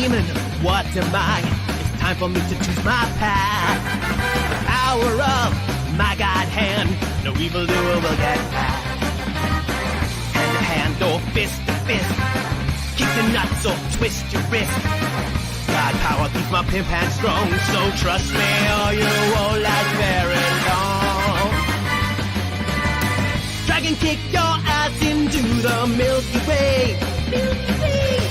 demon, what am I? It's time for me to choose my path. The power of my God hand, no evildoer will get past. Hand to hand or fist to fist, kick the nuts or twist your wrist. God power keeps my pimp hand strong, so trust me or you won't last very long. Dragon kick your ass into the Milky Way. Milky Way.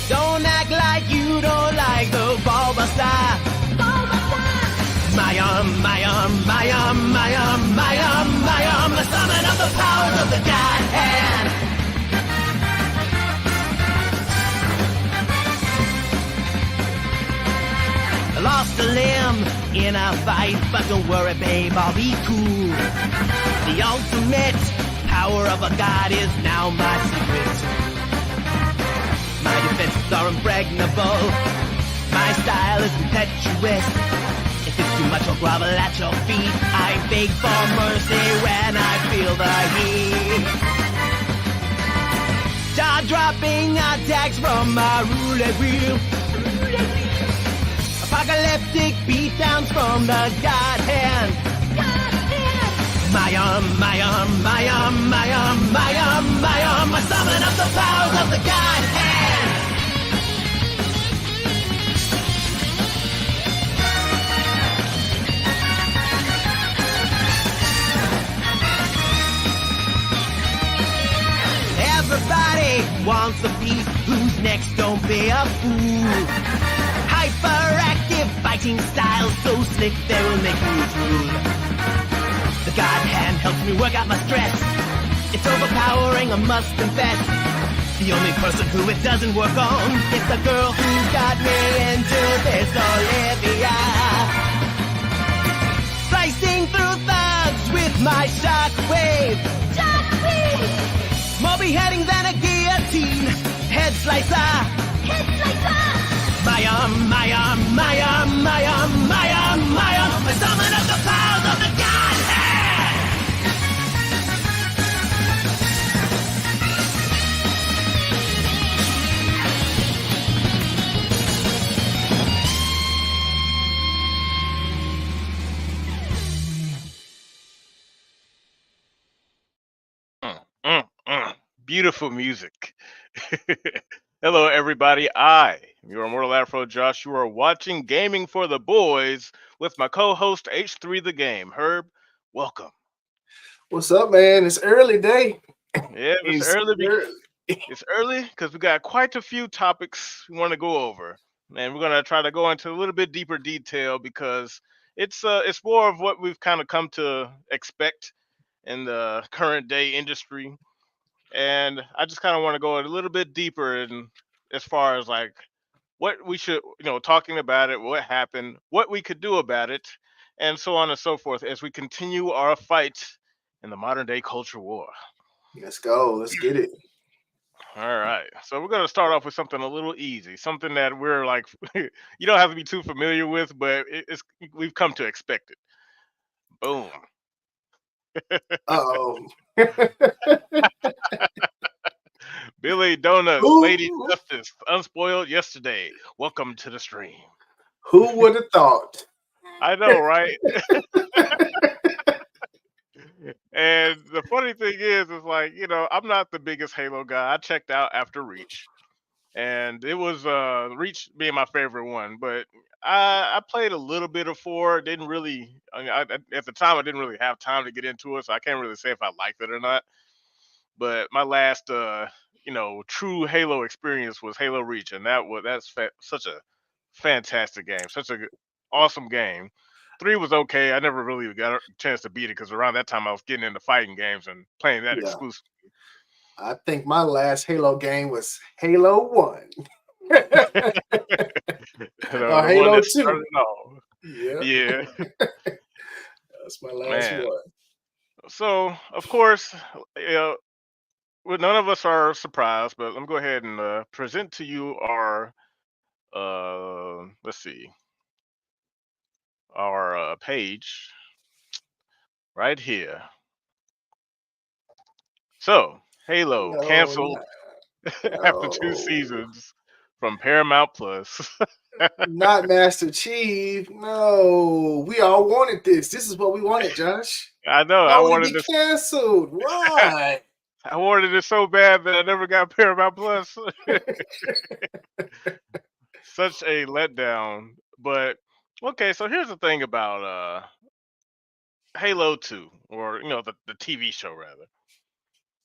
Don't act like you don't like the Bulbasaur. Bulbasaur. My arm, my arm, my arm, my arm, my arm, my arm, the summon of the powers of the God hand. I lost a limb in a fight, but don't worry, babe, I'll be cool. The ultimate power of a god is now my secret. My defenses are impregnable. My style is impetuous. If it's too much, I'll grovel at your feet. I beg for mercy when I feel the heat. Jaw-dropping attacks from my roulette wheel. Apocalyptic beatdowns from the God hand. My arm, my arm, my arm, my arm, my arm, my arm, I summon up the powers of the God hand. Everybody wants a piece, who's next, don't be a fool. Hyperactive fighting styles, so slick they will make you drool. The God hand helps me work out my stress. It's overpowering, I must confess. The only person who it doesn't work on is the girl who got me into this, Olivia. Slicing through thugs with my shockwave. Shockwave! More beheading than a guillotine. Head slicer. Head slicer! My arm, my arm, my arm, my arm, my arm, my arm, I summon up the powers of the God hand! Beautiful music. Hello, everybody. I am your Immortal Afro Josh. You are watching Gaming for the Boys with my co-host H3 The Game. Herb, welcome. What's up, man? It's early day. Yeah, it's early because we got quite a few topics we want to go over, and we're gonna try to go into a little bit deeper detail because it's more of what we've kind of come to expect in the current day industry. And I just kind of want to go a little bit deeper in as far as like what we should, talking about it, what happened, what we could do about it, and so on and so forth as we continue our fight in the modern day culture war. Let's go. Let's get it. All right. So we're going to start off with something a little easy, something that we're like, you don't have to be too familiar with, but we've come to expect it. Boom. Uh-oh. Billy Donuts, Ooh. Lady Justice, unspoiled yesterday. Welcome to the stream. Who would have thought? I know, right? And the funny thing is like, I'm not the biggest Halo guy. I checked out after Reach. And it was Reach being my favorite one, but I played a little bit of 4. Didn't really. At the time, I didn't really have time to get into it, so I can't really say if I liked it or not. But my last, true Halo experience was Halo Reach, and that's such a fantastic game, such a awesome game. 3 was okay. I never really got a chance to beat it because around that time I was getting into fighting games and playing that exclusively. I think my last Halo game was Halo 1. Or Halo 2. Yeah. That's my last one. So, of course, well, none of us are surprised, but let me go ahead and present to you our, let's see, our page right here. So, Halo canceled after 2 seasons. from Paramount Plus. Not Master Chief. No, we all wanted this. This is what we wanted, Josh. I know. Why would it be canceled? Why? I wanted it so bad that I never got Paramount Plus. Such a letdown. But okay, so here's the thing about Halo 2, or the TV show rather.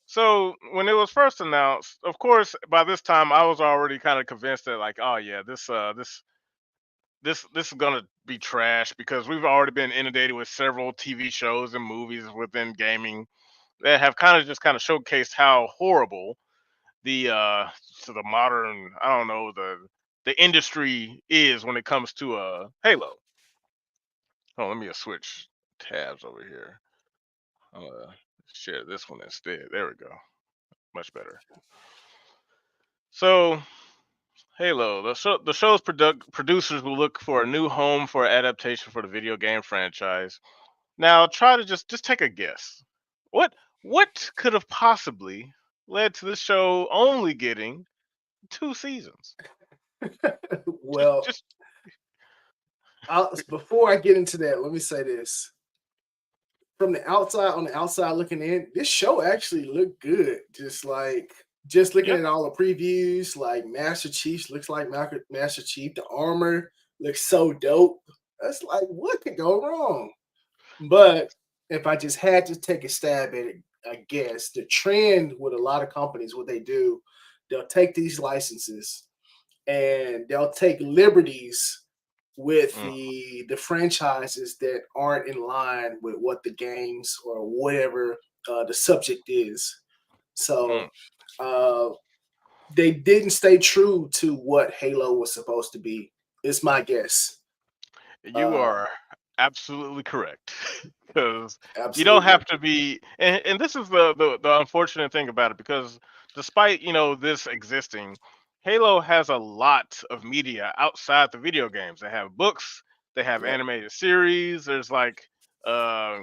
So when it was first announced, of course, by this time I was already kind of convinced that, like, oh yeah, this is gonna be trash, because we've already been inundated with several TV shows and movies within gaming that have kind of showcased how horrible the the modern, I don't know, the industry is when it comes to Halo. Oh, let me switch tabs over here. I'm gonna share this one instead. There we go. Much better. So Halo, the show's producers will look for a new home for adaptation for the video game franchise. Now, try to just take a guess. What what could have possibly led to the show only getting 2 seasons? Just Well, just before I get into that, let me say this. From the outside, on the outside looking in, this show actually looked good. Just looking yeah. at all the previews, like Master Chief looks like Master Chief. The armor looks so dope. That's like, what could go wrong? But if I just had to take a stab at it, I guess the trend with a lot of companies, what they do, they'll take these licenses and they'll take liberties with Mm, the franchises that aren't in line with what the games or whatever the subject is. mm. So uh, they didn't stay true to what Halo was supposed to be. It's my guess. You Uh, are absolutely correct. Because you don't Absolutely. have to be, and this is the unfortunate thing about it, because despite this existing, Halo has a lot of media outside the video games. They have books, they have Yep. animated series. There's like, uh,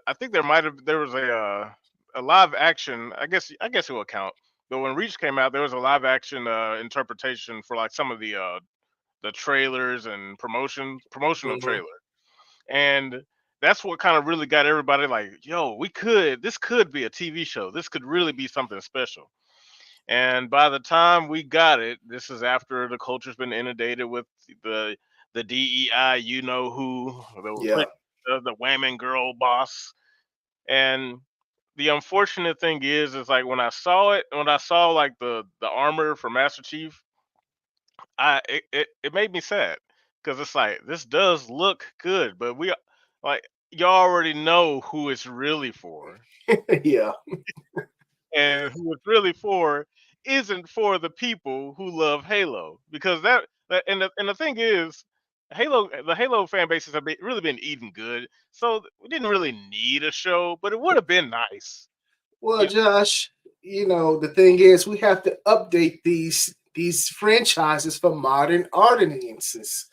I think there was a live action. I guess it will count. But when Reach came out, there was a live action interpretation for like some of the trailers and promotional Mhm. trailer, and that's what kind of really got everybody like, yo, this could be a TV show, this could really be something special. And by the time we got it, this is after the culture's been inundated with the the DEI, who, Yeah. the whammon girl boss. And the unfortunate thing is like when I saw like the armor for Master Chief, it made me sad, because it's like, this does look good, but like, you already know who it's really for, Yeah. and who it's really for isn't for the people who love Halo, because and the thing is, the Halo fan bases have really been eating good, so we didn't really need a show, but it would have been nice. Well, You Josh, the thing is, we have to update these franchises for modern audiences.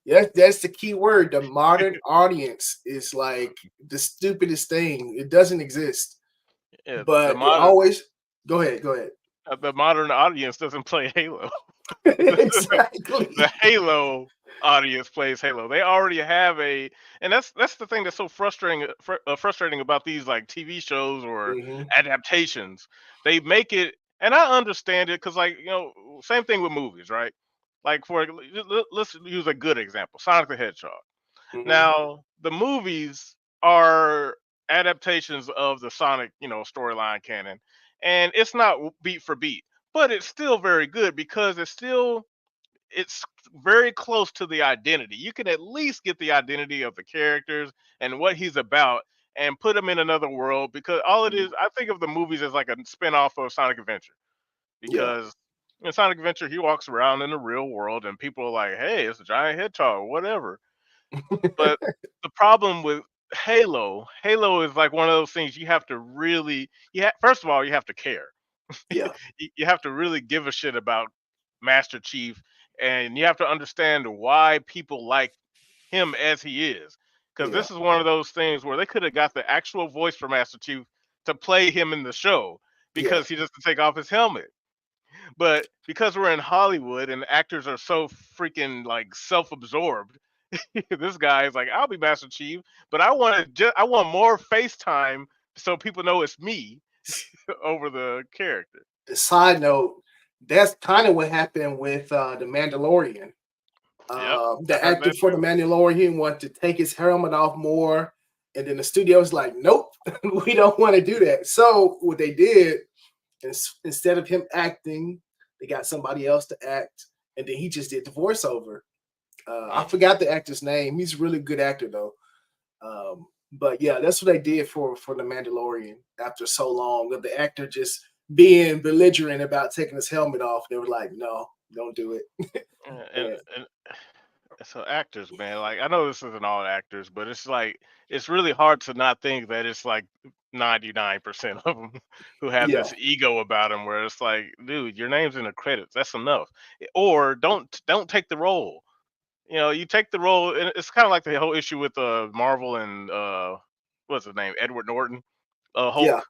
Yeah, that's the key word. The modern audience is like the stupidest thing. It doesn't exist, yeah, but it always. Go ahead. Go ahead. the modern audience doesn't play Halo. The Exactly. Halo audience plays Halo. They already have and that's the thing that's so frustrating about these like TV shows or Hmm. adaptations. They make it, and I understand it, because, like, same thing with movies, right? Like, let's use a good example, Sonic the Hedgehog. Hmm. Now, the movies are adaptations of the Sonic, storyline canon, and it's not beat for beat, but it's still very good, because it's very close to the identity. You can at least get the identity of the characters and what he's about, and put him in another world, because all it is, I think of the movies as like a spin-off of Sonic Adventure, Yeah. because in Sonic Adventure he walks around in the real world and people are like, hey, it's a giant hedgehog or whatever. But the problem with Halo is like one of those things you have to really, first of all, you have to care. Yeah. You have to really give a shit about Master Chief, and you have to understand why people like him as he is. Because Yeah. this is one of those things where they could have got the actual voice for Master Chief to play him in the show, Yeah. because he doesn't take off his helmet. But because we're in Hollywood and actors are so freaking like self-absorbed, this guy is like, I'll be Master Chief, but I want more FaceTime so people know it's me over the character. Side note, that's kind of what happened with the Mandalorian. Yep, I The heard actor that for the too. Mandalorian wanted to take his helmet off more, and then the studio's like, "Nope, we don't want to do that." So what they did is instead of him acting, they got somebody else to act, and then he just did the voiceover. I Mm. forgot the actor's name. He's a really good actor though. But yeah, that's what they did for the Mandalorian. After so long of the actor just being belligerent about taking his helmet off, they were like, "No, don't do it." And so actors, man, like I know this isn't all actors, but it's like it's really hard to not think that it's like 99% of them who have Yeah, this ego about them, where it's like, dude, your name's in the credits, that's enough. Or don't take the role. You know, you take the role, and it's kind of like the whole issue with Marvel and what's his name, Edward Norton, yeah, Hulk,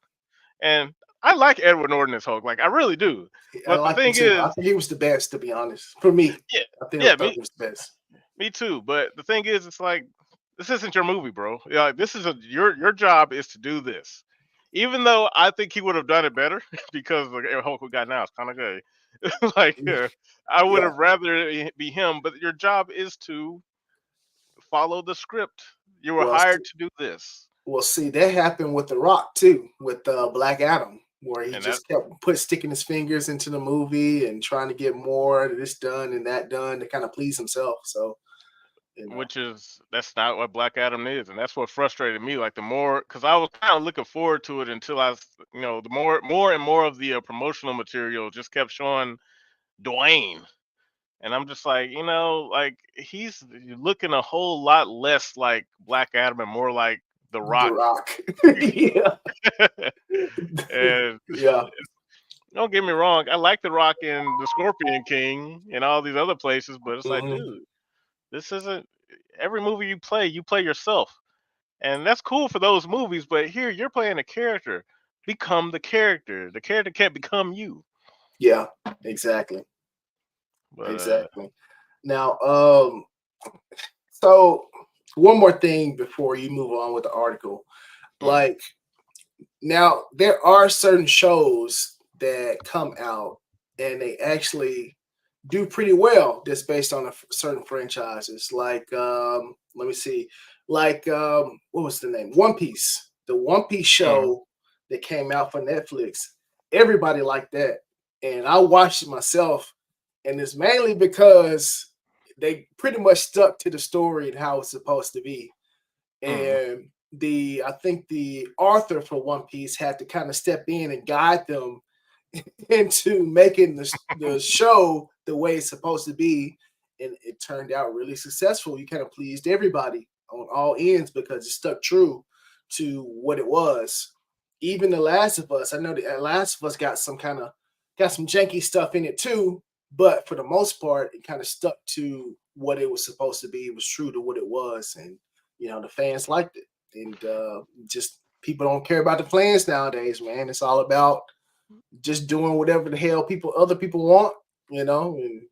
and I like Edward Norton as Hulk, like I really do. I But the like him thing too. I is, think he was the best, to be honest. For me, yeah, I yeah, thought me he was the best. me too. But the thing is, it's like this isn't your movie, bro. Yeah, like, this is your job is to do this. Even though I think he would have done it better because the Hulk we got now is kind of gay. Like I would Yeah. have rather it be him, but your job is to follow the script. You were Well, hired to do this, see, that happened with The Rock too, with Black Adam, where he and that just kept sticking his fingers into the movie and trying to get more of this done and that done to kind of please himself. So, you know, which is that's not what Black Adam is, and that's what frustrated me. Like the more, because I was kind of looking forward to it until the more and more of the promotional material just kept showing Dwayne, and I'm just like, like he's looking a whole lot less like Black Adam and more like The The Rock. Rock. Yeah. And Yeah. don't get me wrong, I like The Rock in The Scorpion King and all these other places, but it's like, Mhm. dude, this isn't every movie you play yourself. And that's cool for those movies, but here you're playing a character. Become the character. The character can't become you. Yeah, exactly. But Exactly. Now, so one more thing before you move on with the article. mm, Like, now there are certain shows that come out and they actually do pretty well just based on certain franchises. Like, let me see, like what was the name? One Piece. The One Piece mm, show that came out for Netflix. Everybody liked that, and I watched it myself, and it's mainly because they pretty much stuck to the story and how it's supposed to be. mm. And I think the author for One Piece had to kind of step in and guide them into making the show the way it's supposed to be, and it turned out really successful. You kind of pleased everybody on all ends because it stuck true to what it was. Even The Last of Us, I know The Last of Us got some janky stuff in it too, but for the most part, it kind of stuck to what it was supposed to be. It was true to what it was, and the fans liked it. And just people don't care about the plans nowadays, man. It's all about just doing whatever the hell other people want, and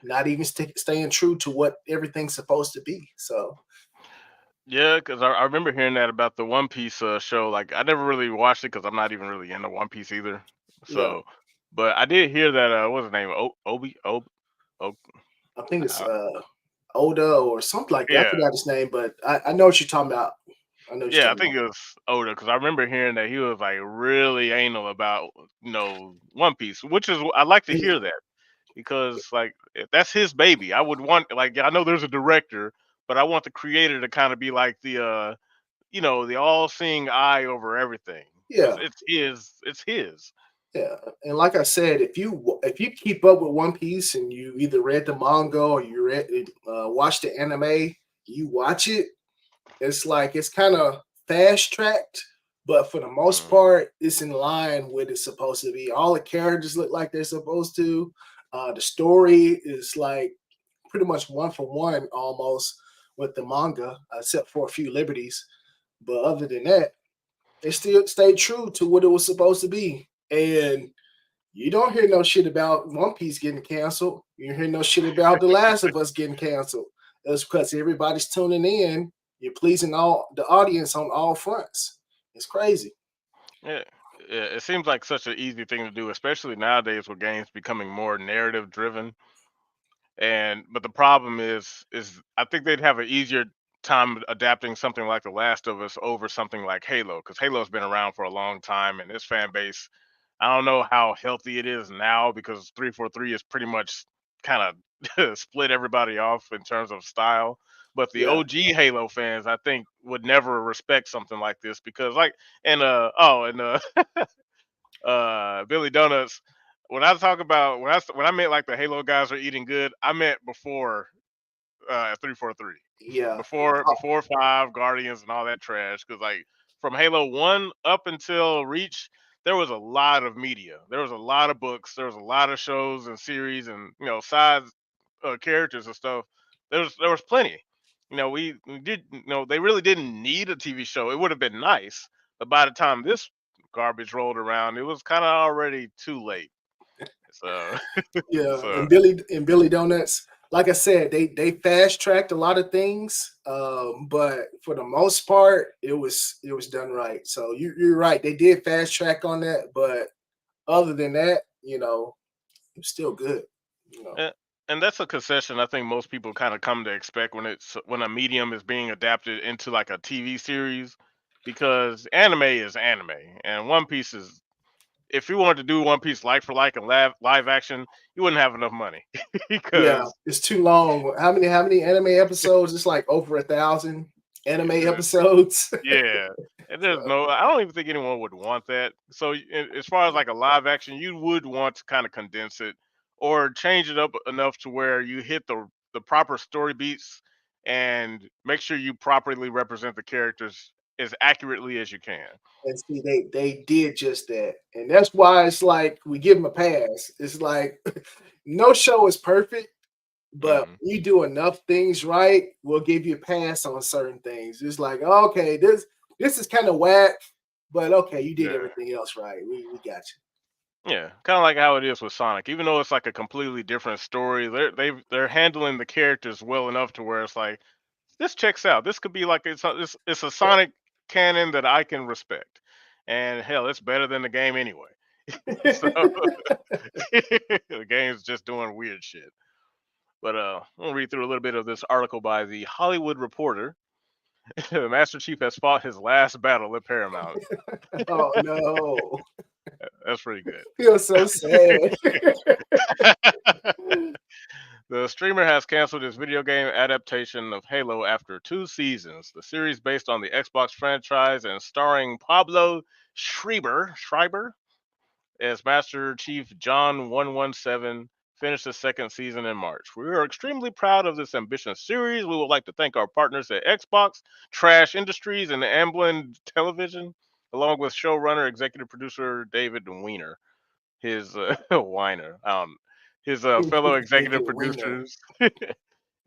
not even staying true to what everything's supposed to be. So Yeah, because I remember hearing that about the One Piece show. Like I never really watched it because I'm not even really into One Piece either. yeah, So, but I did hear that what's his name? Obi o, I think it's uh, Oda or something like that. I yeah. forgot his name, but I know what you're talking about. I know what you're Yeah, I talking think about. it was Oda because I remember hearing that he was like really anal about One Piece, which is I like to Yeah, hear that because like if that's his baby. I would want like I know there's a director, but I want the creator to kind of be like the all-seeing eye over everything because yeah, it's his. yeah. And like I said, if you keep up with One Piece and you either read the manga or you watch the anime, you watch it. It's like it's kind of fast tracked, but for the most Mm, part, it's in line with it's supposed to be. All the characters look like they're supposed to. The story is like pretty much one for one almost with the manga, except for a few liberties. But other than that, they still stayed true to what it was supposed to be. And You don't hear no shit about One Piece getting canceled. You hear no shit about The Last of Us getting canceled. It's because everybody's tuning in. You're pleasing all the audience on all fronts. It's crazy. Yeah, yeah, it seems like such an easy thing to do, especially nowadays with games becoming more narrative driven. And but the problem is I think they'd have an easier time adapting something like The Last of Us over something like Halo, because Halo's been around for a long time and its fan base, I don't know how healthy it is now because 343 is pretty much kind of split everybody off in terms of style. But the Yeah. OG Halo fans, I think, would never respect something like this because, like, and Billy Donuts. When I talk about when I meant like the Halo guys are eating good, I meant before 343, Yeah. before five Guardians and all that trash. Because like from Halo 1 up until Reach, there was a lot of media. There was a lot of books. There was a lot of shows and series and side characters and stuff. There was plenty. We did they really didn't need a TV show. It would have been nice, but by the time this garbage rolled around, it was kind of already too late. So Yeah, so and Billy Donuts, like I said, they fast tracked a lot of things, but for the most part, it was done right. So you're right, they did fast track on that, but other than that, it was still good. You know, and, and that's a concession I think most people kind of come to expect when a medium is being adapted into like a TV series, because anime is anime, and One Piece is, if you wanted to do One Piece like for like and live action, you wouldn't have enough money yeah, because it's too long. How many anime episodes? It's like over 1,000 anime episodes. yeah, and So, there's no. I don't even think anyone would want that. So, as far as like a live action, you would want to kind of condense it or change it up enough to where you hit the proper story beats and make sure you properly represent the characters as accurately as you can. and see, they did just that, and that's why it's like we give them a pass. It's like no show is perfect, but Hmm. you do enough things right, we'll give you a pass on certain things. It's like, okay, this is kind of whack, but okay, you did Yeah. everything else right. We got Yeah, kind of like how it is with Sonic. Even though it's like a completely different story, they're handling the characters well enough to where it's like this checks out. This could be like it's a you. Sonic canon that I can respect, and hell, it's better than the game anyway. So the game's just doing weird shit. But I'm gonna read through a little bit of this article by the Hollywood Reporter. Master Chief has fought his last battle at Paramount. Oh no, That's pretty good. feel so sad. The streamer has canceled his video game adaptation of Halo after 2 seasons. The series, based on the Xbox franchise and starring Pablo Schreiber as Master Chief John 117, finished the second season in March. We are extremely proud of this ambitious series. We would like to thank our partners at Xbox, Trash Industries, and Amblin Television, along with showrunner, executive producer David Weiner, his Weiner, his fellow executive David Wiener. producers.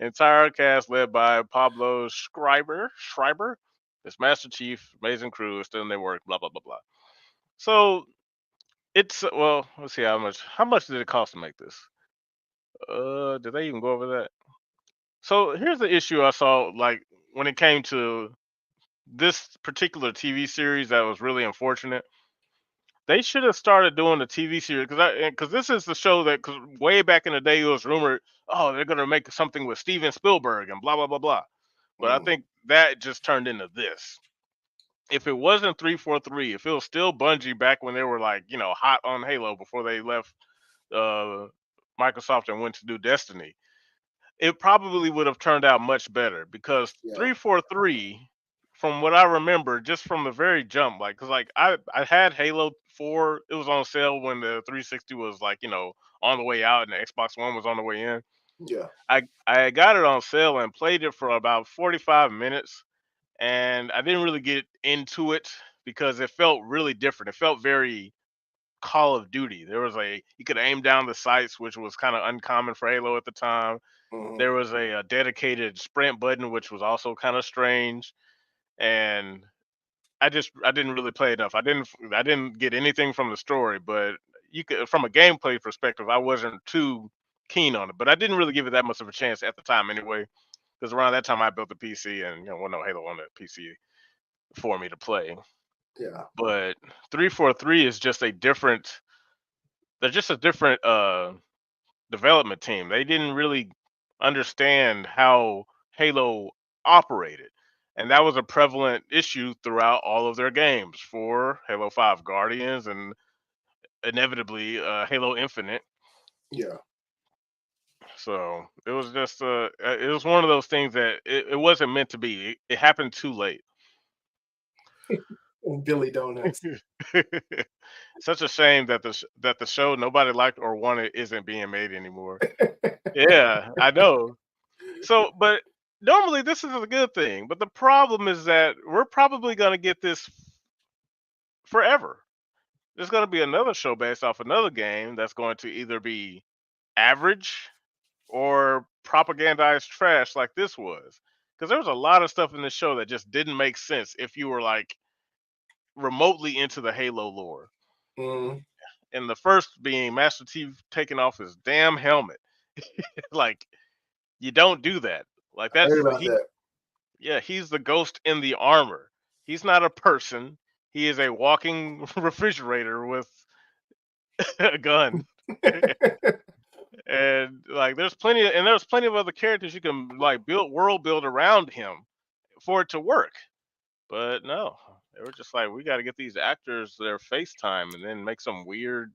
Entire cast led by Pablo Schreiber, this Master Chief, amazing crew, still in their work, blah blah blah blah. So it's well, let's see how much did it cost to make this? Did they even go over that? So here's the issue I saw, like when it came to this particular TV series that was really unfortunate. They should have started doing the TV series because this is the show that, cause way back in the day it was rumored, oh, they're gonna make something with Steven Spielberg and blah blah blah blah. But I Mm, think that just turned into this. If it wasn't 343, if it was still Bungie back when they were like hot on Halo before they left uh, Microsoft and went to do Destiny, it probably would have turned out much better because yeah. 343, from what I remember, just from the very jump, like, cause like I had Halo 4, it was on sale when the 360 was like on the way out and the Xbox One was on the way in. Yeah. I got it on sale and played it for about 45 minutes, and I didn't really get into it because it felt really different. It felt very Call of Duty. There was you could aim down the sights, which was kind of uncommon for Halo at the time. Mhm. There was a dedicated sprint button, which was also kind of strange, and I didn't really play enough. I didn't get anything from the story, but you could, from a gameplay perspective, I wasn't too keen on it, but I didn't really give it that much of a chance at the time anyway. Because around that time I built the PC, and no Halo on the PC for me to play. Yeah. But 343 is just a different. They're just a different development team. They didn't really understand how Halo operated. And that was a prevalent issue throughout all of their games for Halo 5 Guardians and inevitably Halo Infinite. Yeah. So it was just it was one of those things that it wasn't meant to be. It happened too late. And Billy Donuts. Such a shame that the show nobody liked or wanted isn't being made anymore. Yeah, I know. So, but normally this is a good thing. But the problem is that we're probably going to get this forever. There's going to be another show based off another game that's going to either be average or propagandized trash like this was. Because there was a lot of stuff in this show that just didn't make sense if you were like remotely into the Halo lore. Mm, And the first being Master Chief taking off his damn helmet. Like, you don't do that. Like, I that's heard about that. yeah, he's the ghost in the armor. He's not a person. He is a walking refrigerator with a gun. And like there's plenty of other characters you can like world build around him for it to work. But no. They were just like, we gotta get these actors their FaceTime and then make some weird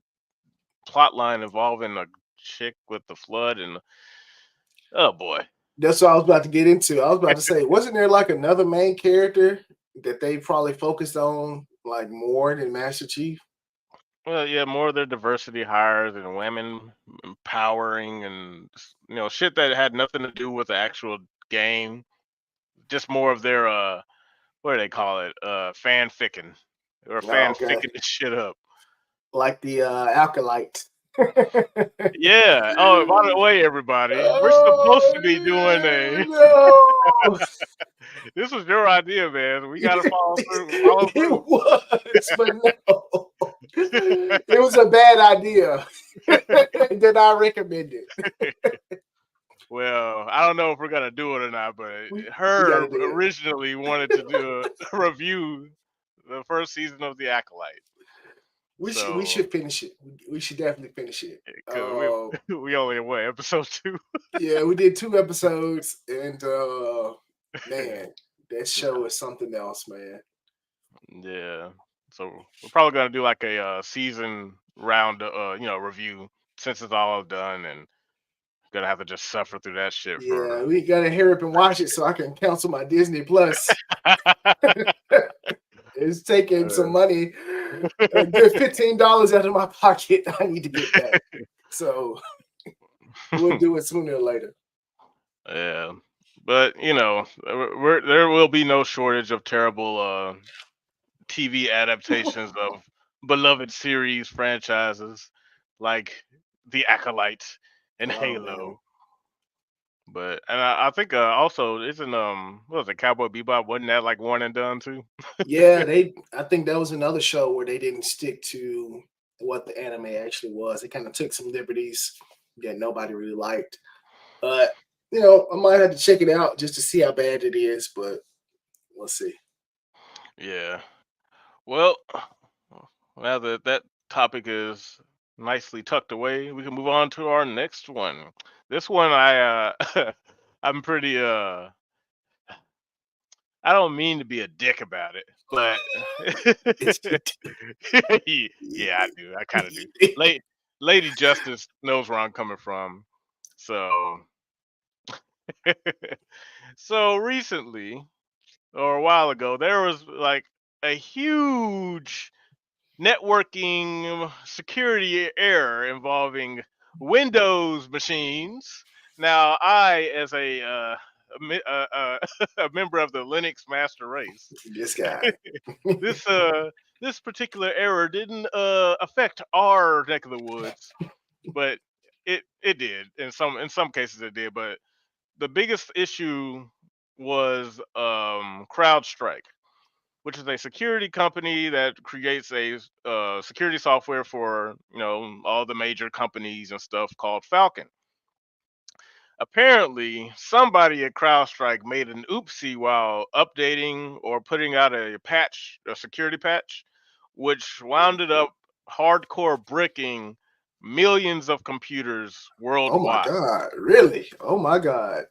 plot line involving a chick with the flood and oh boy. That's what I was about to get into. I was about to say, wasn't there like another main character that they probably focused on like more than Master Chief? Well, yeah, more of their diversity hires and women empowering and shit that had nothing to do with the actual game. Just more of their what do they call it? Fan ficking. They were Oh, fan okay. ficking this shit up. Like the Alkalite. Yeah. Oh, by the way, everybody, we're supposed to be doing a. Oh, no. This was your idea, man. We gotta follow through. Follow It through. was, but no. It was a bad idea. Did I recommend it? Well, I don't know if we're gonna do it or not, but We her gotta do it. originally wanted to do a review the first season of The Acolyte. We So, should finish it. We should definitely finish it. 'cause we only in what, episode 2? Yeah, we did 2 episodes, and man, that show is something else, man. Yeah. So we're probably gonna do like a season round, review since it's all done, and gonna have to just suffer through that shit Yeah, for. we gotta hurry up and watch it so I can cancel my Disney Plus. It's taking some money, a good $15 out of my pocket. I need to get back. So we'll do it sooner or later. Yeah, but there will be no shortage of terrible TV adaptations of beloved series franchises like The Acolyte and Oh man. Halo. But and I think also isn't what was it, Cowboy Bebop? Wasn't that like one and done too? Yeah, I think that was another show where they didn't stick to what the anime actually was. They kind of took some liberties that nobody really liked. But I might have to check it out just to see how bad it is, but we'll see. Yeah. Well, now that that topic is nicely tucked away, we can move on to our next one. This one I'm pretty I don't mean to be a dick about it, but yeah, I do. I kind of do. Lady Justice knows where I'm coming from. So so recently or a while ago there was like a huge networking security error involving Windows machines. Now, I, as a member of the Linux master race, This guy. this this particular error didn't affect our neck of the woods, but it did in some cases it did. But the biggest issue was Crowdstrike. which is a security company that creates a security software for all the major companies and stuff called Falcon. Apparently, somebody at CrowdStrike made an oopsie while updating or putting out a patch, a security patch, which wounded up hardcore bricking millions of computers Oh my worldwide. God. Really? Oh my God.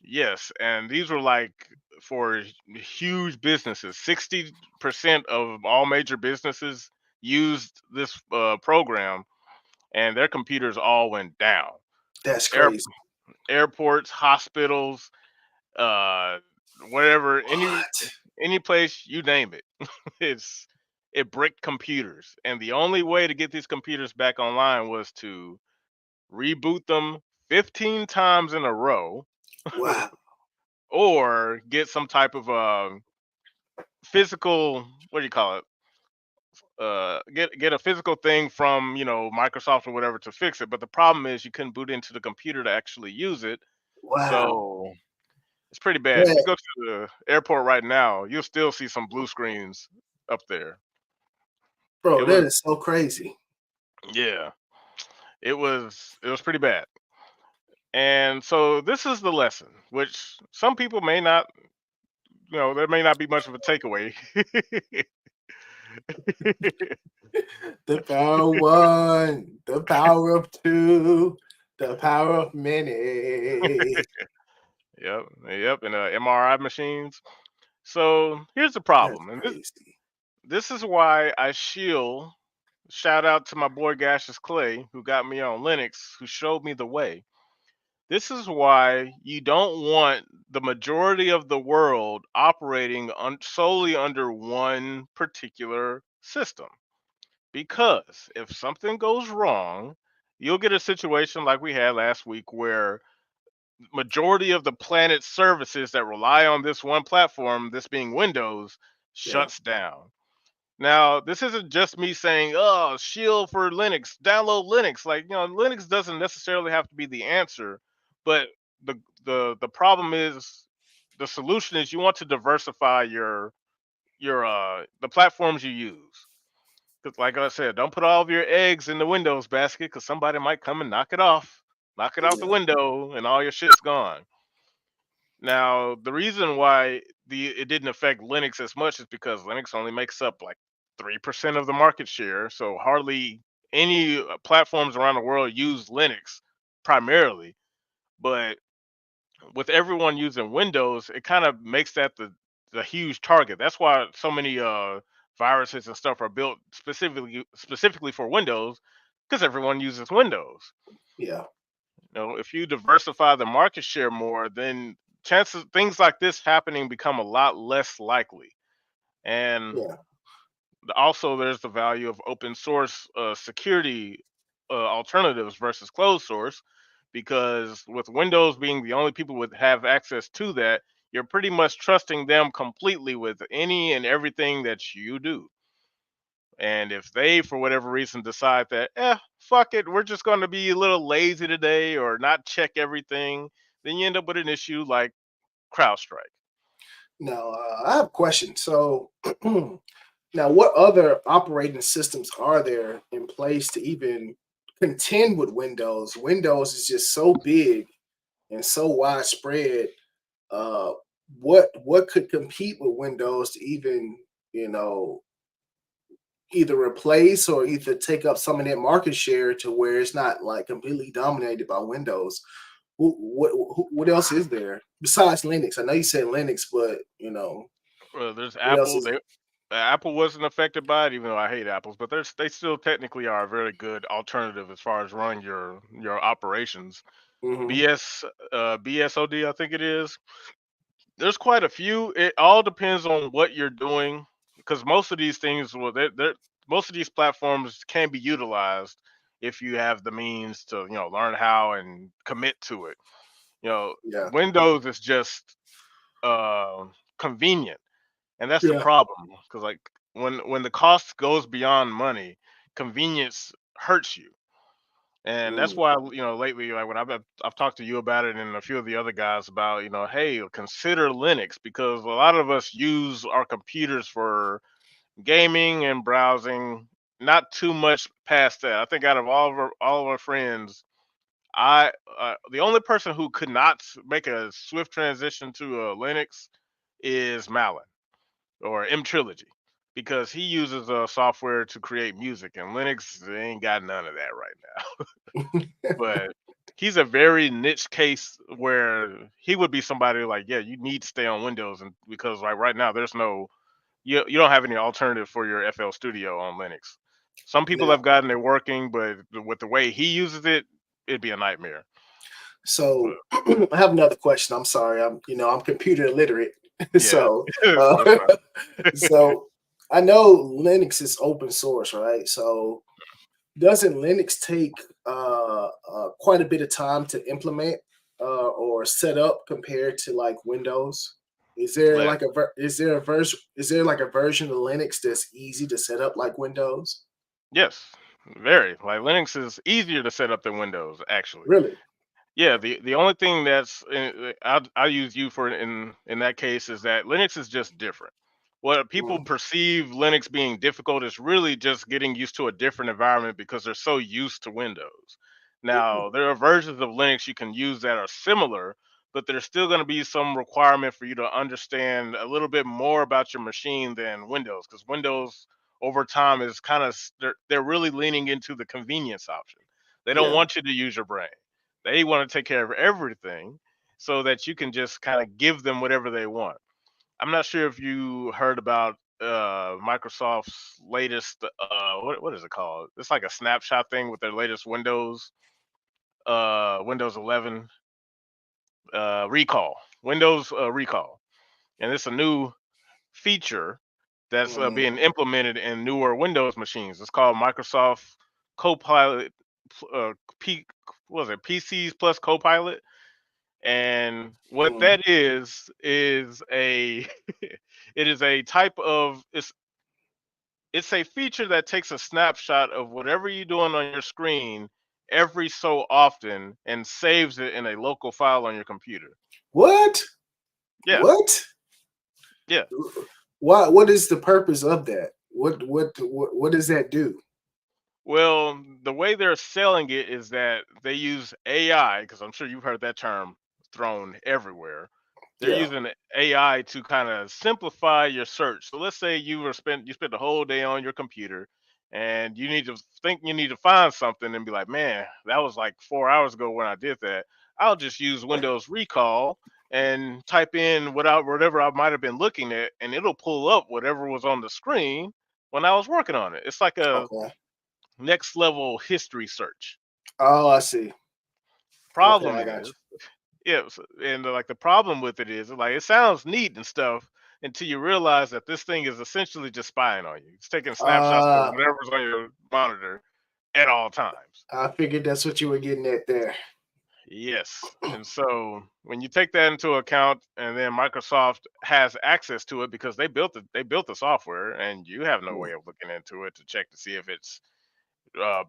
Yes, and these were like for huge businesses. 60% of all major businesses used this program, and their computers all went down. That's Air, crazy. airports, hospitals, uh, whatever, What? any place you name it. It's it bricked computers, and the only way to get these computers back online was to reboot them 15 times in a row, Wow. or get some type of physical, what do you call it, get a physical thing from Microsoft or whatever to fix it. But the problem is you couldn't boot into the computer to actually use it. Wow. So it's pretty bad. If you That, go to the airport right now, you'll still see some blue screens up there. It bro, that was, is so crazy. yeah, it was pretty bad. And so this is the lesson, which some people may not, there may not be much of a takeaway. The power of one, the power of two, the power of many. Yep, yep, and MRI machines. So here's the That's problem, and crazy. this is why I shield. Shout out to my boy Gaseous Clay, who got me on Linux, who showed me the way. This is why you don't want the majority of the world operating solely under one particular system. Because if something goes wrong, you'll get a situation like we had last week where majority of the planet's services that rely on this one platform, this being Windows, Yeah, shuts down. Now, this isn't just me saying, "Oh, shield for Linux, download Linux." Like, Linux doesn't necessarily have to be the answer, but the problem is the solution is you want to diversify your the platforms you use. 'Cause like I said, don't put all of your eggs in the Windows basket because somebody might come and knock it out the yeah, window, and all your shit's gone. Now, the reason why it didn't affect Linux as much is because Linux only makes up like 3% of the market share, so hardly any platforms around the world use Linux primarily. But with everyone using Windows, it kind of makes that the huge target. That's why so many viruses and stuff are built specifically for Windows, because everyone uses Windows. yeah, If you diversify the market share more, then chances things like this happening become a lot less likely. And yeah, also, there's the value of open source security alternatives versus closed source, because with Windows being the only people would have access to that, you're pretty much trusting them completely with any and everything that you do. And if they, for whatever reason, decide that, fuck it, we're just going to be a little lazy today or not check everything, then you end up with an issue like CrowdStrike. Now, I have a question. So, now, what other operating systems are there in place to even contend with Windows? Windows is just so big and so widespread. Uh, what could compete with Windows to even you know either replace or either take up some of that market share to where it's not like completely dominated by Windows? What else is there besides Linux? I know you said Linux, but There's what else Apple. is Apple wasn't affected by it, even though I hate apples, but they still technically are a very good alternative as far as running your operations. hmm BSOD, I think it is. There's quite a few. It all depends on what you're doing, because most of these things, well, most of these platforms can be utilized if you have the means to, learn how and commit to it. Yeah, Windows is just uh, convenient, and that's the yeah, problem. Because like when the cost goes beyond money, convenience hurts you. And that's why, lately, like when I've talked to you about it and a few of the other guys about, hey, consider Linux, because a lot of us use our computers for gaming and browsing, not too much past that. I think out of all of our friends, I the only person who could not make a swift transition to Linux is Malin or M Trilogy, because he uses software to create music, and Linux ain't got none of that right now. But he's a very niche case where he would be somebody like, yeah, you need to stay on Windows, and because like right now there's no you don't have any alternative for your FL Studio on Linux. Some people Now, have gotten it working, but with the way he uses it, it'd be a nightmare. so I have another question. I'm sorry. I'm computer illiterate. Yeah, so, that's fine. so I know Linux is open source, right? So doesn't Linux take quite a bit of time to implement or set up compared to like Windows? Is there Let- like a version of Linux that's easy to set up like Windows? yes, very. Like Linux is easier to set up than Windows, actually. Really? Yeah, the only thing that's I'll use you for in that case is that Linux is just different. What people Mm, perceive Linux being difficult is really just getting used to a different environment because they're so used to Windows. mm, Now, there are versions of Linux you can use that are similar, but there's still going to be some requirement for you to understand a little bit more about your machine than Windows, because Windows over time is kind of they're really leaning into the convenience option. They don't yeah. want you to use your brain. They want to take care of everything so that you can just kind of give them whatever they want. I'm not sure if you heard about Microsoft's latest what is it called? It's like a snapshot thing with their latest Windows 11 recall. Windows recall. And it's a new feature that's Mm, being implemented in newer Windows machines. It's called Microsoft Copilot uh, P what was it? PCs plus Copilot. And what mm. that is a it is a type of it's a feature that takes a snapshot of whatever you're doing on your screen every so often and saves it in a local file on your computer. What? Yeah, What? yeah. Why? What is the purpose of that? What does that do? Well, the way they're selling it is that they use AI, because I'm sure you've heard that term thrown everywhere. They're Yeah. using AI to kind of simplify your search. So let's say you spent the whole day on your computer and you need to find something and be like, man, that was like 4 hours ago when I did that. I'll just use Windows Recall and type in whatever I might have been looking at, and it'll pull up whatever was on the screen when I was working on it. It's like a Okay. next level history search. Oh, I see. Okay, Problem I got is, yes, and like the problem with it is like it sounds neat and stuff until you realize that this thing is essentially just spying on you. It's taking you. snapshots of whatever's on your monitor at all times. I figured that's what you were getting at there. Yes. And so when you take that into account and then Microsoft has access to it because they built the software and you have no Mm, way of looking into it to check to see if it's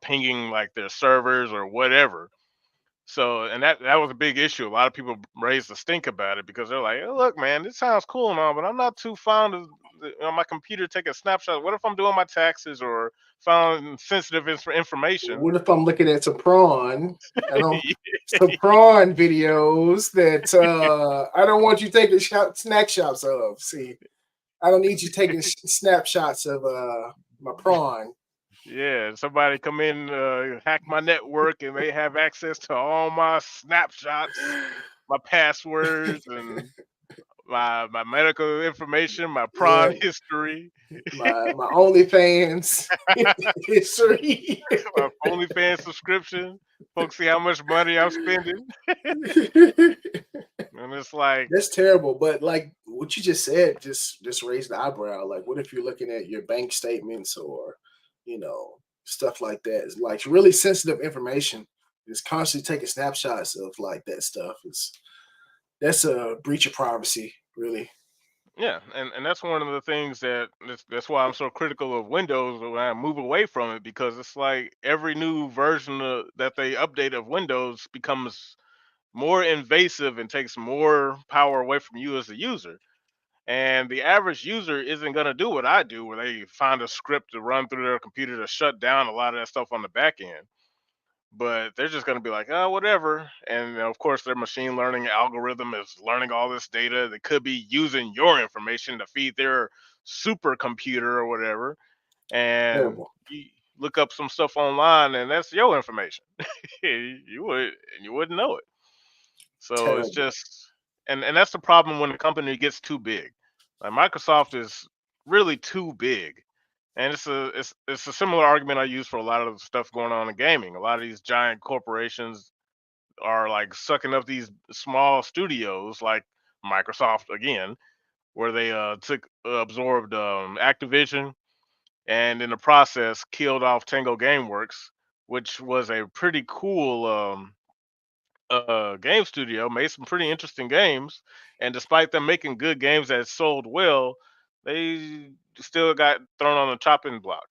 pinging like their servers or whatever. So, and that was a big issue. A lot of people raised the stink about it because they're like, "Oh, look, man, this sounds cool and all, but I'm not too fond of my computer taking a snapshot. What if I'm doing my taxes or found sensitive information?" What if I'm looking at some prawn? I don't some prawn videos that I don't want you taking snapshots of. See, I don't need you taking snapshots of my prawn. Yeah, somebody come in, hack my network, and they have access to all my snapshots, my passwords, and my medical information, my Yeah, prawn history, my OnlyFans history. my OnlyFans subscription. Folks see how much money I'm spending, and it's like, That's terrible. But like what you just said, just raised the eyebrow. Like, what if you're looking at your bank statements or, stuff like that? It's like really sensitive information. It's constantly taking snapshots of like that stuff. That's a breach of privacy, really. Yeah, and that's one of the things that's why I'm so critical of Windows when I move away from it, because it's like every new version that they update of Windows becomes more invasive and takes more power away from you as a user. And the average user isn't going to do what I do, where they find a script to run through their computer to shut down a lot of that stuff on the back end. But they're just going to be like, oh, whatever. And of course, their machine learning algorithm is learning all this data that could be using your information to feed their supercomputer or whatever. And Terrible. you look up some stuff online, and that's your information. You wouldn't know it. So it's Terrible. just, and that's the problem when the company gets too big. Like Microsoft is really too big, and it's a similar argument I use for a lot of the stuff going on in gaming. A lot of these giant corporations are like sucking up these small studios, like Microsoft again, where they took absorbed Activision, and in the process killed off Tango GameWorks, which was a pretty cool game studio, made some pretty interesting games, and despite them making good games that sold well, they still got thrown on the chopping block.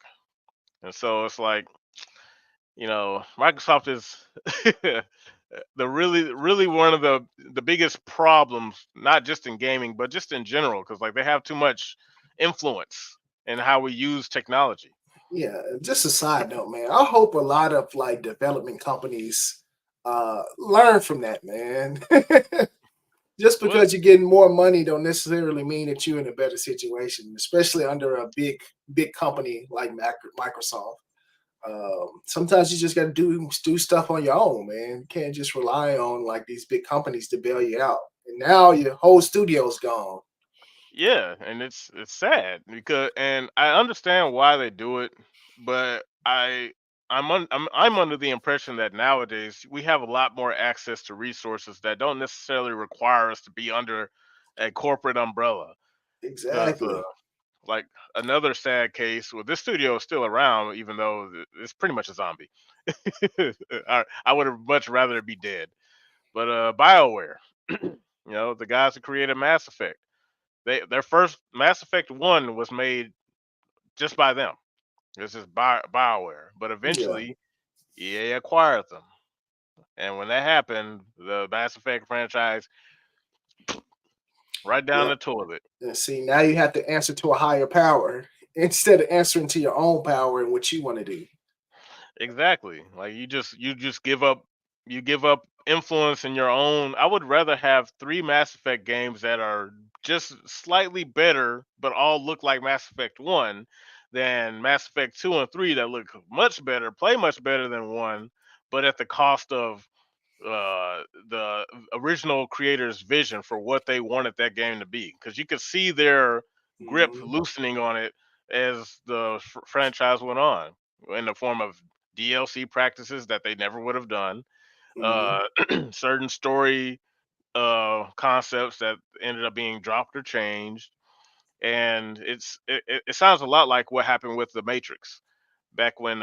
And so it's like, Microsoft is the really one of the biggest problems, not just in gaming, but just in general, because like they have too much influence in how we use technology. Yeah, just a side note, man. I hope a lot of like development companies learn from that, man. Just Well, because you're getting more money don't necessarily mean that you're in a better situation, especially under a big company like Microsoft. Sometimes you just got to do stuff on your own, man. You can't just rely on like these big companies to bail you out. And now your whole studio's gone. yeah, and it's sad because, and I understand why they do it, but I'm under the impression that nowadays we have a lot more access to resources that don't necessarily require us to be under a corporate umbrella. Because Exactly. like another sad case, well, this studio is still around, even though it's pretty much a zombie. I would have much rather it be dead. But BioWare, the guys who created Mass Effect, their first Mass Effect One was made just by them. This is BioWare, but Yeah. eventually EA acquired them, and when that happened, the Mass Effect franchise right down Yeah. the toilet. And see, now you have to answer to a higher power instead of answering to your own power and what you want to do. Exactly. Like you just give up influence in your own. I would rather have three Mass Effect games that are just slightly better, but all look like Mass Effect One, than Mass Effect Two and Three that look much better, play much better than one, but at the cost of the original creator's vision for what they wanted that game to be. Because you could see their grip Hmm. loosening on it as the franchise went on, in the form of DLC practices that they never would have done, Hmm. uh, certain story concepts that ended up being dropped or changed, and it sounds a lot like what happened with the Matrix back when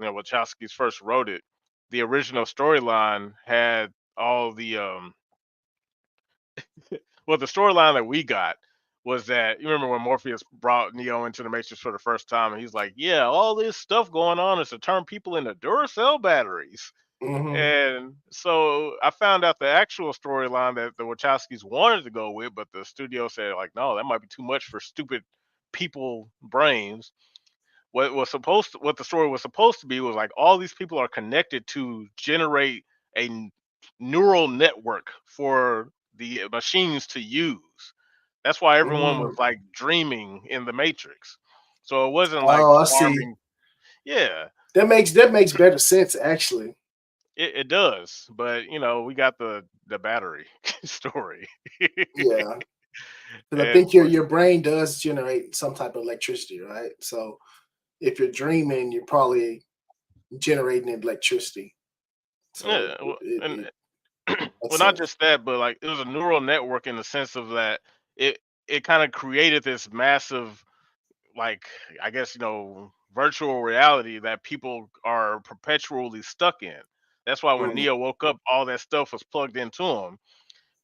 Wachowski's first wrote it. The original storyline had all the well, the storyline that we got was that, you remember when Morpheus brought Neo into the Matrix for the first time, and he's like, "Yeah, all this stuff going on is to turn people into Duracell batteries." Hmm. And so I found out the actual storyline that the Wachowskis wanted to go with, but the studio said like, "No, that might be too much for stupid people brains." What the story was supposed to be was like all these people are connected to generate a neural network for the machines to use. That's why everyone was Hmm. like dreaming in the Matrix. So it wasn't like Oh, I see. farming. Yeah, That makes better sense actually. it does. But we got the battery story. Yeah, because I and think your brain does generate some type of electricity, right? So if you're dreaming, you're probably generating electricity. So yeah, it makes well, not sense. just that, but like it was a neural network in the sense of that it kind of created this massive, like, I guess, virtual reality that people are perpetually stuck in. That's why when Mm, Neo woke up, all that stuff was plugged into him.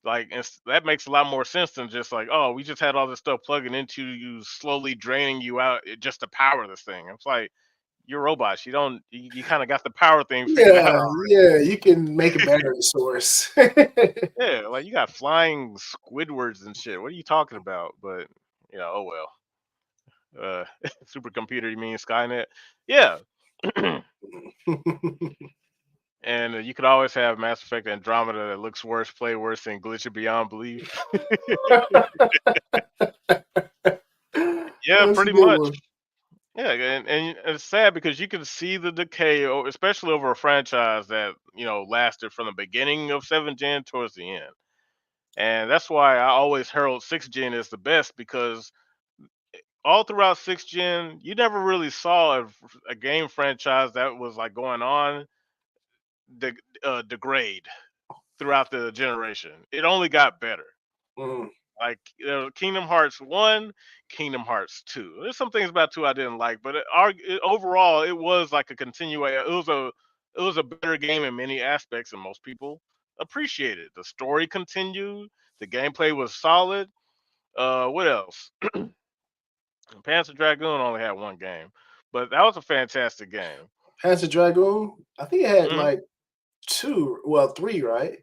Like that makes a lot more sense than just like, oh, we just had all this stuff plugging into you, slowly draining you out just to power this thing. It's like you're robots. You kind of got the power thing figured out. Yeah, you can make a battery source. Yeah, like you got flying Squidwards and shit. What are you talking about? But oh well. Supercomputer, you mean Skynet? Yeah. And you could always have Mass Effect Andromeda that looks worse, play worse, and glitchy beyond belief. Yeah, That's a pretty good much. one. Yeah, and it's sad because you can see the decay, especially over a franchise that lasted from the beginning of 7th Gen towards the end. And that's why I always herald 6th Gen as the best, because all throughout 6th Gen, you never really saw a game franchise that was like going on degrade throughout the generation. It only got better. Mm. Like Kingdom Hearts 1, Kingdom Hearts 2. There's some things about 2 I didn't like, but overall it was like a continuation. It was a better game in many aspects, and most people appreciated it. The story continued. The gameplay was solid. What else? Panzer Dragoon only had one game, but that was a fantastic game. Panzer Dragoon, I think it had Mhm. like three, right?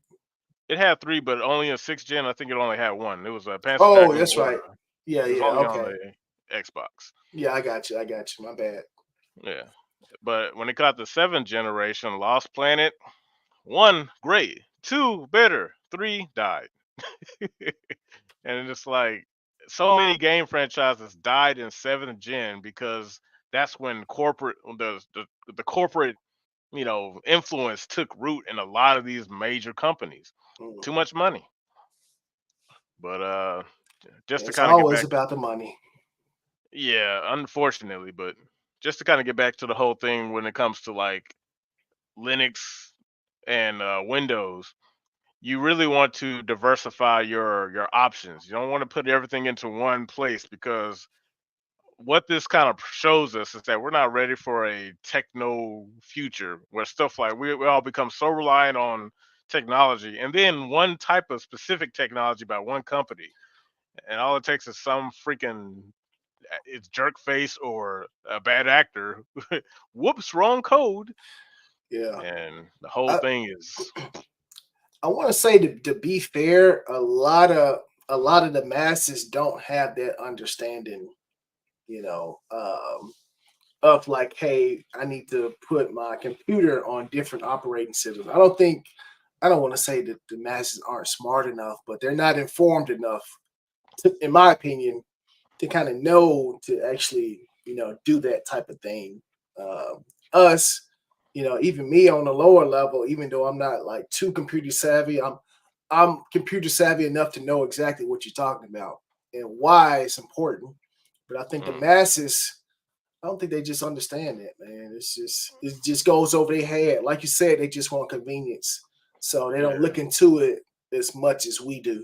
It had 3, but only in 6th Gen. I think it only had one. It was a Panzer Oh, Dragoon that's right. Order. Yeah, It was yeah. only on Okay. the Xbox. Yeah, I got you. My bad. Yeah. But when it got the 7th generation, Lost Planet, 1, great. 2, better. 3, died. And it's like so many game franchises died in 7th Gen because that's when the corporate influence took root in a lot of these major companies. Mm. Too much money. But just to It's kind of get always back, about the money. yeah, unfortunately, but just to kind of get back to the whole thing when it comes to like Linux and Windows, you really want to diversify your options. You don't want to put everything into one place, because what this kind of shows us is that we're not ready for a techno future where stuff like we all become so reliant on technology, and then one type of specific technology by one company, and all it takes is some freaking it's jerk face or a bad actor. Whoops, wrong code, Yeah. and the whole I, thing is I want to say to be fair, a lot of the masses don't have that understanding, you know, of like, hey, I need to put my computer on different operating systems. I don't want to say that the masses aren't smart enough, but they're not informed enough, in my opinion, to kind of know to actually, do that type of thing. Us, even me on the lower level, even though I'm not like too computer savvy, I'm computer savvy enough to know exactly what you're talking about and why it's important. But I think the mm, masses, I don't think they just understand that, man. It just goes over their head. Like you said, they just want convenience. So they don't yeah. look into it as much as we do.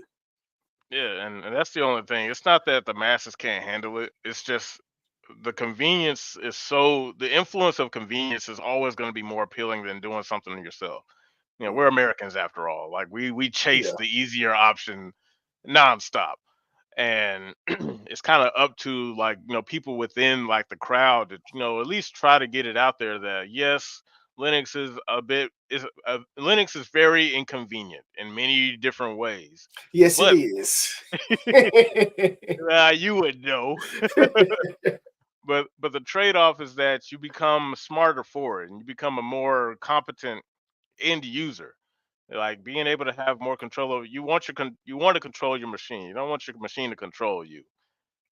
Yeah, and that's the only thing. It's not that the masses can't handle it. It's just the influence of convenience is always going to be more appealing than doing something yourself. We're Americans after all. Like we chase Yeah. the easier option nonstop. And it's kind of up to like people within like the crowd to at least try to get it out there that yes, Linux is very inconvenient in many different ways, Yes, it but is. you would know. But the trade-off is that you become smarter for it, and you become a more competent end user. Like being able to have more control over you want to control your machine. You don't want your machine to control you.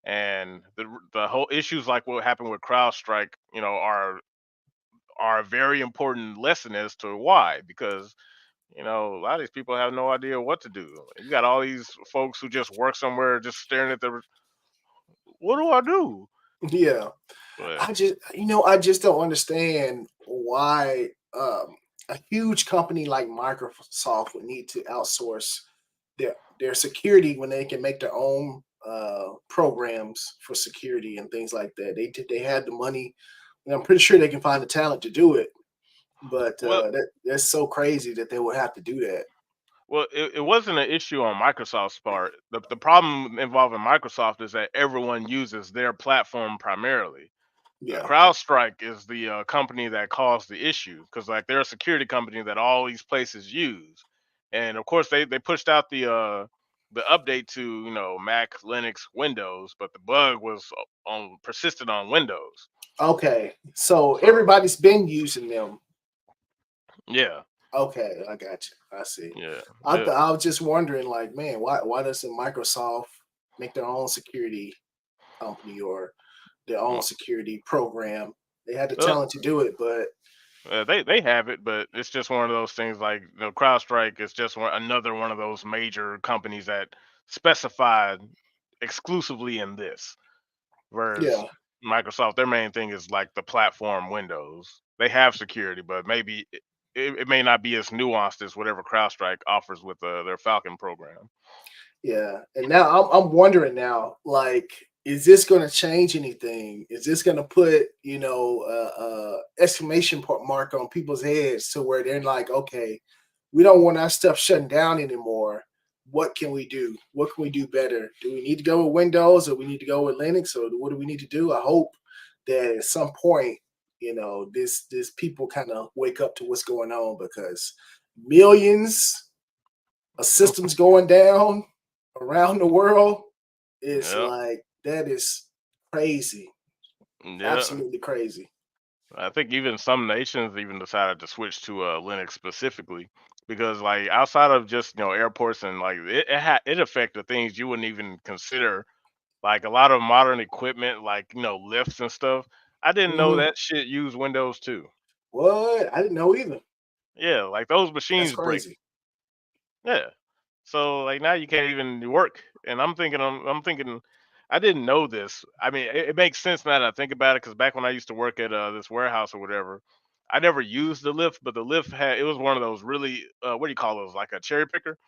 And the whole issues like what happened with CrowdStrike, are a very important lesson as to why, because a lot of these people have no idea what to do. You got all these folks who just work somewhere just staring at the what do I do? Yeah. But I just don't understand why a huge company like Microsoft would need to outsource their security when they can make their own programs for security and things like that. They had the money, and I'm pretty sure they can find the talent to do it. But well, that's so crazy that they would have to do that. Well, it wasn't an issue on Microsoft's part. The problem involving Microsoft is that everyone uses their platform primarily. Yeah. CrowdStrike is the company that caused the issue because like they're a security company that all these places use, and of course they pushed out the update to Mac, Linux, Windows, but the bug was on persisted on Windows. Okay. So So everybody's been using them. yeah, Okay, I got you. I see. yeah, I yeah. I was just wondering, like, man, why doesn't Microsoft make their own security company or their own Well, security program? They had the well, talent to do it, but they have it, but it's just one of those things. Like CrowdStrike is just another one of those major companies that specified exclusively in this. Whereas yeah, Microsoft, their main thing is like the platform Windows. They have security, but maybe it may not be as nuanced as whatever CrowdStrike offers with their Falcon program. yeah. And now I'm wondering now, like, is this going to change anything? Is this going to put exclamation mark on people's heads to where they're like, okay, we don't want our stuff shutting down anymore. What can we do? What can we do better? Do we need to go with Windows or we need to go with Linux or what do we need to do? I hope that at some point, this people kind of wake up to what's going on because millions of systems going down around the world is Yeah, like that is crazy. yeah. Absolutely crazy. I think even some nations even decided to switch to Linux specifically because like outside of just airports and like it affected things you wouldn't even consider, like a lot of modern equipment like lifts and stuff. I didn't know Mhm. that shit used Windows too. What? I didn't know either. Yeah, like those That's machines break. crazy. Yeah. So like now you can't even work. And I'm thinking I didn't know this. I mean, it makes sense now that I think about it because back when I used to work at this warehouse or whatever, I never used the lift, but the lift had it was one of those really what do you call those, like a cherry picker,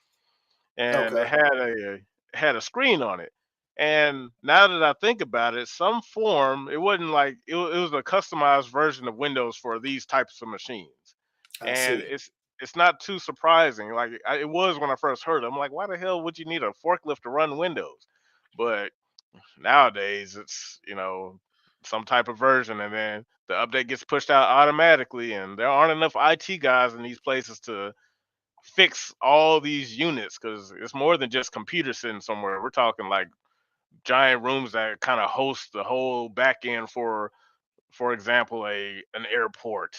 and Okay. it had a screen on it. And now that I think about it, some form it wasn't like it was a customized version of Windows for these types of machines, I and see. it's not too surprising. Like it was when I first heard it. I'm like, why the hell would you need a forklift to run Windows? But nowadays, it's some type of version, and then the update gets pushed out automatically, and there aren't enough IT guys in these places to fix all these units because it's more than just computers sitting somewhere. We're talking like giant rooms that kind of host the whole back end for example, an airport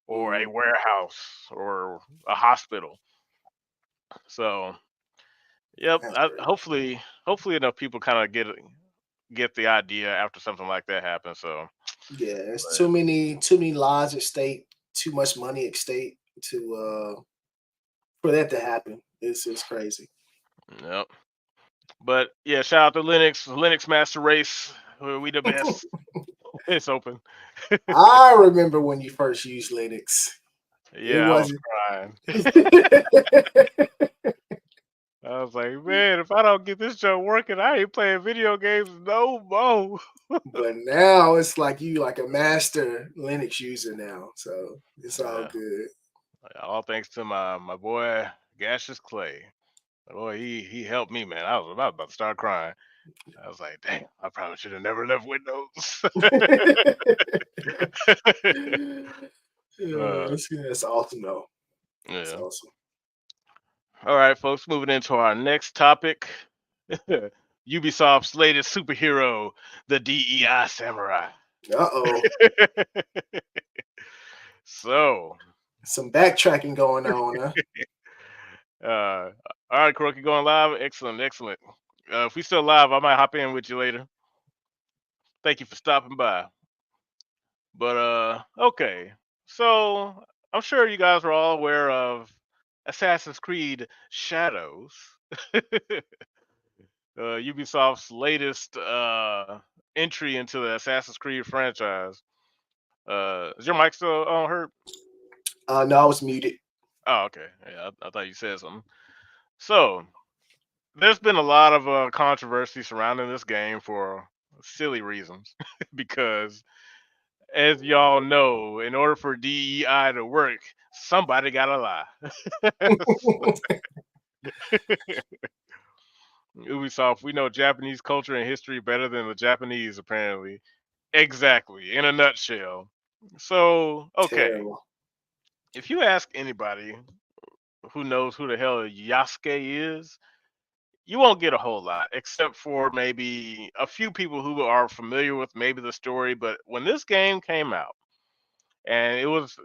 or a Mhm. warehouse or a hospital. So, yep. That's crazy. Hopefully enough people kind of get the idea after something like that happens. So, Yeah, it's but, too many lives at stake, too much money at stake to for that to happen. It's crazy. yep. But yeah, shout out to Linux Master Race. We the best. It's open. I remember when you first used Linux. It Yeah, I was wasn't. crying. I was like, man, if I don't get this joke working, I ain't playing video games no more. But now it's like you like a master Linux user now, so it's all Yeah, good. all thanks to my boy Gaseous Clay. Boy, he helped me, man. I was about to start crying. I was like, damn, I probably should have never left Windows. Yeah, uh, that's awesome though. It's yeah. awesome. All right, folks, moving into our next topic. Ubisoft's latest superhero, the DEI samurai. Uh-oh. So, Some backtracking going on, huh? all right, Croaky, going live. Excellent, excellent. If we still live, I might hop in with you later. Thank you for stopping by. But okay. So I'm sure you guys are all aware of Assassin's Creed Shadows, Ubisoft's latest entry into the Assassin's Creed franchise. Is your mic still on, Herb? No, I was muted. Oh, okay. Yeah, I thought you said something. So there's been a lot of controversy surrounding this game for silly reasons, because as y'all know, in order for DEI to work, somebody gotta lie. Ubisoft, we know Japanese culture and history better than the Japanese, apparently. Exactly, in a nutshell. So, okay, Terrible. if you ask anybody who knows who the hell Yasuke is, you won't get a whole lot, except for maybe a few people who are familiar with maybe the story. But when this game came out, and it was,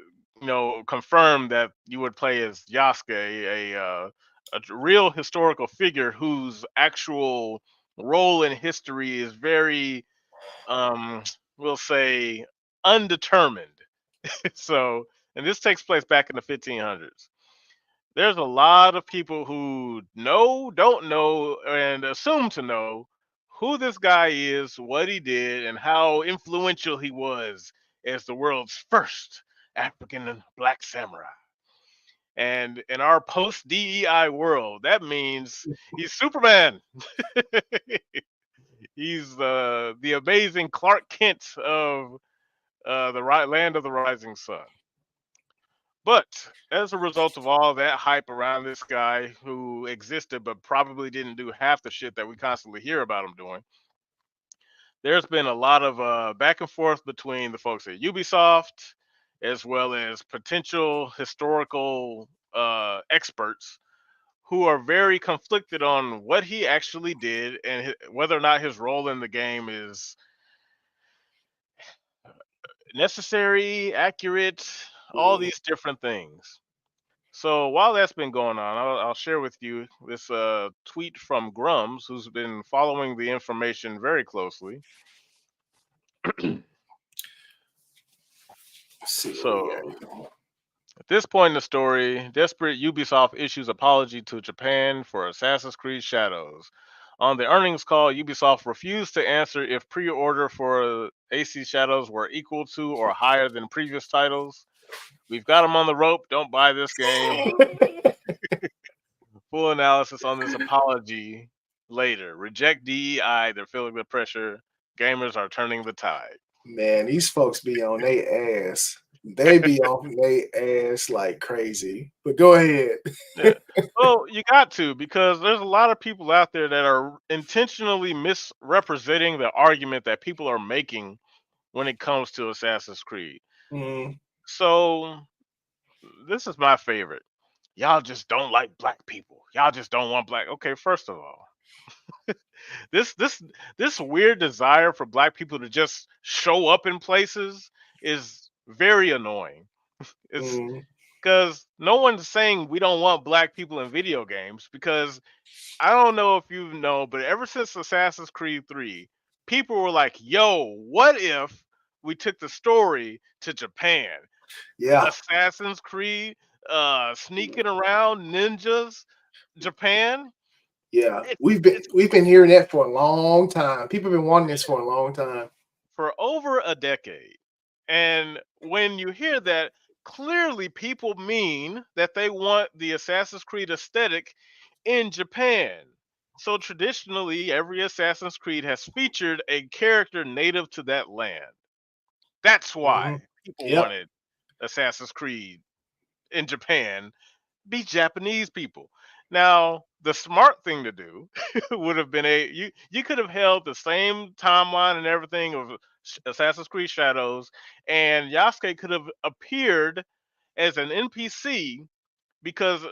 confirmed that you would play as Yasuke, a real historical figure whose actual role in history is very, um, we'll say, undetermined. So, and this takes place back in the 1500s. There's a lot of people who know, don't know, and assume to know who this guy is, what he did, and how influential he was as the world's first African black samurai. And in our post DEI world, that means he's Superman. He's the amazing Clark Kent of the land of the rising sun. But as a result of all that hype around this guy who existed but probably didn't do half the shit that we constantly hear about him doing, there's been a lot of back and forth between the folks at Ubisoft as well as potential historical experts who are very conflicted on what he actually did and whether or not his role in the game is necessary, accurate, all Mhm. these different things. So while that's been going on, I'll share with you this tweet from Grums, who's been following the information very closely. Let's see what we So got here. at this point in the story, desperate Ubisoft issues apology to Japan for Assassin's Creed Shadows. On the earnings call, Ubisoft refused to answer if pre-order for AC Shadows were equal to or higher than previous titles. We've got them on the rope. Don't buy this game. Full analysis on this apology later. Reject DEI. They're feeling the pressure. Gamers are turning the tide. Man, these folks be on their ass. They be on their ass like crazy. But go ahead. Yeah. Well, you got to, because there's a lot of people out there that are intentionally misrepresenting the argument that people are making when it comes to Assassin's Creed. Mhm. So this is my favorite. Y'all just don't like black people. Y'all just don't want black. Okay, first of all, this this this weird desire for black people to just show up in places is very annoying. It's Mhm. because no one's saying we don't want black people in video games, because I don't know if you know, but ever since Assassin's Creed 3, people were like, yo, what if we took the story to Japan? Yeah, Assassin's Creed, sneaking around, ninjas, Japan. yeah. It, We've it's been hearing that for a long time. People have been wanting this for a long time. for over a decade. And when you hear that, clearly people mean that they want the Assassin's Creed aesthetic in Japan. So traditionally, every Assassin's Creed has featured a character native to that land. That's why Mhm. people Yep. wanted Assassin's Creed in Japan be Japanese people. Now, the smart thing to do would have been you could have held the same timeline and everything of Assassin's Creed Shadows, and Yasuke could have appeared as an NPC, because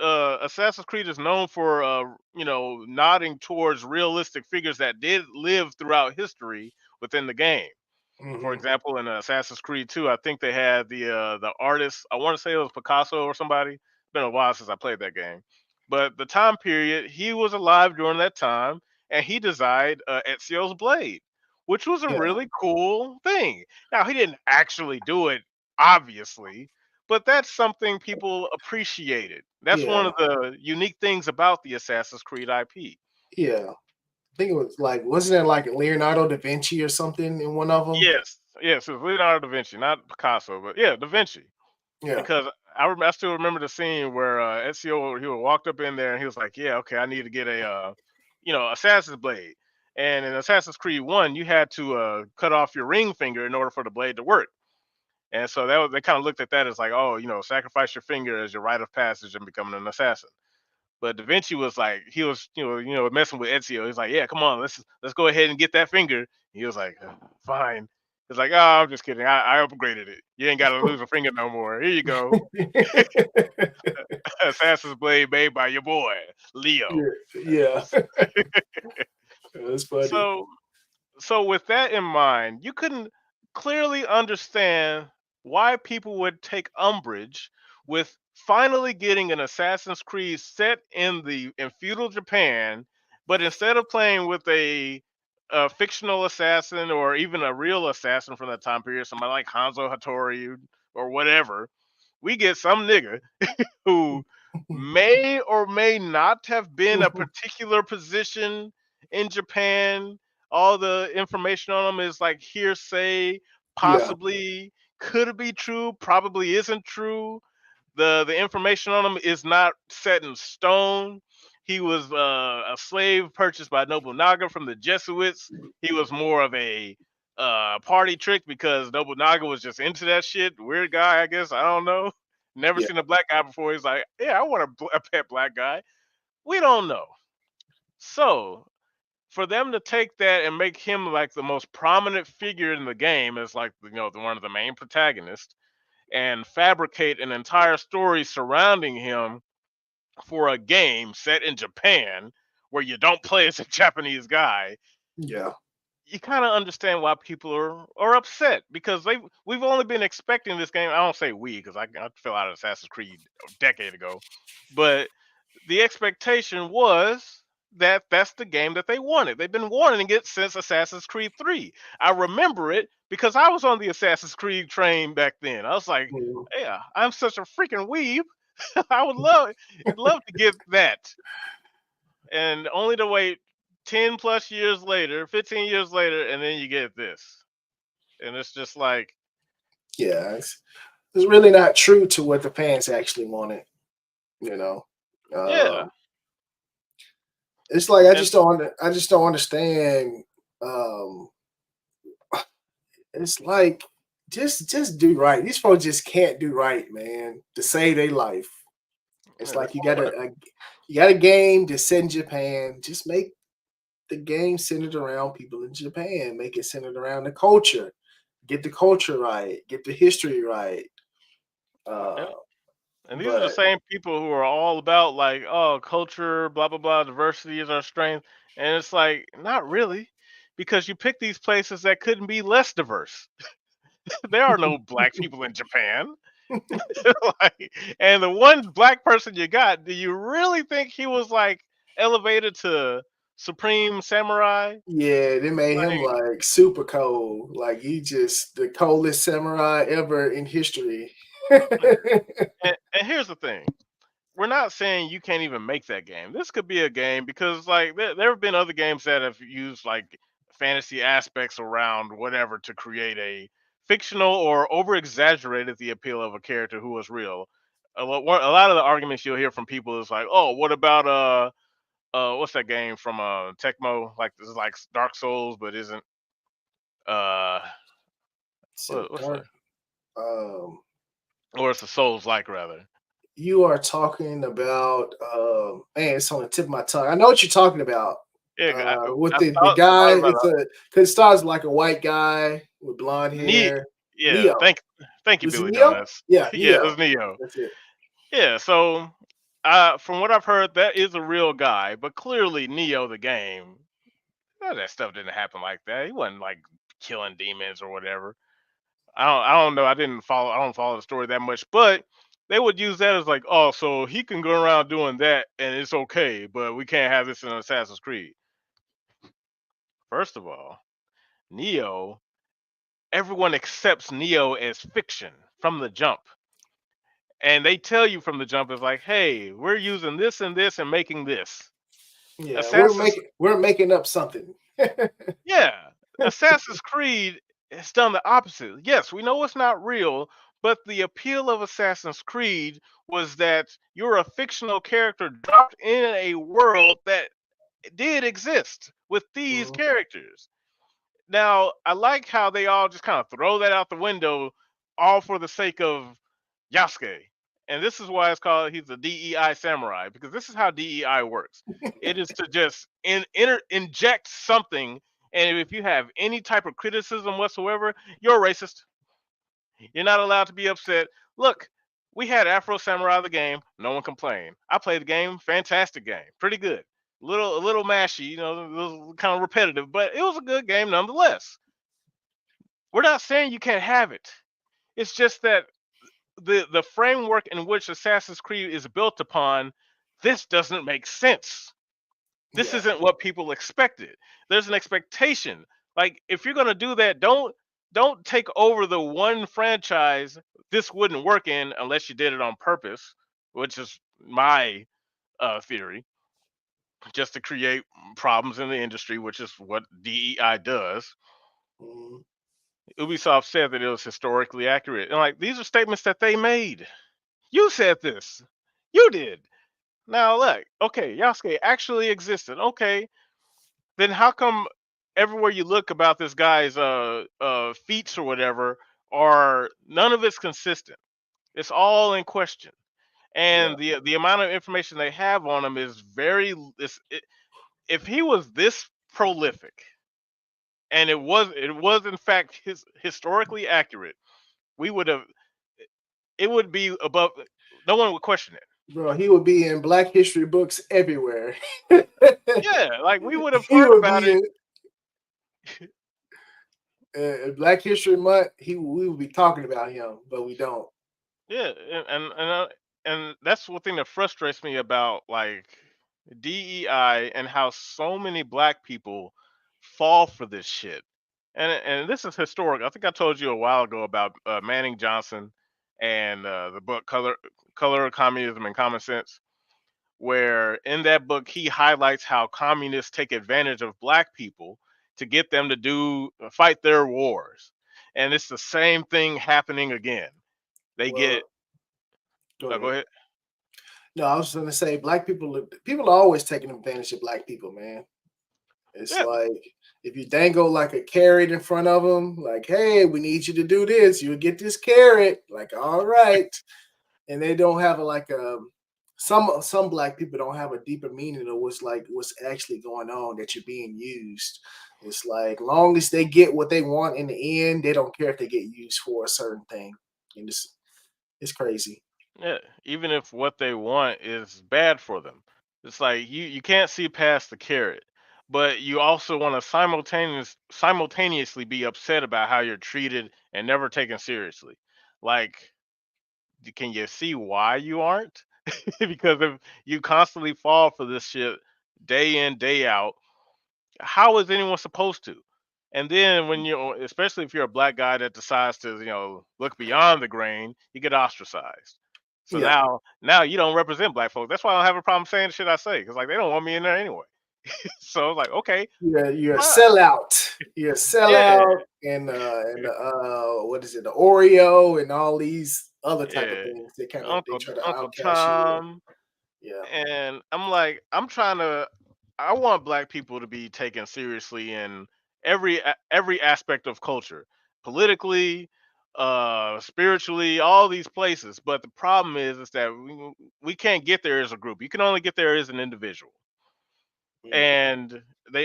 Assassin's Creed is known for nodding towards realistic figures that did live throughout history within the game. For Mhm. example, in Assassin's Creed 2, I think they had the artist. I want to say it was Picasso or somebody. It's been a while since I played that game, but the time period he was alive during that time, and he designed Ezio's blade, which was a Yeah, really cool thing. Now he didn't actually do it, obviously, but that's something people appreciated. That's one yeah, of the unique things about the Assassin's Creed IP. yeah. I think it was like, wasn't there like Leonardo da Vinci or something in one of them? Yes, yes, it was Leonardo da Vinci, not Picasso, but yeah, da Vinci. Yeah, Because I still remember the scene where Ezio, he walked up in there and he was like, "Yeah, okay, I need to get a Assassin's blade." And in Assassin's Creed 1, you had to cut off your ring finger in order for the blade to work. And so they kind of looked at that as like, oh, sacrifice your finger as your rite of passage in becoming an assassin. But Da Vinci was like, he was, messing with Ezio. He's like, yeah, come on, let's go ahead and get that finger. He was like, fine. It's like, oh, I'm just kidding. I upgraded it. You ain't got to lose a finger no more. Here you go. Assassin's Blade made by your boy, Leo. Yeah. That's funny. So with that in mind, you couldn't clearly understand why people would take umbrage with finally getting an Assassin's Creed set in feudal Japan, but instead of playing with a fictional assassin or even a real assassin from that time period, somebody like Hanzo Hattori or whatever, we get some nigga who may or may not have been a particular position in Japan. All the information on them is like hearsay, Yeah. possibly could be true, probably isn't true. The information on him is not set in stone. He was a slave purchased by Nobunaga from the Jesuits. He was more of a party trick because Nobunaga was just into that shit. Weird guy, I guess. I don't know. Never Yeah. seen a black guy before. He's like, yeah, I want a pet black guy. We don't know. So for them to take that and make him like the most prominent figure in the game as like one of the main protagonists and fabricate an entire story surrounding him for a game set in Japan where you don't play as a Japanese guy, Yeah. you kind of understand why people are upset because we've only been expecting this game. I don't say we because I fell out of Assassin's Creed a decade ago, but the expectation was that that's the game that they wanted. They've been wanting it since Assassin's Creed 3. I remember it because I was on the Assassin's Creed train back then. I was like, Mhm. yeah, I'm such a freaking weeb. I would love to get that. And only to wait 10 plus years later, 15 years later, and then you get this. And it's just like, Yeah. It's really not true to what the fans actually wanted. You know. yeah. It's like And I just don't understand. Um, it's like just do right. These folks just can't do right, man, to save their life. It's like you got a game that's set in Japan. Just make the game centered around people in Japan. Make it centered around the culture. Get the culture right. Get the history right. yeah. Uh, And these are the but same people who are all about like, oh, culture, blah blah blah, diversity is our strength. And it's like, not really. Because you pick these places that couldn't be less diverse. There are no black people in Japan. Like, and the one black person you got, do you really think he was like elevated to supreme samurai? yeah, they made him Like, like super cold. Like he just the coldest samurai ever in history. and here's the thing. We're not saying you can't even make that game. This could be a game because like there have been other games that have used like fantasy aspects around whatever to create a fictional or over exaggerated the appeal of a character who was real. A lot of the arguments you'll hear from people is like, oh, what about what's that game from Tecmo? Like this is like Dark Souls, but isn't uh So what's that? dark. Um, Or it's a Souls like rather. you are talking about man, it's on the tip of my tongue. I know what you're talking about. Yeah, With I the thought guy, about it's a because it stars like a white guy with blonde Ne hair. yeah, Neo. thank you, Was it Billy Neo? Donuts. Yeah, Yeah, it Neo. was Neo. That's it. Yeah, so from what I've heard, that is a real guy, but clearly Neo the game, that stuff didn't happen like that. He wasn't like killing demons or whatever. I don't know. I don't follow the story that much, but they would use that as like, oh, so he can go around doing that and it's okay, but we can't have this in Assassin's Creed. First of all, Neo, everyone accepts Neo as fiction from the jump. And they tell you from the jump is like, hey, we're using this and making this. Yeah, Assassin's we're making up something. yeah, Assassin's Creed has done the opposite. Yes, we know it's not real, but the appeal of Assassin's Creed was that you're a fictional character dropped in a world that did exist with these Mhm. characters. Now, I like how they all just kind of throw that out the window, all for the sake of Yasuke. and this is why he's a DEI samurai, because this is how DEI works. It is to just inject something, and if you have any type of criticism whatsoever, you're a racist. You're not allowed to be upset. Look, we had Afro Samurai the game. No one complained. I played the game. Fantastic game. Pretty good. A little mashy, it was kind of repetitive, but it was a good game nonetheless. We're not saying you can't have it. It's just that the framework in which Assassin's Creed is built upon, this doesn't make sense. This Yeah. isn't what people expected. There's an expectation. Like, if you're gonna do that, don't take over the one franchise this wouldn't work in unless you did it on purpose, which is my theory, just to create problems in the industry, which is what DEI does. Mhm. Ubisoft said that it was historically accurate, and like, these are statements that they made. You said this. You did. Now look, okay, Yasuke actually existed. Okay, then how come everywhere you look about this guy's feats or whatever, are none of it's consistent? It's all in question. Yeah. And the amount of information they have on him is if he was this prolific, and it was in fact historically accurate, we would have it would be above, no one would question it. Bro, he would be in Black history books everywhere. Yeah, like, we would have He heard would about be it. in Black History Month. We would be talking about him, but we don't. Yeah, and that's one thing that frustrates me about, like, DEI, and how so many black people fall for this shit. And this is historic. I think I told you a while ago about Manning Johnson and the book Color of Communism and Common Sense, where in that book he highlights how communists take advantage of black people to get them to fight their wars. And it's the same thing happening again. They get Well, go go ahead. ahead. No, I was going to say Black people are always taking advantage of Black people, man. It's Yeah, like if you dangle like a carrot in front of them, like, hey, we need you to do this, you'll get this carrot. Like, all right. And they don't have some Black people don't have a deeper meaning of what's actually going on, that you're being used. It's like long as they get what they want in the end, they don't care if they get used for a certain thing. And it's crazy. yeah. Even if what they want is bad for them, it's like you can't see past the carrot, but you also want to simultaneously be upset about how you're treated and never taken seriously. Like, can you see why you aren't? Because if you constantly fall for this shit day in, day out, how is anyone supposed to? And then when especially if you're a black guy that decides to, look beyond the grain, you get ostracized. So Yeah. now you don't represent black folks. That's why I don't have a problem saying the shit I say, because like, they don't want me in there anyway. So it's like, okay, You're a fine. sellout. You're a Yeah, sellout, and what is it, the Oreo and all these other type of yeah, things. They Uncle try to Uncle outcast you. Tom. Yeah. And I'm like, I want black people to be taken seriously in every aspect of culture, politically, spiritually, all these places. But the problem is that we can't get there as a group. You can only get there as an individual. Mm. And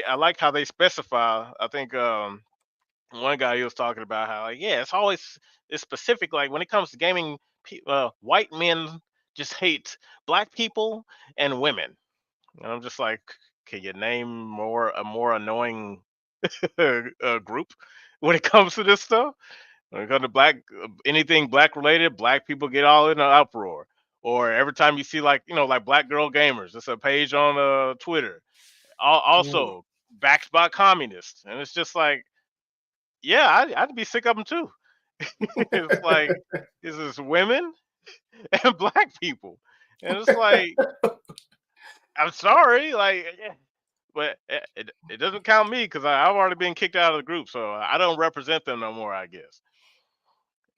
I like how they specify. I think one guy, he was talking about how, like, yeah, it's specific. Like, when it comes to gaming, white men just hate black people and women. And I'm just like, can you name a more annoying group when it comes to this stuff? When it comes to anything black related, black people get all in an uproar. Or every time you see, like, like Black Girl Gamers, it's a page on Twitter, Mm. also backed by communists, and it's just like, yeah, I'd be sick of them too. It's like, this is women and black people, and it's like, I'm sorry, like, yeah, but it doesn't count me, because I've already been kicked out of the group, so I don't represent them no more, I guess.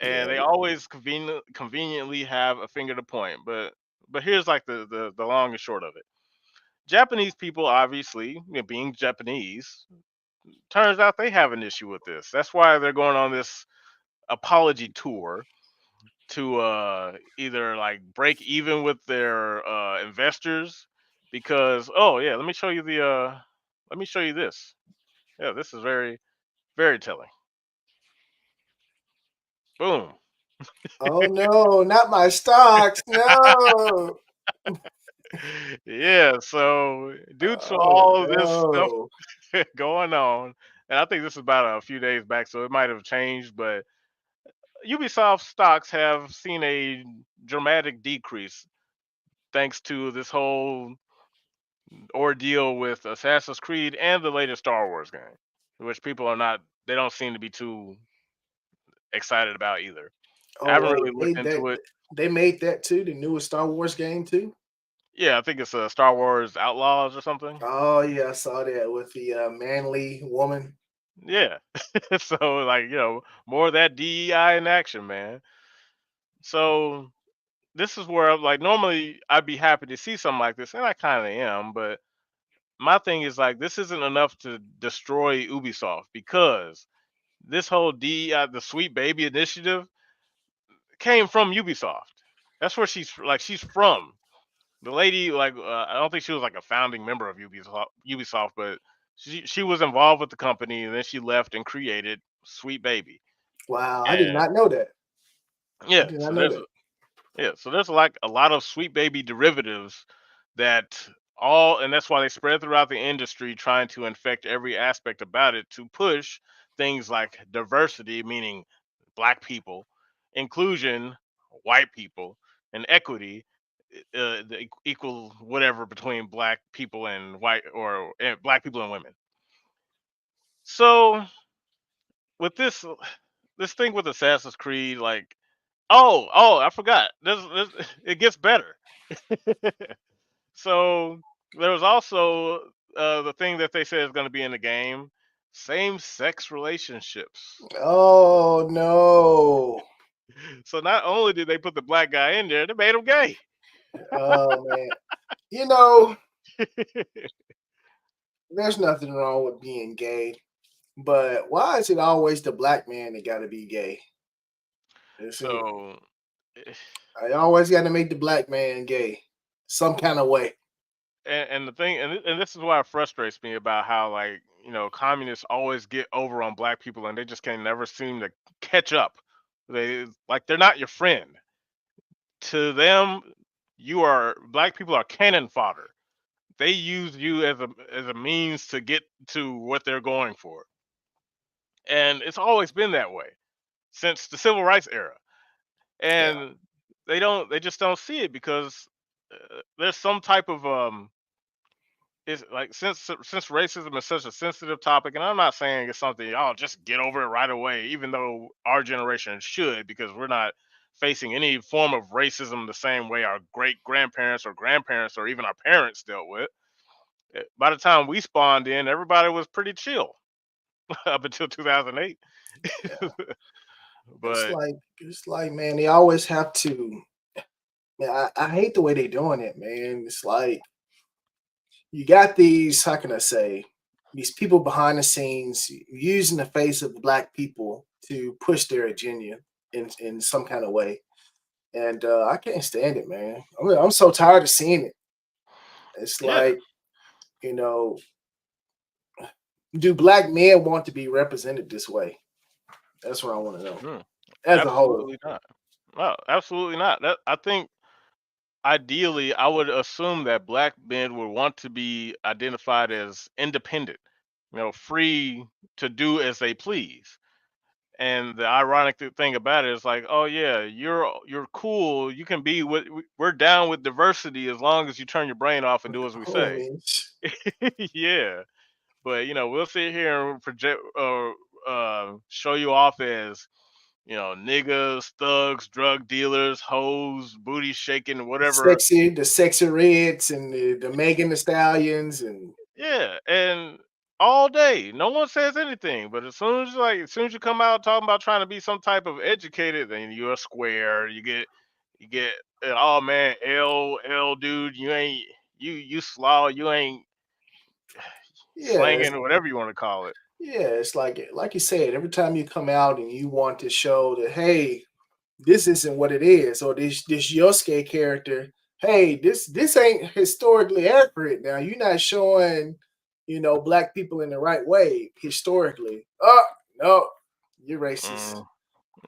And Yeah. they always conveniently have a finger to point, but here's like the long and short of it. Japanese people, obviously, being Japanese, turns out they have an issue with this. That's why they're going on this apology tour to either like break even with their investors because oh yeah, let me show you this. Yeah, this is very very telling. Boom. Oh no, not my stocks. No. Yeah, so due to Oh all of this stuff no. going on, and I think this is about a few days back, so it might have changed, but Ubisoft stocks have seen a dramatic decrease thanks to this whole ordeal with Assassin's Creed and the latest Star Wars game, which people are not, they don't seem to be too excited about either. I Oh haven't wait, really looked into it. they made that too, the newest Star Wars game too. Yeah, I think it's Star Wars Outlaws or something. Oh yeah, I saw that with the manly woman. Yeah. So, like, more of that DEI in action, man. So, this is where, like, normally I'd be happy to see something like this, and I kind of am, but my thing is, like, this isn't enough to destroy Ubisoft because this whole DEI, the Sweet Baby initiative, came from Ubisoft. That's where she's from. The lady, like, I don't think she was like a founding member of Ubisoft, but she was involved with the company, and then she left and created Sweet Baby. Wow, I did And not know that. I yeah, did not so know there's that. like a lot of Sweet Baby derivatives that all, and that's why they spread throughout the industry, trying to infect every aspect about it to push things like diversity, meaning black people, inclusion, white people, and equity, equal whatever between black people and white or black people and women. So with this thing with Assassin's Creed, like, oh, I forgot. This it gets better. So there was also the thing that they said is going to be in the game: same-sex relationships. Oh no. So not only did they put the black guy in there, they made him gay. Oh man. You know, there's nothing wrong with being gay, but why is it always the black man that gotta be gay? You see, So, eh, I always gotta make the black man gay. Some kind of way. and the thing, and this is why it frustrates me about how, like, communists always get over on black people, and they just can never seem to catch up. They're not your friend. To them, you are black people are cannon fodder. They use you as a means to get to what they're going for, and it's always been that way since the civil rights era. Yeah. And they just don't see it because there's some type of it's like since racism is such a sensitive topic, and I'm not saying it's something y'all just get over it right away, even though our generation should, because we're not facing any form of racism the same way our great grandparents or grandparents or even our parents dealt with. By the time we spawned in, everybody was pretty chill up until 2008. Yeah. It's But like it's like man, they always have to. Man, I hate the way they doing it, man. It's like you got these, how can I say, these people behind the scenes using the face of black people to push their agenda in some kind of way. And I can't stand it, man. I'm so tired of seeing it. It's yeah, like, you know, do black men want to be represented this way? That's what I want to know. mm, As a whole. absolutely not. No, absolutely not. I think ideally, I would assume that black men would want to be identified as independent, free to do as they please. And the ironic thing about it is like, oh yeah, you're cool. You can be with. We're down with diversity as long as you turn your brain off and do as we Oh, say. man. Yeah, but we'll sit here and project, show you off as niggas, thugs, drug dealers, hoes, booty shaking, whatever. The sexy reds and the Megan the Stallions and Yeah, and all day, no one says anything. But as soon as you come out talking about trying to be some type of educated, then you're a square. You get, oh man, L dude, you ain't you slaw, you ain't yeah, slanging, whatever you want to call it. yeah, it's like you said, every time you come out and you want to show that, hey, this isn't what it is, or this Yosuke character. Hey, this ain't historically accurate. Now you're not showing, black people in the right way historically. Oh no, you're racist. Mm,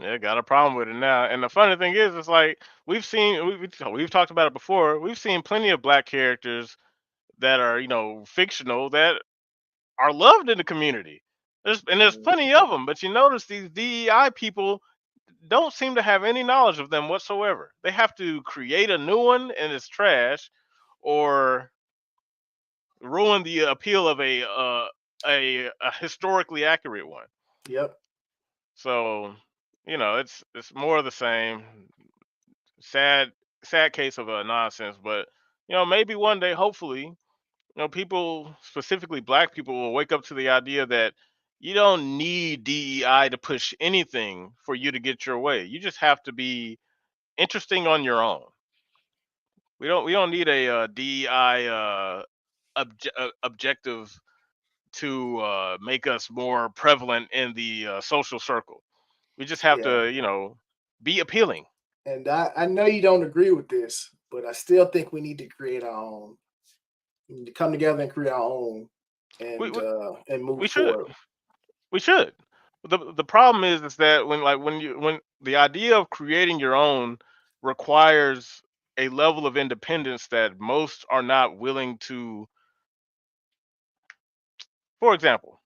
yeah, got a problem with it now. And the funny thing is, it's like we've talked about it before. We've seen plenty of black characters that are fictional that are loved in the community. There's plenty of them, but you notice these DEI people don't seem to have any knowledge of them whatsoever. They have to create a new one and it's trash, or ruin the appeal of a historically accurate one. Yep. So it's more of the same. Sad sad case of a nonsense, but maybe one day, hopefully, people, specifically black people, will wake up to the idea that you don't need DEI to push anything for you to get your way. You just have to be interesting on your own. We don't need a DEI objective to make us more prevalent in the social circle. We just have Yeah. to, be appealing. And I know you don't agree with this, but I still think we need to create our own. We need to come together and create our own, We and we, uh, and move we should. forward. We should. The problem is that when the idea of creating your own requires a level of independence that most are not willing to. For example,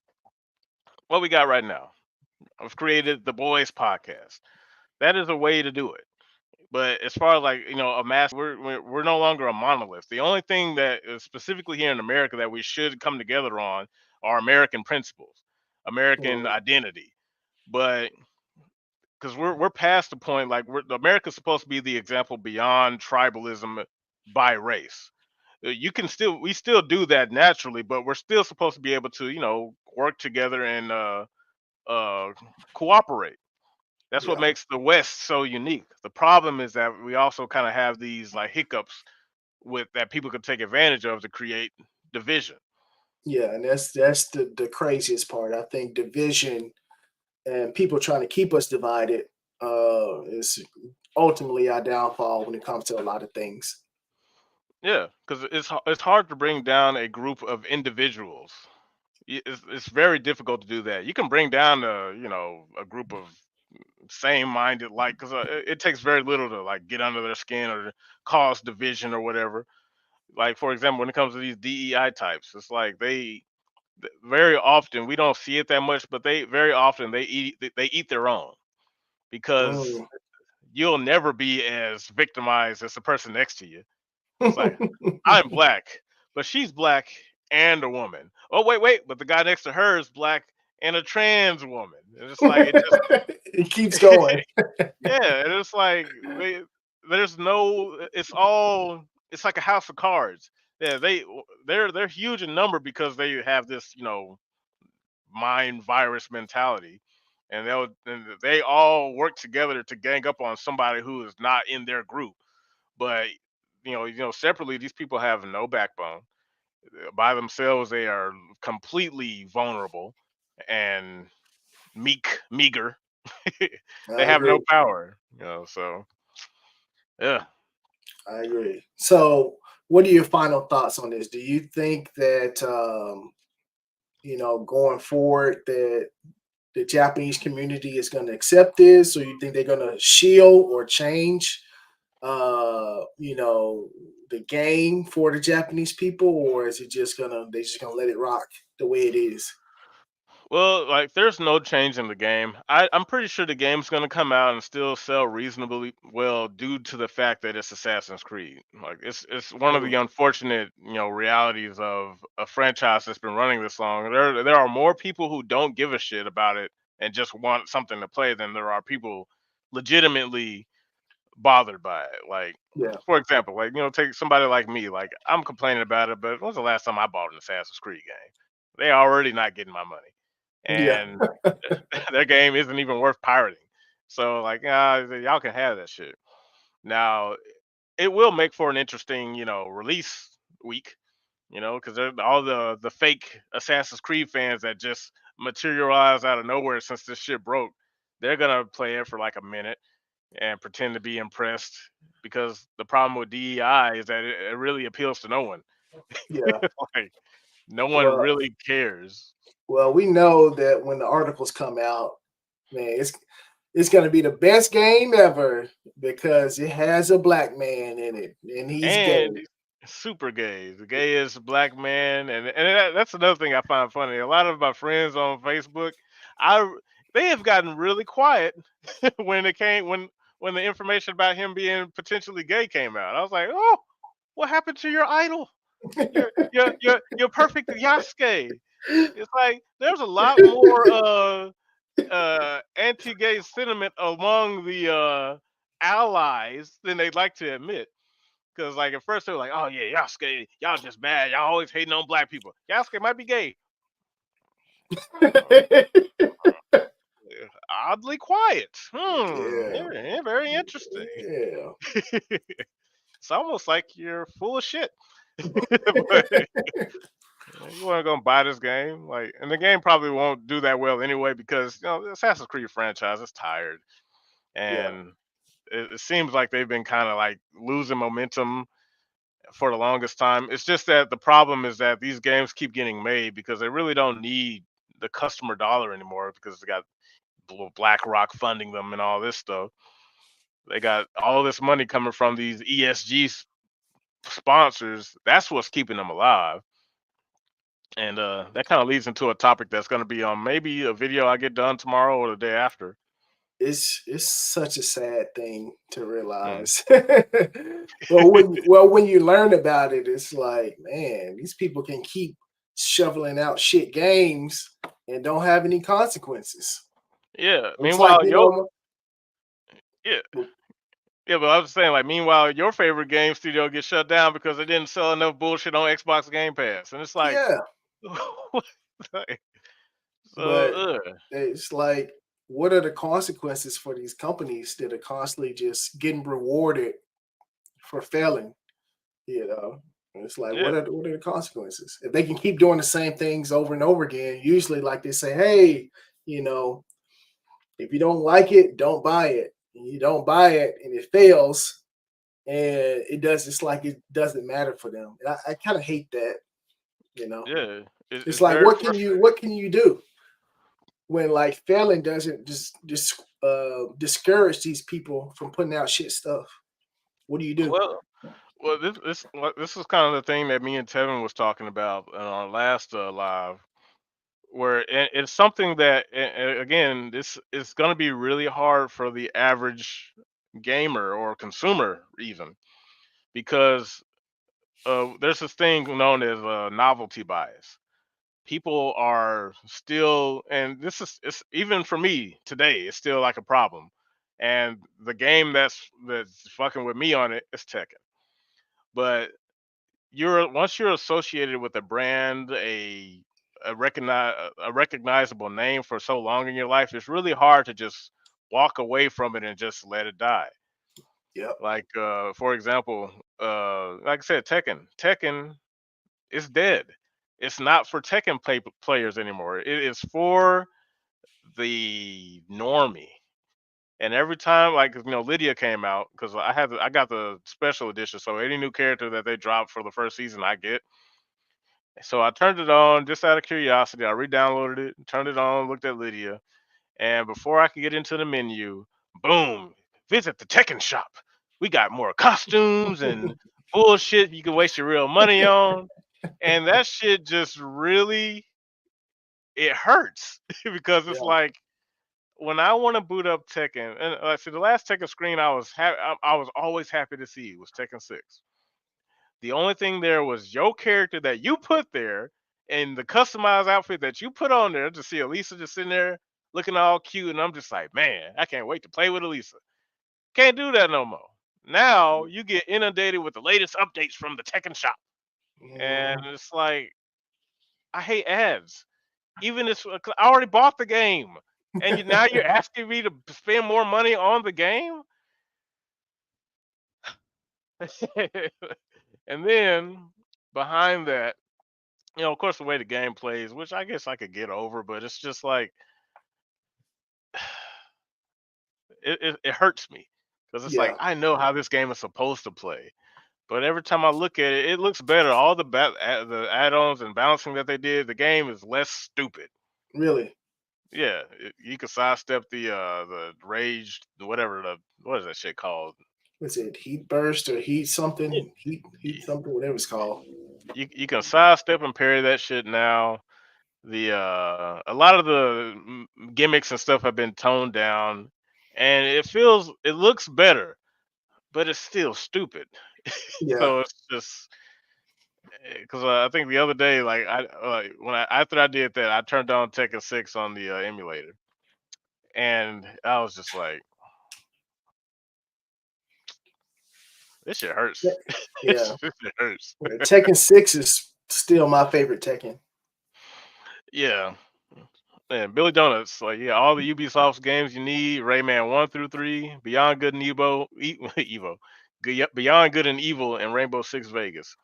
what we got right now, I've created the Boys Podcast. That is a way to do it. But as far as like a mass, we're no longer a monolith. The only thing that is specifically here in America that we should come together on are American principles, American Mm, identity. But because we're past the point, like America's supposed to be the example beyond tribalism by race. You can still we still do that naturally, but we're still supposed to be able to work together and uh, cooperate. That's what yeah, makes the West so unique. The problem is that we also kind of have these like hiccups with that people could take advantage of to create division. yeah, and that's the craziest part. I think division and people trying to keep us divided is ultimately our downfall when it comes to a lot of things. Yeah, because it's hard to bring down a group of individuals. It's very difficult to do that. You can bring down a group of same minded, like, because it takes very little to like get under their skin or to cause division or whatever. Like, for example, when it comes to these DEI types, it's like very often, we don't see it that much, but they very often they eat their own, because Mm. you'll never be as victimized as the person next to you. It's like, I'm black, but she's black and a woman. Oh, wait, but the guy next to her is black and a trans woman. And it's like it just It keeps going. yeah, and it's like there's no it's like a house of cards. Yeah, they're huge in number because they have this, mind virus mentality. And they all work together to gang up on somebody who is not in their group. But separately, these people have no backbone. By themselves, they are completely vulnerable and meager. I They have no agree. power. So yeah. I agree. So, what are your final thoughts on this? Do you think that going forward that the Japanese community is going to accept this, or you think they're going to shield or change, the game for the Japanese people, or is it just gonna let it rock the way it is? Well, like, there's no change in the game. I'm pretty sure the game's gonna come out and still sell reasonably well due to the fact that it's Assassin's Creed. Like, it's one of Mm, the unfortunate, realities of a franchise that's been running this long. There are more people who don't give a shit about it and just want something to play than there are people legitimately bothered by it. Like, yeah, for example, like, take somebody like me. Like, I'm complaining about it, but when's the last time I bought an Assassin's Creed game? They already not getting my money, yeah, and their game isn't even worth pirating. So like, y'all can have that shit. Now, it will make for an interesting, release week, because all the fake Assassin's Creed fans that just materialize out of nowhere since this shit broke. They're gonna play it for like a minute, and pretend to be impressed, because the problem with DEI is that it really appeals to no one. Yeah. Like, no one Well, really cares. we know that when the articles come out, man, it's gonna be the best game ever because it has a black man in it and he's gay. And super gay. The gayest black man, and that's another thing I find funny. A lot of my friends on Facebook, I they have gotten really quiet when it came when the information about him being potentially gay came out. I was like, oh, what happened to your idol? Your perfect Yasuke. It's like there's a lot more anti-gay sentiment among the allies than they'd like to admit. Because like at first they were like, "Oh yeah, Yasuke, y'all just bad. Y'all always hating on black people. Yasuke might be gay." Uh, Oddly quiet. Yeah. Yeah, very interesting. Yeah. It's almost like you're full of shit. But you want to go buy this game, like, and the game probably won't do that well anyway because the Assassin's Creed franchise is tired, Yeah. and it seems like they've been kind of like losing momentum for the longest time. It's just that the problem is that these games keep getting made because they really don't need the customer dollar anymore because they got BlackRock funding them and all this stuff. They got all this money coming from these ESG sponsors. That's what's keeping them alive. And that kind of leads into a topic that's going to be on maybe a video I get done tomorrow or the day after. It's such a sad thing to Mm. realize. But when you learn about it, it's like, man, these people can keep shoveling out shit games and don't have any consequences. Yeah. It's like, Meanwhile, yeah, yeah, but I was saying, like, meanwhile, your favorite game studio gets shut down because they didn't sell enough bullshit on Xbox Game Pass, and it's like, yeah, what? Like, but so, it's like, what are the consequences for these companies that are constantly just getting rewarded for failing? You know, and it's like, yeah, what are the consequences if they can keep doing the same things over and over again? Usually, like they say, hey, you know, if you don't like it, don't buy it. And you don't buy it, and it fails, and it does. It's like it doesn't matter for them. And I kind of hate that. You know, yeah, it's it's like very frustrating. what can you do when like failing doesn't just discourage these people from putting out shit stuff? What do you do? Well, this is kind of the thing that me and Tevin was talking about in our last live, where it's something that again, this is going to be really hard for the average gamer or consumer even because there's this thing known as novelty bias. People are still, and this is it's even for me today, it's still like a problem. And the game that's fucking with me on it is Tekken. But you're once you're associated with a brand, a recognizable name for so long in your life, it's really hard to just walk away from it and just let it die. Yep. Like for example, like I said, Tekken is dead. It's not for players anymore. It is for the normie. And every time, like Lydia came out because I got the special edition, so any new character that they drop for the first season, I get. So I turned it on just out of curiosity. I re-downloaded it, turned it on, looked at Lydia, and before I could get into the menu, boom! Visit the Tekken shop. We got more costumes and bullshit you can waste your real money on, and that shit just really it hurts because it's Yeah. like when I want to boot up Tekken, and see the last Tekken screen I was always happy to see was Tekken 6. The only thing there was your character that you put there and the customized outfit that you put on there to see Elisa just sitting there looking all cute. And I'm just like, man, I can't wait to play with Elisa. Can't do that no more. Now you get inundated with the latest updates from the Tekken shop. And Mhm. it's like, I hate ads. Even if I already bought the game and now you're asking me to spend more money on the game. And then behind that, of course, the way the game plays, which I guess I could get over, but it's just like it hurts me because it's like Yeah, I know how this game is supposed to play. But every time I look at it, it looks better. All the add-ons and balancing that they did, the game is less stupid. really. Yeah, you can sidestep the rage, whatever what is that shit called? What's it? Heat burst or heat Yeah, something? Heat something, whatever it's called. you can sidestep and parry that shit now. The a lot of the gimmicks and stuff have been toned down, and it looks better, but it's still stupid. Yeah. So it's just because I think the other day, like when after I did that, I turned on Tekken 6 on the emulator, and I was just like, this shit Yeah. hurts. Yeah. This shit hurts. Tekken 6 is still my favorite Tekken. Yeah. Man, Billy Donuts, like yeah, all the Ubisoft games you need, Rayman 1 through 3, Beyond Good and Evil, Evo, Beyond Good and Evil, and Rainbow Six Vegas.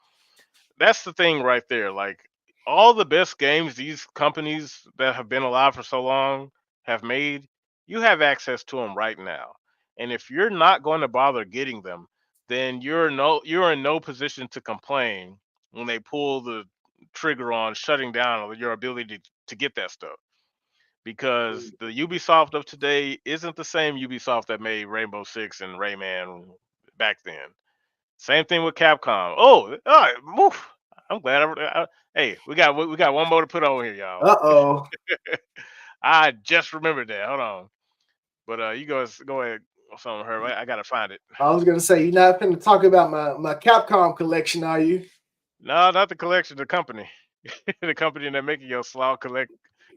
That's the thing right there. Like all the best games these companies that have been alive for so long have made, you have access to them right now. And if you're not going to bother getting them, then you're in no position to complain when they pull the trigger on shutting down your ability to get that stuff. Because the Ubisoft of today isn't the same Ubisoft that made Rainbow Six and Rayman back then. Same thing with Capcom. Oh, all right, woof. I'm glad. Hey, we got one more to put on here, y'all. Uh-oh. I just remembered that. Hold on, but you guys go ahead. Something her. I gotta find it. I was gonna say you're not gonna talk about my Capcom collection, are you? No, not the collection. The company, the company that making your Slough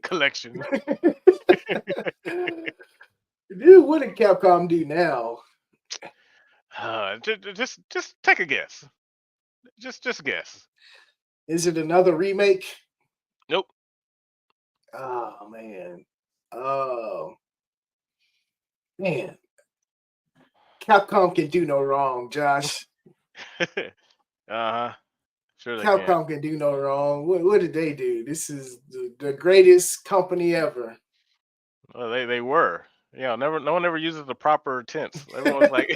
collection. Dude, what did Capcom do now? Just take a guess. Just guess. Is it another remake? Nope. Oh man. Oh man. Capcom can do no wrong, Josh. Uh-huh. Sure they can. Capcom can do no wrong. What did they do? This is the greatest company ever. Well, they were. No one ever uses the proper tense. Everyone's like,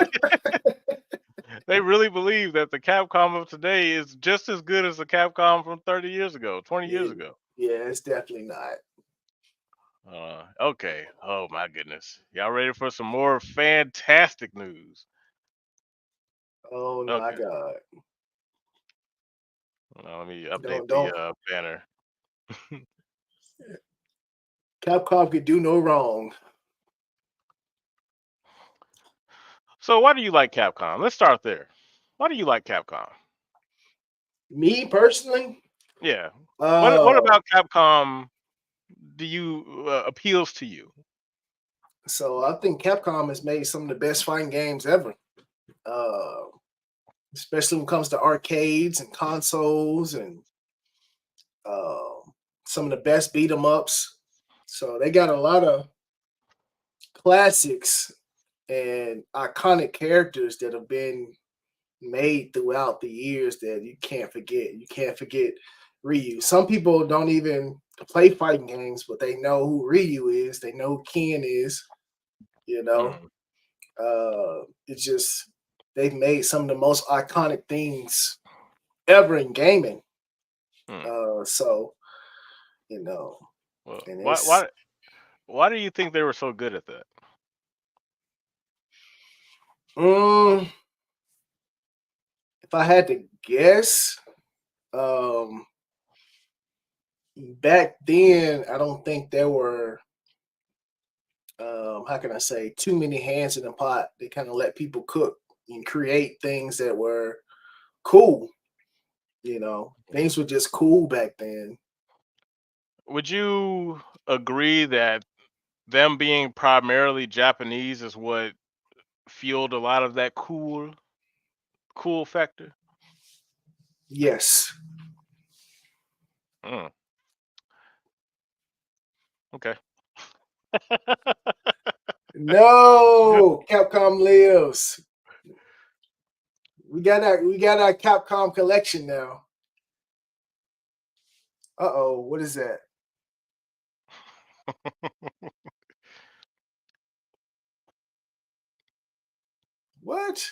they really believe that the Capcom of today is just as good as the Capcom from 30 years ago, 20 years Yeah, ago. yeah, it's definitely not. Okay. Oh my goodness. Y'all ready for some more fantastic news? Oh my Okay. god. Let me update the Don't banner. Capcom could do no wrong. So why do you like Capcom? Let's start there. Why do you like Capcom? Me personally, Yeah. What uh, about Capcom do you appeals to you? so I think Capcom has made some of the best fighting games ever. Uh, especially when it comes to arcades and consoles and uh, some of the best beat 'em ups. So they got a lot of classics and iconic characters that have been made throughout the years that you can't forget. You can't forget Ryu. Some people don't even play fighting games, but they know who Ryu is. They know who Ken is. You know, Mm, it's just they've made some of the most iconic things ever in gaming. mm. So you know, Well, and why it's why why do you think they were so good at that? mm, if I had to guess, um, back then I don't think there were how can I say, too many hands in the pot. They kind of let people cook and create things that were cool. Things were just cool back then. Would you agree that them being primarily Japanese is what fueled a lot of that cool factor? Yes. Mm, okay. No, Capcom lives. We got our Capcom collection now. Uh-oh, what is that? What?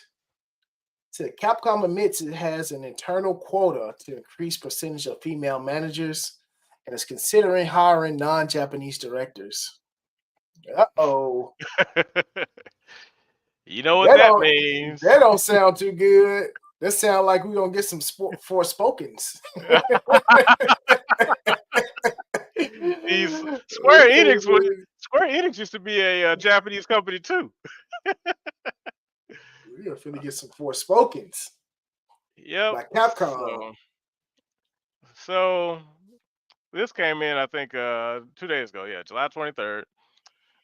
So Capcom admits it has an internal quota to increase percentage of female managers and is considering hiring non-Japanese directors. Uh-oh. You know what That that don't means. that don't sound too good. That sound like we're gonna get some Forespokens. These Square Enix used to be a Japanese company too. We're finna get some Forespokens Yep. by Capcom. So this came in, I think, 2 days ago. Yeah, July 23rd.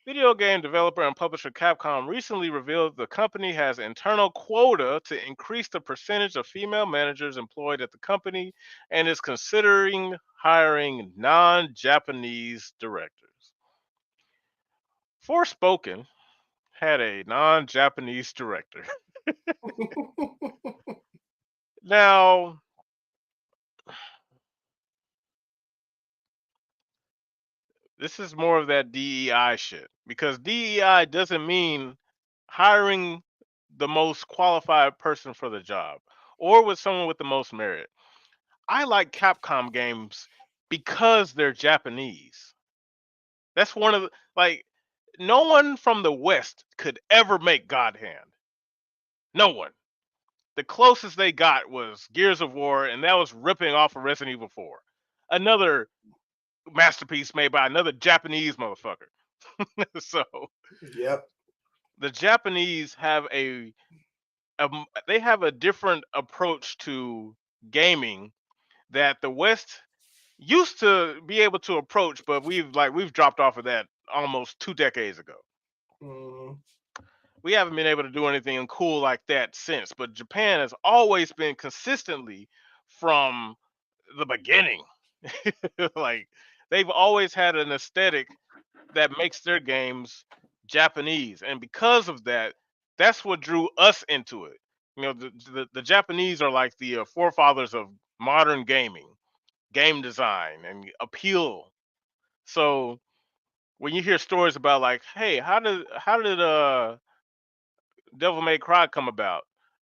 Video game developer and publisher Capcom recently revealed the company has internal quota to increase the percentage of female managers employed at the company and is considering hiring non-Japanese directors. Forspoken had a non-Japanese director. Now, this is more of that DEI shit because DEI doesn't mean hiring the most qualified person for the job or with someone with the most merit. I like Capcom games because they're Japanese. That's one of the, like, no one from the West could ever make God Hand. No one. The closest they got was Gears of War, and that was ripping off of Resident Evil 4. Another masterpiece made by another Japanese motherfucker. So Yep. the Japanese have they have a different approach to gaming that the West used to be able to approach, but we've dropped off of that almost 2 decades ago. Mm. We haven't been able to do anything cool like that since. But Japan has always been consistently from the beginning. Like they've always had an aesthetic that makes their games Japanese, and because of that, that's what drew us into it. You know, the Japanese are like the forefathers of modern gaming, game design, and appeal. So when you hear stories about like, hey, how did Devil May Cry come about?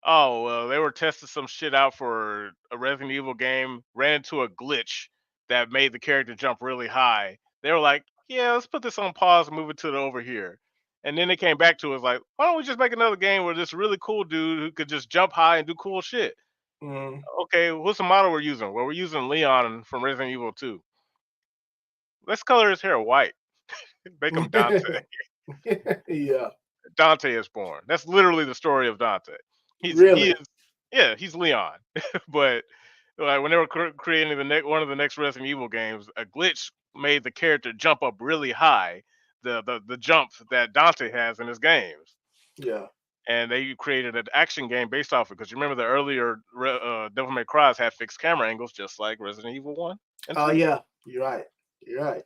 Oh, well, they were testing some shit out for a Resident Evil game, ran into a glitch that made the character jump really high. They were like, yeah, let's put this on pause and move it to the over here. And then they came back to us like, why don't we just make another game where this really cool dude who could just jump high and do cool shit? Mm. Okay, what's the model we're using? Well, we're using Leon from Resident Evil 2. Let's color his hair white. Make him Dante. Yeah. Dante is born. That's literally the story of Dante. He Really? is, yeah, he's Leon. But like when they were creating one of the next Resident Evil games, a glitch made the character jump up really high, the jump that Dante has in his games, Yeah. and they created an action game based off it. Because you remember the earlier Devil May Cry's had fixed camera angles, just like Resident Evil 1 and Oh 2. yeah. You're right. You're right.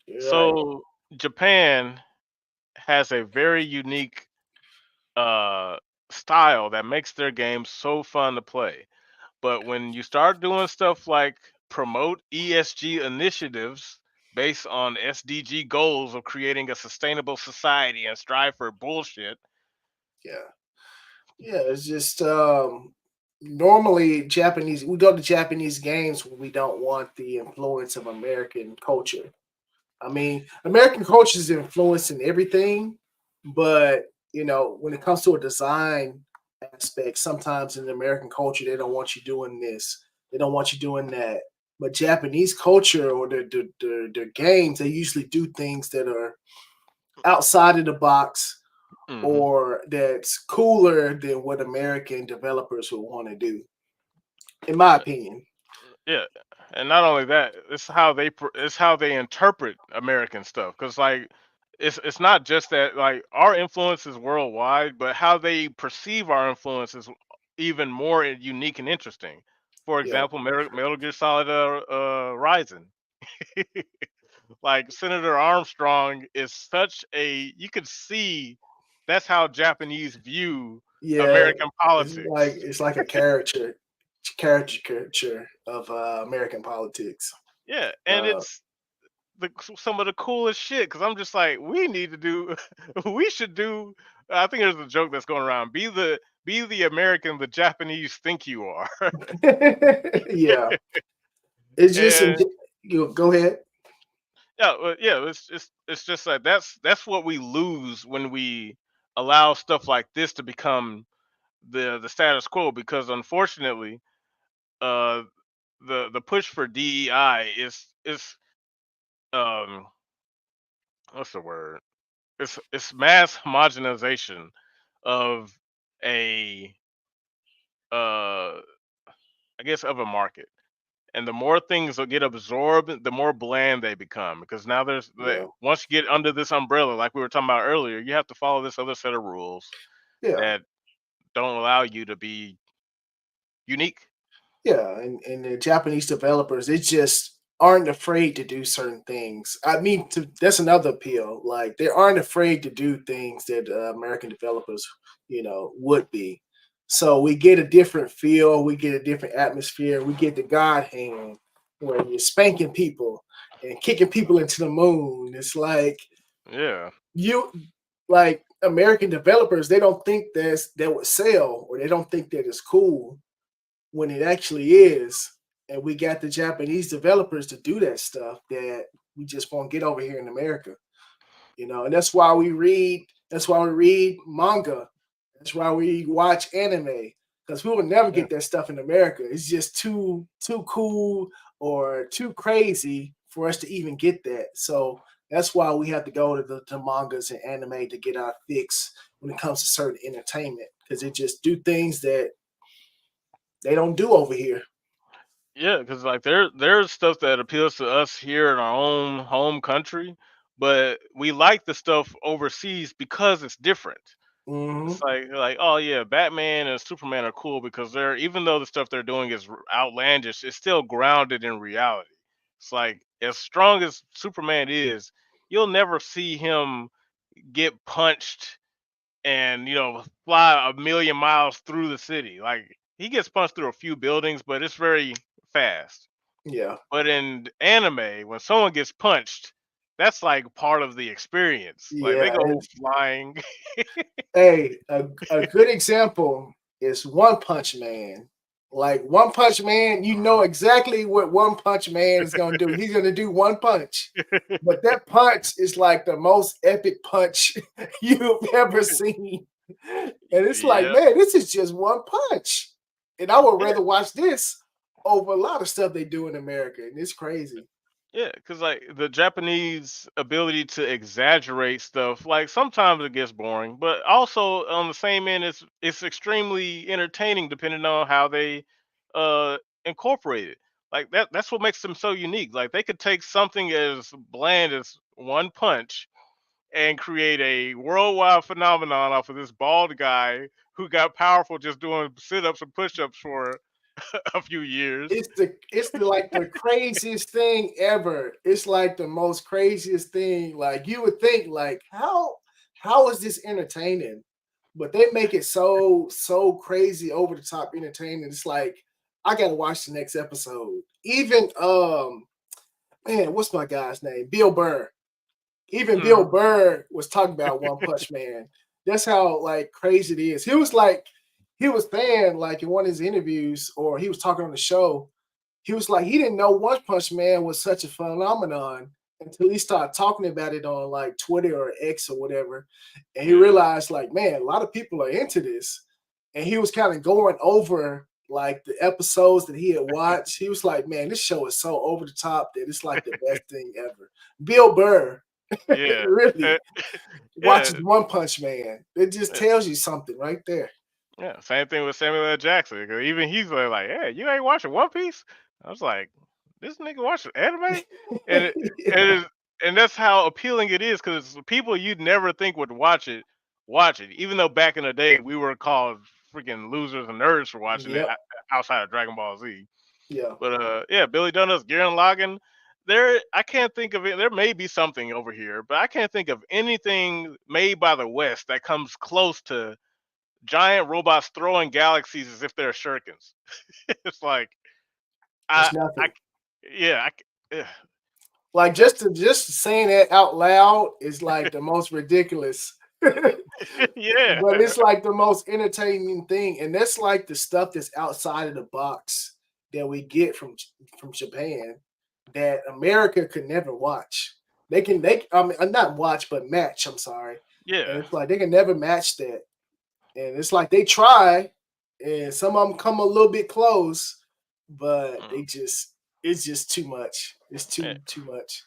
You're right. So Japan has a very unique uh style that makes their games so fun to play. But when you start doing stuff like promote ESG initiatives based on SDG goals of creating a sustainable society and strive for bullshit. Yeah. Yeah. It's just normally Japanese. We go to Japanese games when we don't want the influence of American culture. I mean, American culture is influencing everything, but when it comes to a design aspect, sometimes in the American culture they don't want you doing this, they don't want you doing that. But Japanese culture or their games, they usually do things that are outside of the box Hmm. or that's cooler than what American developers would want to do, in my opinion. Yeah, and not only that, it's how they interpret American stuff. Because like, it's not just that like our influence is worldwide, but how they perceive our influence is even more unique and interesting. For Yeah, example, Metal Gear Solid Rising. Like Senator Armstrong is such a you could see that's how Japanese view yeah. American It's like politics. it's like a caricature of American politics. Yeah, and Uh, it's some of the coolest shit. Because I'm just like, we need to do, we should do. I think there's a joke that's going around. Be the American the Japanese think you are. Yeah, it's just And you go ahead. yeah, yeah, it's just like that's what we lose when we allow stuff like this to become the status quo. Because unfortunately, uh, the push for DEI is um what's the word? It's mass homogenization of a uh I guess of a market. And the more things that get absorbed, the more bland they become. Because now Yeah, once you get under this umbrella, like we were talking about earlier, you have to follow this other set of rules yeah. that don't allow you to be unique. Yeah, and the Japanese developers, they just aren't afraid to do certain things. I mean, that's another appeal. Like they aren't afraid to do things that American developers, would be. So we get a different feel, we get a different atmosphere, we get the God hand where you're spanking people and kicking people into the moon. It's like Yeah, you like American developers, they don't think that would sell or they don't think that it's cool when it actually is. And we got the Japanese developers to do that stuff that we just won't get over here in America. And that's why we read manga. That's why we watch anime. Because we will never yeah, get that stuff in America. It's just too cool or too crazy for us to even get that. So that's why we have to go to the mangas and anime to get our fix when it comes to certain entertainment. Because they just do things that they don't do over here. yeah. Because like there's stuff that appeals to us here in our own home country, but we like the stuff overseas because it's different. It's Hmm. like oh yeah, Batman and Superman are cool because they're even though the stuff they're doing is outlandish, it's still grounded in reality. It's like as strong as Superman is, you'll never see him get punched and fly a million miles through the city. Like he gets punched through a few buildings, but it's very fast. Yeah, But in anime, when someone gets punched, that's like part of the experience. Like they yeah. go flying. Hey, a good example is One Punch Man. Like One Punch Man, you know exactly what One Punch Man is gonna do. He's gonna do one punch. But that punch is like the most epic punch you've ever seen. And it's like, Yeah. man, this is just one punch. And I would Yeah, rather watch this over a lot of stuff they do in America. And it's crazy. yeah, because like the Japanese ability to exaggerate stuff, like sometimes it gets boring, but also on the same end, it's extremely entertaining depending on how they uh incorporate it. Like that's what makes them so unique. Like they could take something as bland as one punch and create a worldwide phenomenon off of this bald guy who got powerful just doing sit-ups and push-ups for a few years. It's like the craziest thing ever. It's like the most craziest thing. Like you would think, like how is this entertaining? But they make it so crazy over the top entertaining. It's like I gotta watch the next episode. Even man, what's my guy's name? Bill Burr. Even Bill Mhm. Burr was talking about One Punch Man. That's how like crazy it is. He was saying like in one of his interviews, or he was talking on the show. He was like he didn't know One Punch Man was such a phenomenon until he started talking about it on like Twitter or X or whatever, and he Yeah. realized like man, a lot of people are into this, and he was kind of going over like the episodes that he had watched. He was like, man, this show is so over the top that it's like the best thing ever. Bill Burr Yeah. Uh, really yeah. watches One Punch Man. It just uh, tells you something right there. Yeah. Same thing with Samuel L. Jackson. 'Cause even he's like, hey, you ain't watching One Piece? I was like, this nigga watching anime? And Yeah, and that's how appealing it is because people you'd never think would watch it. Even though back in the day we were called freaking losers and nerds for watching it yep, outside of Dragon Ball Z. yeah. But yeah, Billy Donuts, Garen Lagann. There, I can't think of it. There may be something over here, but I can't think of anything made by the West that comes close to giant robots throwing galaxies as if they're shurikens. It's like It's I, nothing. yeah, ugh. Like just saying that out loud is like the most ridiculous. Yeah. But it's like the most entertaining thing, and that's like the stuff that's outside of the box that we get from Japan that America could never watch. I mean not watch but match. I'm sorry, and Yeah. it's like they can never match that, and it's like they try, and some of them come a little bit close, but Mm. it's just too much. It's Eh, too much.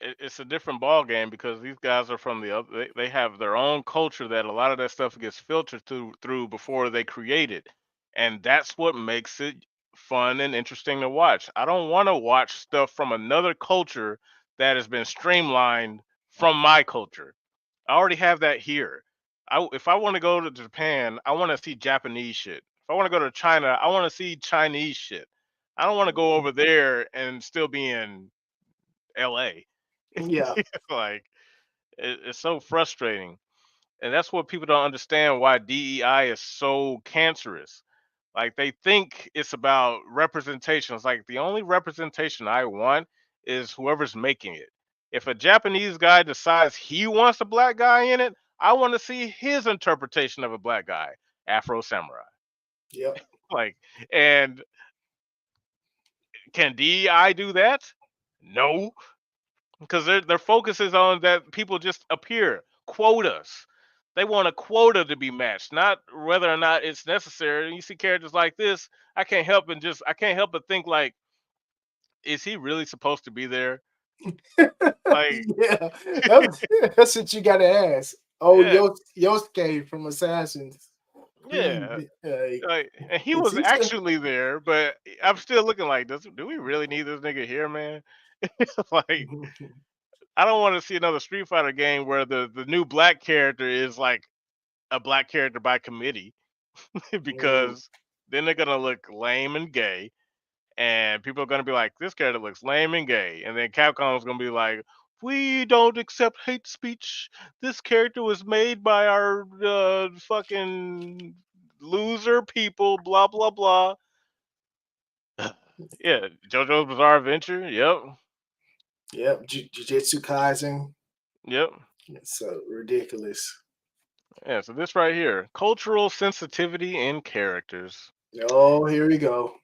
it's a different ball game because these guys are from the other. They have their own culture that a lot of that stuff gets filtered through before they create it, and that's what makes it fun and interesting to watch. I don't want to watch stuff from another culture that has been streamlined from my culture. I already have that here. If I want to go to Japan, I want to see Japanese shit. If I want to go to China, I want to see Chinese shit. I don't want to go over there and still be in LA. Yeah, Like it's so frustrating. And that's what people don't understand why DEI is so cancerous. Like they think it's about representation. It's like the only representation I want is whoever's making it. If a Japanese guy decides he wants a black guy in it, I want to see his interpretation of a black guy, Afro Samurai. yep. Like, and can DEI do that? No, because their focus is on that people just appear quotas. They want a quota to be matched, not whether or not it's necessary. And you see characters like this, I can't help but think like, is he really supposed to be there? Like, Yeah, that's what you gotta ask. Oh, yeah, Yosuke from Assassins yeah. Creed. Like, and he Is was he still? actually there, but I'm still looking like, do we really need this nigga here, man? Like, I don't want to see another Street Fighter game where the new black character is like a black character by committee Mm, because then they're gonna look lame and gay, and people are gonna be like, "This character looks lame and gay," and then Capcom's gonna be like, "We don't accept hate speech. This character was made by our fucking loser people." Blah blah blah. Yeah, JoJo's Bizarre Adventure. Yep, yep, Jujutsu Kaisen. yep. It's so ridiculous. Yeah. So this right here, cultural sensitivity in characters. Oh, here we go.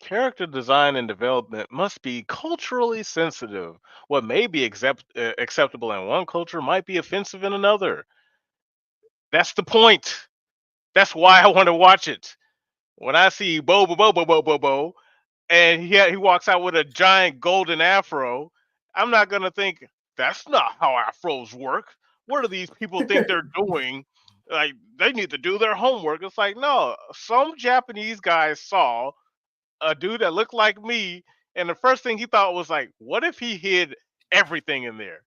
Character design and development must be culturally sensitive. What may be acceptable in one culture might be offensive in another. That's the point. That's why I want to watch it. When I see Bo Bo Bo Bo Bo Bo Bo, and he walks out with a giant golden afro, I'm not gonna think that's not how afros work. What do these people think they're doing? Like they need to do their homework. It's like no, some Japanese guys saw a dude that looked like me, and the first thing he thought was like, what if he hid everything in there?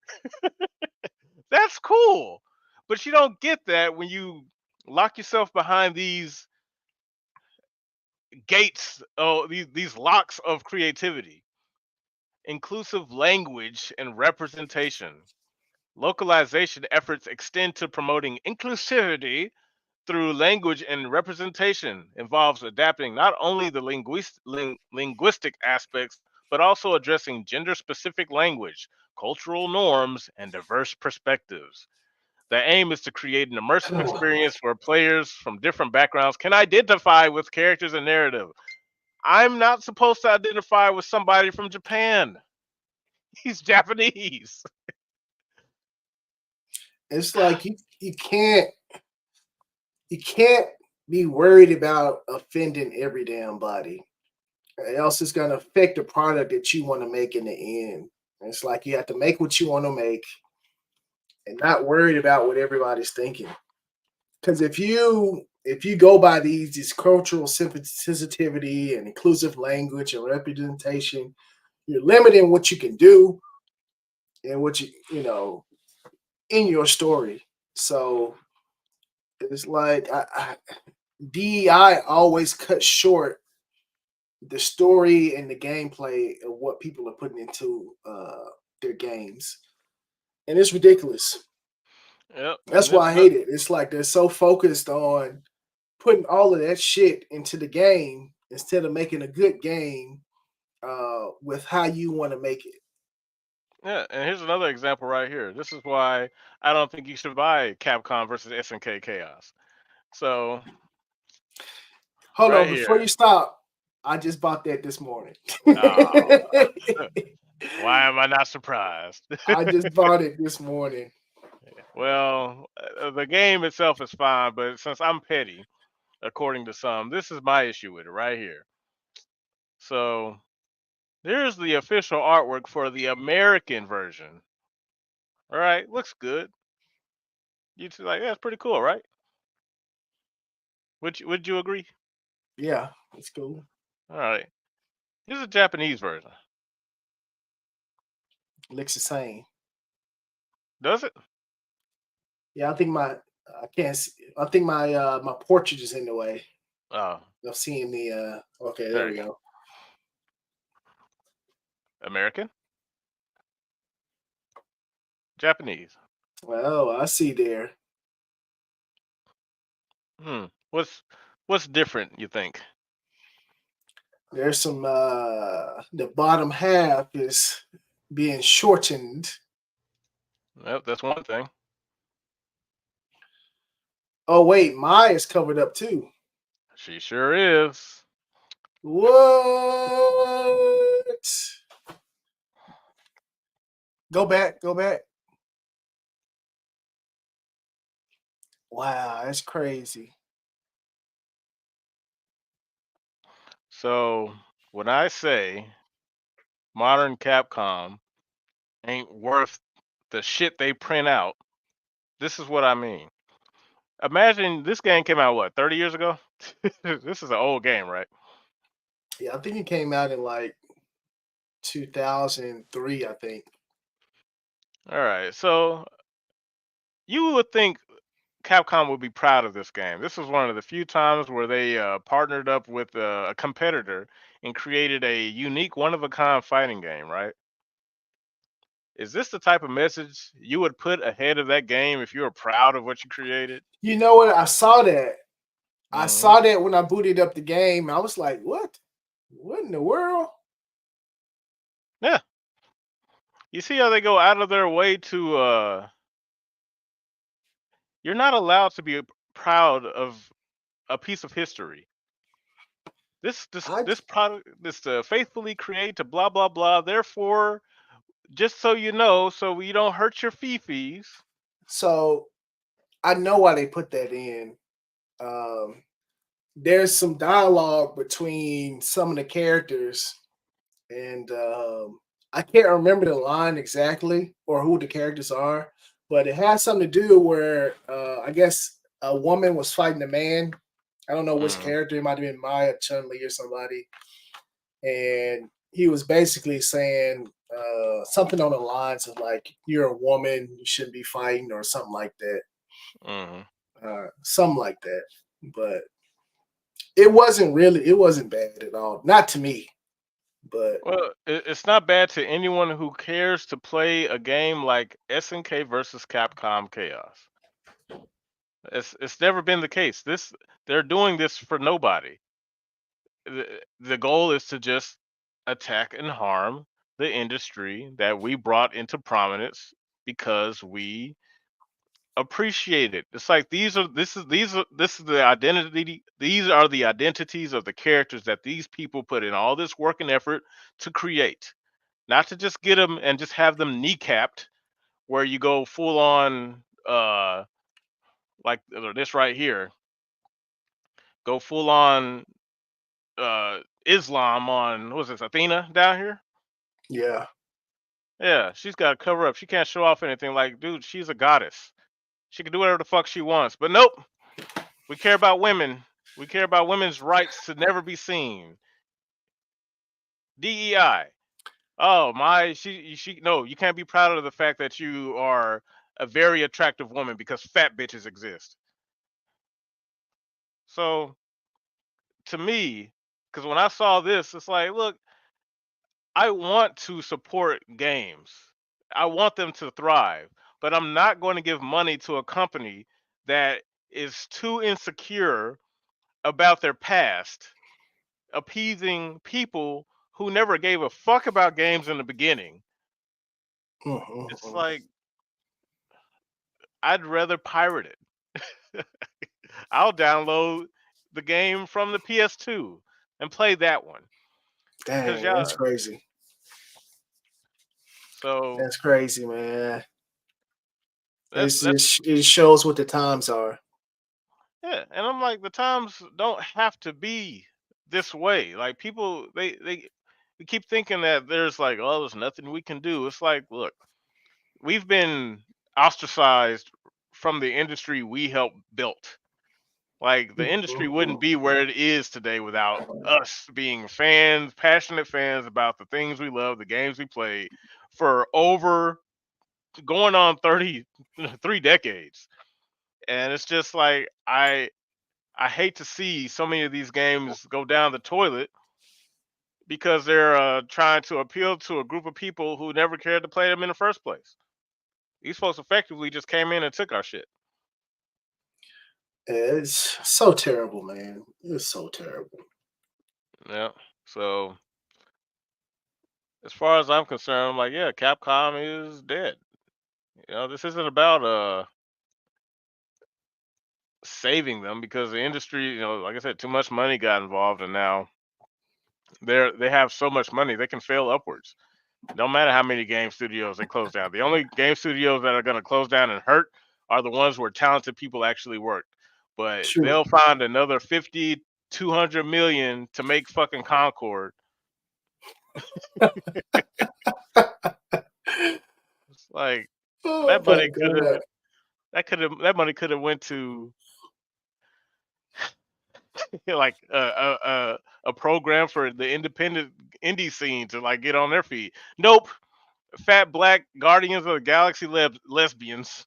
That's cool. But you don't get that when you lock yourself behind these gates, oh, these locks of creativity, inclusive language and representation. Localization efforts extend to promoting inclusivity through language and representation involves adapting not only the linguistic aspects, but also addressing gender specific language, cultural norms, and diverse perspectives. The aim is to create an immersive experience where players from different backgrounds can identify with characters and narrative. I'm not supposed to identify with somebody from Japan. He's Japanese. It's like you can't be worried about offending every damn body. Else it's gonna affect the product that you want to make in the end. It's like you have to make what you want to make and not worried about what everybody's thinking. Because if you go by these cultural sensitivity and inclusive language and representation, you're limiting what you can do and what you know in your story. So it's like DEI always cut short the story and the gameplay of what people are putting into their games, and it's ridiculous. Yep, and That's why I hate it. It's like they're so focused on putting all of that shit into the game instead of making a good game with how you want to make it. Yeah, and here's another example right here. This is why I don't think you should buy Capcom versus SNK Chaos. So Hold right on, before here. you stop, I just bought that this morning. Oh, why am I not surprised? I just bought it this morning. Well, the game itself is fine, but since I'm petty, according to some, this is my issue with it right here. So here's the official artwork for the American version. All right, looks good. You two like, yeah, it's pretty cool, right? Would you agree? Yeah, it's cool. All right. Here's a Japanese version. Looks the same. Does it? Yeah, I think I can't see, I think my portrait is in the way Oh, of seeing the okay, there there we you go. go. American? Japanese. Well, I see there. Hmm. What's different, you think? There's some the bottom half is being shortened. Yep, that's one thing. Oh wait, Maya's covered up too. She sure is. What? Go back, go back. Wow, that's crazy. So when I say modern Capcom ain't worth the shit they print out, this is what I mean. Imagine this game came out what 30 years ago. This is an old game, right? Yeah, I think it came out in like 2003, I think. All right, so you would think Capcom would be proud of this game. This was one of the few times where they partnered up with a competitor and created a unique, one-of-a-kind fighting game, right? Is this the type of message you would put ahead of that game if you were proud of what you created? You know what? I saw that. I Hmm. saw that when I booted up the game. I was like, what? What in the world? Yeah. You see how they go out of their way to you're not allowed to be proud of a piece of history. This this I this product this faithfully create to blah blah blah. Therefore, just so you know, so you don't hurt your fifis. so I know why they put that in. Um, there's some dialogue between some of the characters, and I can't remember the line exactly or who the characters are, but it has something to do where I guess a woman was fighting a man. I don't know which Mm, character. It might have been Maya Chun Li or somebody, and he was basically saying something on the lines of like, "You're a woman, you shouldn't be fighting," or something like that. hmm Something like that. But it wasn't bad at all. Not to me, but Well, it's not bad to anyone who cares to play a game like SNK versus Capcom Chaos. It's never been the case. They're doing this for nobody. The goal is to just attack and harm the industry that we brought into prominence because we appreciate it. It's like this is the identity. These are the identities of the characters that these people put in all this work and effort to create. Not to just get them and just have them kneecapped, where you go full on like this right here, go full on Islam on what was this Athena down here? yeah. Yeah, she's got to cover up. She can't show off anything. Like, dude, she's a goddess. She can do whatever the fuck she wants. But nope, we care about women. We care about women's rights to never be seen. DEI. Oh my, she no, you can't be proud of the fact that you are a very attractive woman because fat bitches exist. So to me, because when I saw this, it's like, look, I want to support games. I want them to thrive, but I'm not going to give money to a company that is too insecure about their past, appeasing people who never gave a fuck about games in the beginning It's Mm-hmm. like I'd rather pirate it. I'll download the game from the PS2 and play that one because Dang, that's y'all. crazy. So That's crazy, man. that's that's It shows what the times are. yeah, and I'm like the times don't have to be this way. Like people, they keep thinking that there's like, oh, there's nothing we can do. It's like, look, we've been ostracized from the industry we helped built. Like the industry wouldn't Mhm. be where it is today without us being fans, passionate fans about the things we love, the games we play for over going on 33 decades. And it's just like I hate to see so many of these games go down the toilet because they're trying to appeal to a group of people who never cared to play them in the first place. These folks effectively just came in and took our shit. It's so terrible, man. It's so terrible. Yeah. So as far as I'm concerned, I'm like, yeah, Capcom is dead. This isn't about saving them because the industry, like I said, too much money got involved, and now they have so much money they can fail upwards. No matter how many game studios they close down, the only game studios that are going to close down and hurt are the ones where talented people actually work. But True. they'll find another 50, 200 million to make fucking Concord. It's like Oh that my money could have god. that money could have went to like a program for the independent indie scene to like get on their feet. Nope, fat black Guardians of the Galaxy lesbians,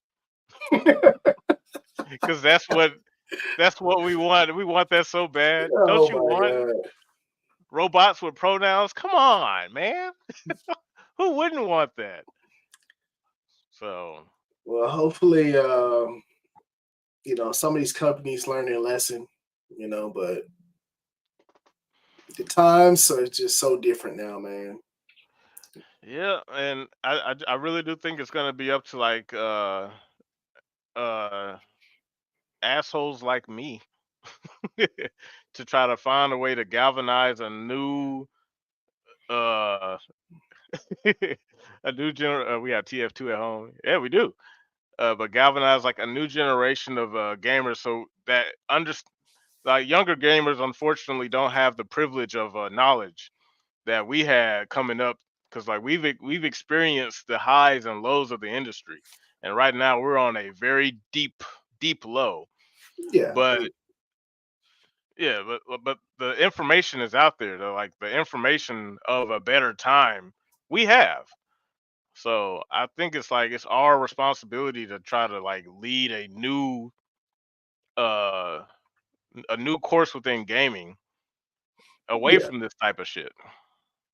because that's what we want. We want that so bad. Oh Don't you my want god. robots with pronouns? Come on, man. Who wouldn't want that? So Well, hopefully, some of these companies learn their lesson, but the times are just so different now, man. yeah, and I really do think it's gonna be up to like uh assholes like me to try to find a way to galvanize a new uh a new we have TF2 at home. Yeah, we do. But galvanize like a new generation of gamers so that like younger gamers unfortunately don't have the privilege of knowledge that we had coming up because like we've experienced the highs and lows of the industry, and right now we're on a very deep low. Yeah, But yeah, but the information is out there though. Like the information of a better time we have. So I think it's like it's our responsibility to try to like lead uh a new course within gaming away yeah, from this type of shit.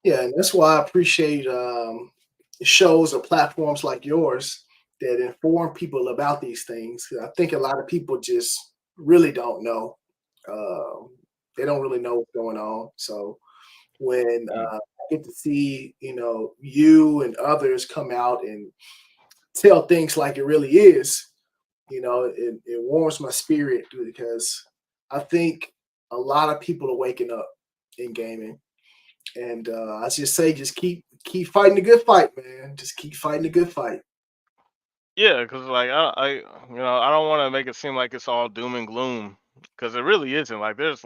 yeah, and that's why I appreciate shows or platforms like yours that inform people about these things. 'Cause I think a lot of people just really don't know. Um, they don't really know what's going on. So when Mm. I get to see, you and others come out and tell things like it really is, it warms my spirit because I think a lot of people are waking up in gaming. And I just say, just keep fighting the good fight, man. Just keep fighting the good fight. Yeah, because like I don't want to make it seem like it's all doom and gloom because it really isn't. Like there's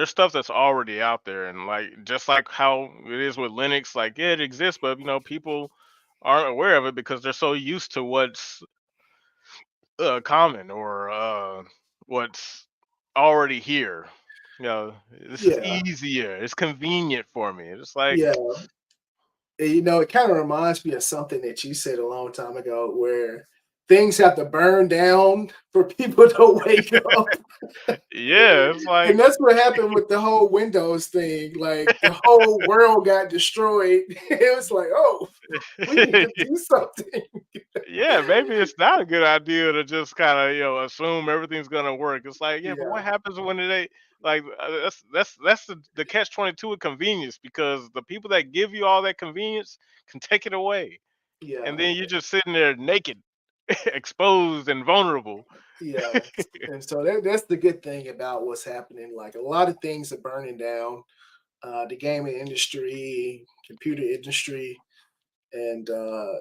stuff that's already out there, and like just like how it is with Linux, like yeah, it exists, but people aren't aware of it because they're so used to what's common or what's already here. This is Yeah, easier. It's convenient for me. It's like, yeah. And, it kind of reminds me of something that you said a long time ago, where things have to burn down for people to wake up. Yeah, it's And like that's what happened with the whole Windows thing. Like the whole world got destroyed. It was like, oh, we need to do something. yeah, maybe it's not a good idea to just kind of assume everything's gonna work. It's like, yeah, but Yeah, what happens when they like that's the catch 22 of convenience, because the people that give you all that convenience can take it away, yeah, and then you're just sitting there naked, exposed and vulnerable. yeah. And so that's the good thing about what's happening. Like a lot of things are burning down. The gaming industry, computer industry, and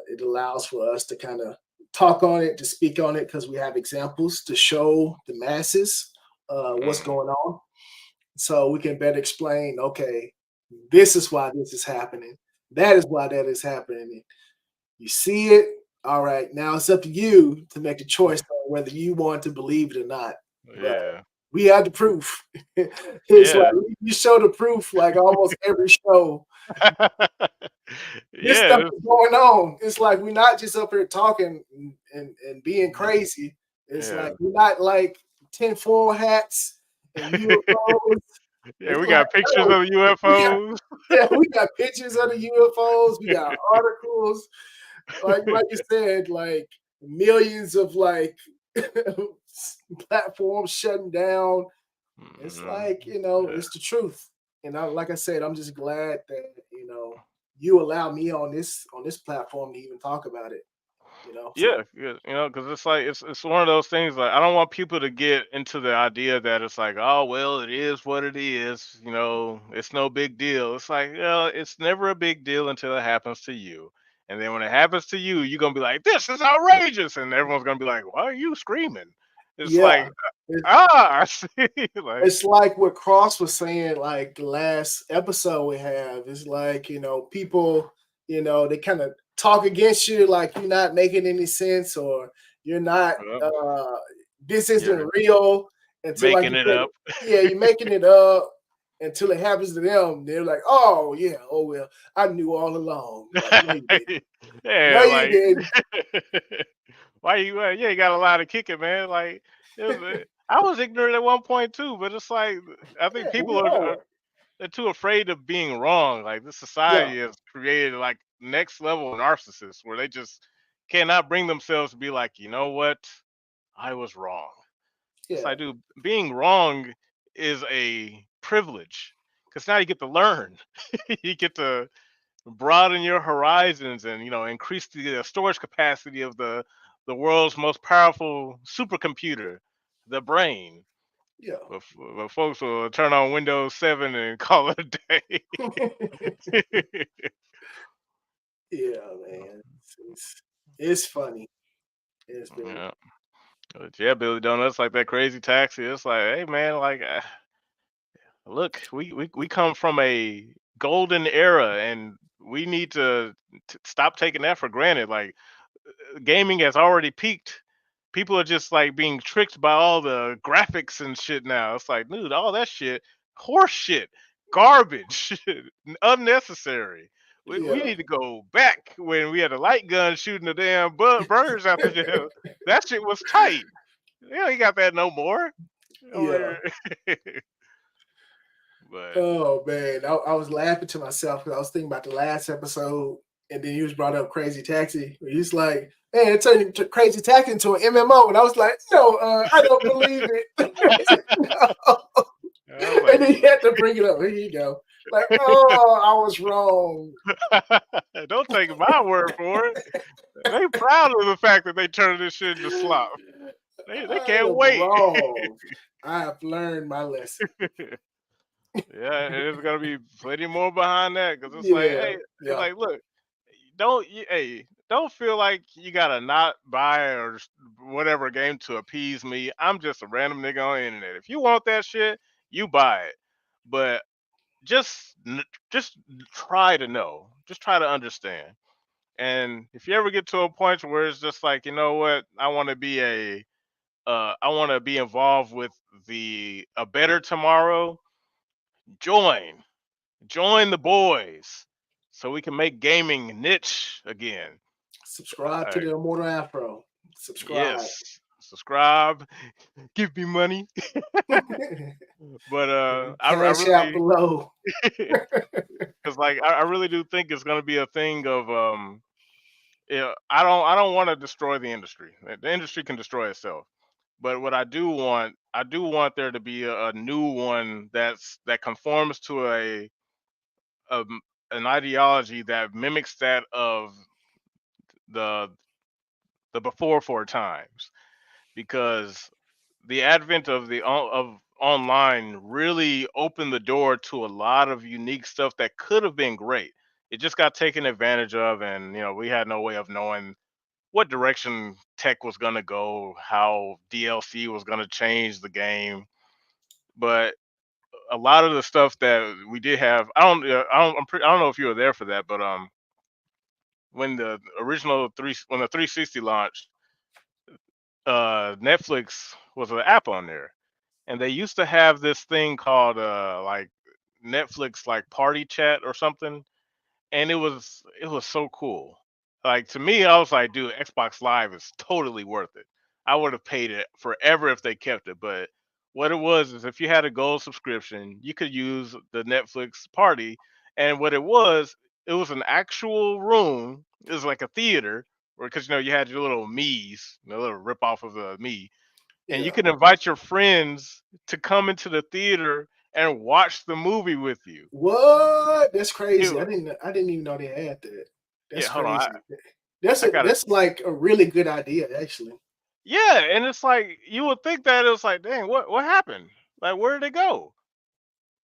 it allows for us to kind of talk on it, to speak on it, because we have examples to show the masses what's Mhm. going on, so we can better explain. Okay, this is why this is happening. That is why that is happening. You see it. All right, now it's up to you to make the choice on whether you want to believe it or not. But Yeah, we have the proof. It's like yeah, you show the proof like almost every show. This stuff yeah, is going on. It's like we're not just up here talking and being crazy. It's yeah. like we're not like tinfoil hats and UFOs. Yeah, It's we like, got pictures no, of the we got UFOs. yeah, we got pictures of the UFOs, we got articles, like you said, like millions of like platforms shutting down. It's Mhm. like, Yeah. it's the truth. And like I said, I'm just glad that, you allow me on this platform to even talk about it, Yeah, So yeah, because it's like it's one of those things. Like, I don't want people to get into the idea that it's like, oh well, it is what it is. It's no big deal. It's like, it's never a big deal until it happens to you, and then when it happens to you, you're gonna be like, this is outrageous, and everyone's gonna be like, why are you screaming? It's yeah. like, It, I see, like, it's like what Cross was saying, like the last episode we have. It's like, people, they kind of talk against you, like you're not making any sense, or you're not well, this you're isn't real until, like making you it said, up. yeah, you're making it up until it happens to them. They're like, oh yeah, oh well, I knew all along. Like, no, you didn't. No, Yeah, you like, didn't. why you? Yeah, you got a lot of kicking, man. Like, I was ignorant at one point too, but it's like I think Yeah, people we are, all are were. they're too afraid of being wrong. Like, this Yeah, society has created like next level narcissists where they just cannot bring themselves to be like, you know what, I was wrong. It's yeah, like, dude, being wrong is a privilege because now you get to learn. You get to broaden your horizons and increase the storage capacity of the world's most powerful supercomputer, the brain. yeah. But folks will turn on Windows 7 and call it a day. Yeah, man. It's funny. It's very Yeah, but yeah, Billy Donuts, like that crazy taxi. It's like, hey man, like, look, we come from a golden era, and we need to stop taking that for granted. Like, gaming has already peaked. People are just like being tricked by all the graphics and shit now. It's like, dude, all that shit, horse shit, garbage, unnecessary. We yeah. need to go back when we had a light gun shooting the damn birds out the jail. That shit was tight. Yeah, you got that no more. Yeah. Over but Oh man, I was laughing to myself because I was thinking about the last episode, and then you was brought up Crazy Taxi. He's like, "Man, it turned Crazy Taxi into an MMO," and I was like, "No, I don't believe it." No. I was And like, then you had to bring it up. Here you go. Like, oh, I was wrong. don't take my word for it. They proud of the fact that they turned this shit into slop. They I can't am wait. wrong. I have learned my lesson. Yeah, and there's gonna be plenty more behind that because it's like, Yeah, hey, it's yeah, like, look, hey, don't feel like you gotta not buy or whatever game to appease me. I'm just a random nigga on the internet. If you want that shit, you buy it. But just try to know, just try to understand. And if you ever get to a point where it's just like, you know what, I want to be involved with the a better tomorrow. Join, join the boys, so we can make gaming niche again. subscribe to Like, the Immortal Afro. Subscribe. Yes, subscribe, give me money. But I Cash out really, below. because like I really do think it's gonna be a thing of yeah, I don't want to destroy the industry. The industry can destroy itself. But what I do want there to be a new one that conforms to a an ideology that mimics that of the the before four times, because the advent of of online really opened the door to a lot of unique stuff that could have been great. It just got taken advantage of, and we had no way of knowing what direction tech was going to go, how DLC was going to change the game. But a lot of the stuff that we did have, I don't know if you were there for that, but when the original when the 360 launched, Netflix was an app on there, and they used to have this thing called like Netflix like party chat or something, and it was so cool. Like, to me, I was like, dude, Xbox Live is totally worth it. I would have paid it forever if they kept it. But what it was is, if you had a gold subscription, you could use the Netflix party, and what it was an actual room. It was like a theater, because you had your little Mii's, the little rip off of the Mii, and you Yeah. can invite your friends to come into the theater and watch the movie with you. What? That's crazy. It, I didn't even know they had that. That's yeah, hold on. crazy. That's I got it. that's like a really good idea, actually. Yeah, and it's like you would think that it's like, dang, what happened? Like, where did it go?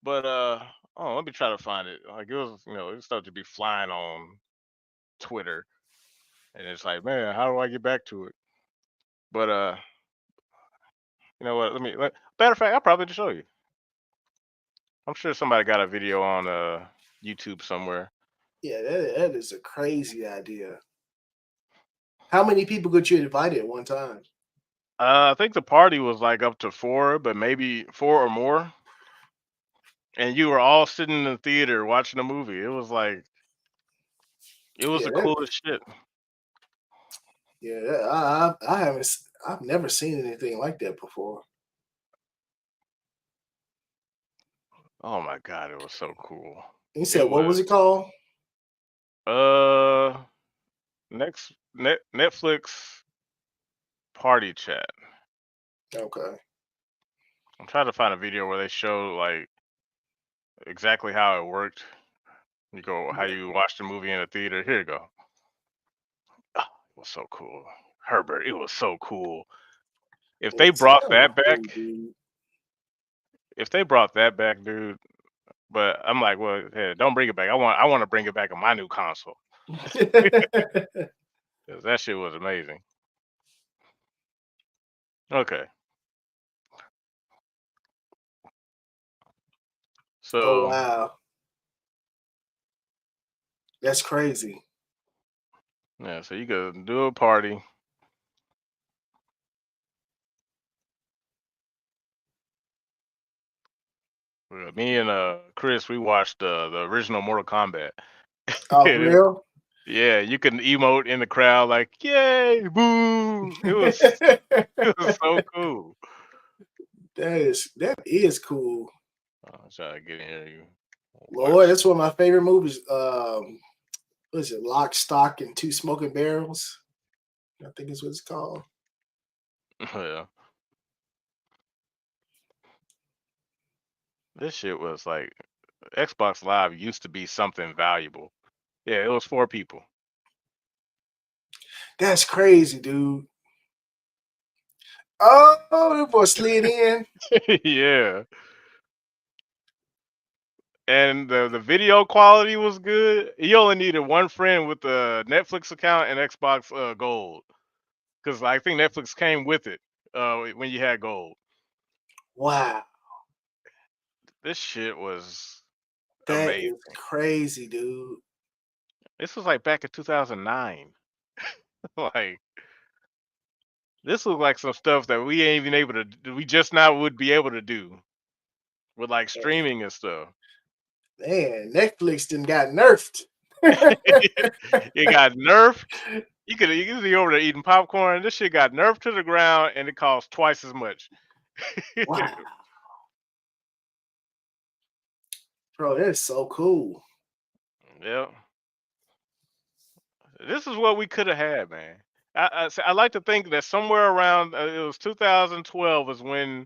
But oh, let me try to find it. Like, it was, it started to be flying on Twitter, and it's like, man, how do I get back to it? But you know what? Matter of fact, I'll probably just show you. I'm sure somebody got a video on YouTube somewhere. Yeah, that is a crazy idea. How many people could you invite at one time? I think the party was like up to four, but maybe four or more, and you were all sitting in the theater watching a movie. It was like, it was Yeah, the coolest shit. I haven't. I've never seen anything like that before. Oh my god, it was so cool. You It said what was was it called? uh Netflix party chat. Okay. I'm trying to find a video where they show like exactly how it worked. You go how Yeah, you watch the movie in a theater. Here you go. Oh, it was so cool. Herbert, it was so cool. If they it brought sounds that cool, back, dude. if they brought that back, dude. But I'm like, well, hey, don't bring it back. I want to bring it back on my new console. 'Cause that shit was amazing. Okay. Oh So wow, that's crazy. yeah, so you could do a party. Me and Chris, we watched the original Mortal Kombat. Oh, for And real? yeah, you can emote in the crowd like "Yay, boo!" It was so cool. that is cool. I'll try to get in here. You Lord, watch. that's one of my favorite movies. What is it? Lock, Stock, and Two Smoking Barrels. I think is what it's called. Yeah, this shit was like Xbox Live used to be something valuable. Yeah, it was four people. That's crazy, dude. Oh, that boy slid in. Yeah, and the video quality was good. You only needed one friend with a Netflix account and Xbox Gold, because I think Netflix came with it when you had Gold. Wow, This shit was that is amazing. crazy, dude. This was like back in 2009. Like, this was like some stuff that we ain't even able to we just now would be able to do with like streaming and stuff. Man, Netflix didn't got nerfed. It got nerfed. You could be over there eating popcorn. This shit got nerfed to the ground, and it costs twice as much. Wow, bro, that's so cool. Yeah, this is what we could have had, man. I like to think that somewhere around it was 2012 was when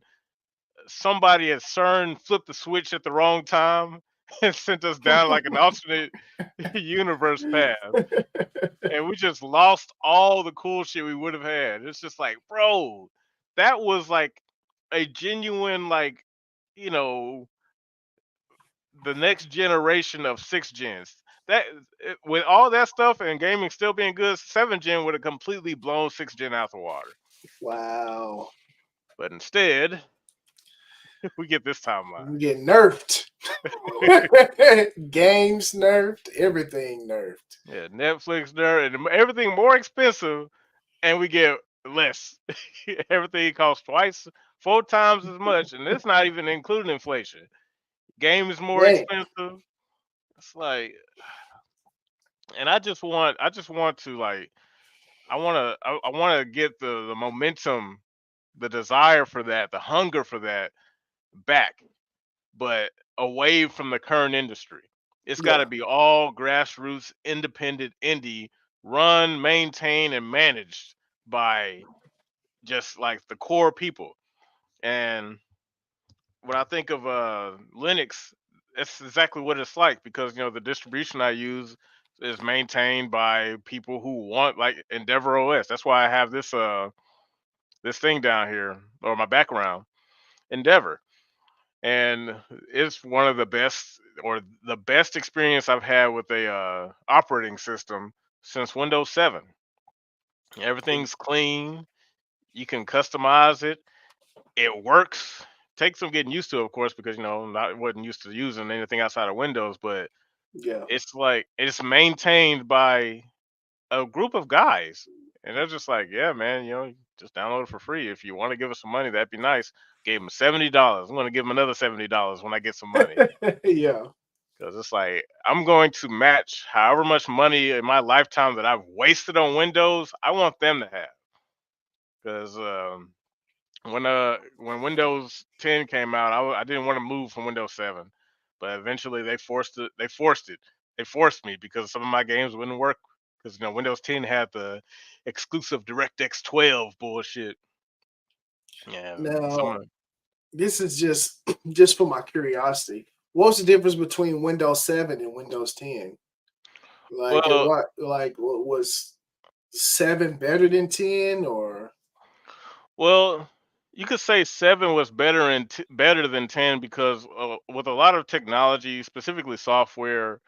somebody at CERN flipped the switch at the wrong time and sent us down like an alternate universe path, and we just lost all the cool shit we would have had. It's just like, bro, that was like a genuine, like, you know, the next generation of six gens. With all that stuff and gaming still being good, 7th gen would have completely blown 6th gen out the water. Wow, But instead, we get this timeline. we get nerfed. Games nerfed, everything nerfed. Yeah, Netflix there and everything more expensive, and we get less. Everything costs twice, 4 times as much, and it's not even including inflation. Game is more Man, expensive. It's like, and I just want to like, I want to get the momentum, the desire for that, the hunger for that back, but away from the current industry. It's got to yeah, be all grassroots, independent, indie, run, maintained, and managed by just like the core people. And when I think of Linux, it's exactly what it's like because the distribution I use is maintained by people who want like Endeavor OS. That's why I have this thing down here or my background Endeavor, and it's one of the best or the best experience I've had with a operating system since Windows 7. Everything's clean. You can customize it. It works. Takes some getting used to, of course, because not wasn't used to using anything outside of Windows. But yeah. it's like it's maintained by a group of guys, and they're just like, yeah, man, just download it for free. If you want to give us some money, that'd be nice. Gave them $70. I'm gonna give them another $70 when I get some money. Yeah. Because it's like I'm going to match however much money in my lifetime that I've wasted on Windows. I want them to have. Because when Windows 10 came out, I didn't want to move from Windows 7, but eventually they forced it. They forced it. They forced me because some of my games wouldn't work because Windows 10 had the exclusive DirectX 12 bullshit. Yeah, some Now, of this is just for my curiosity. What's the difference between Windows 7 and Windows 10? Like, well, what was 7 better than 10 or? Well, you could say 7 was better than 10 because with a lot of technology, specifically software,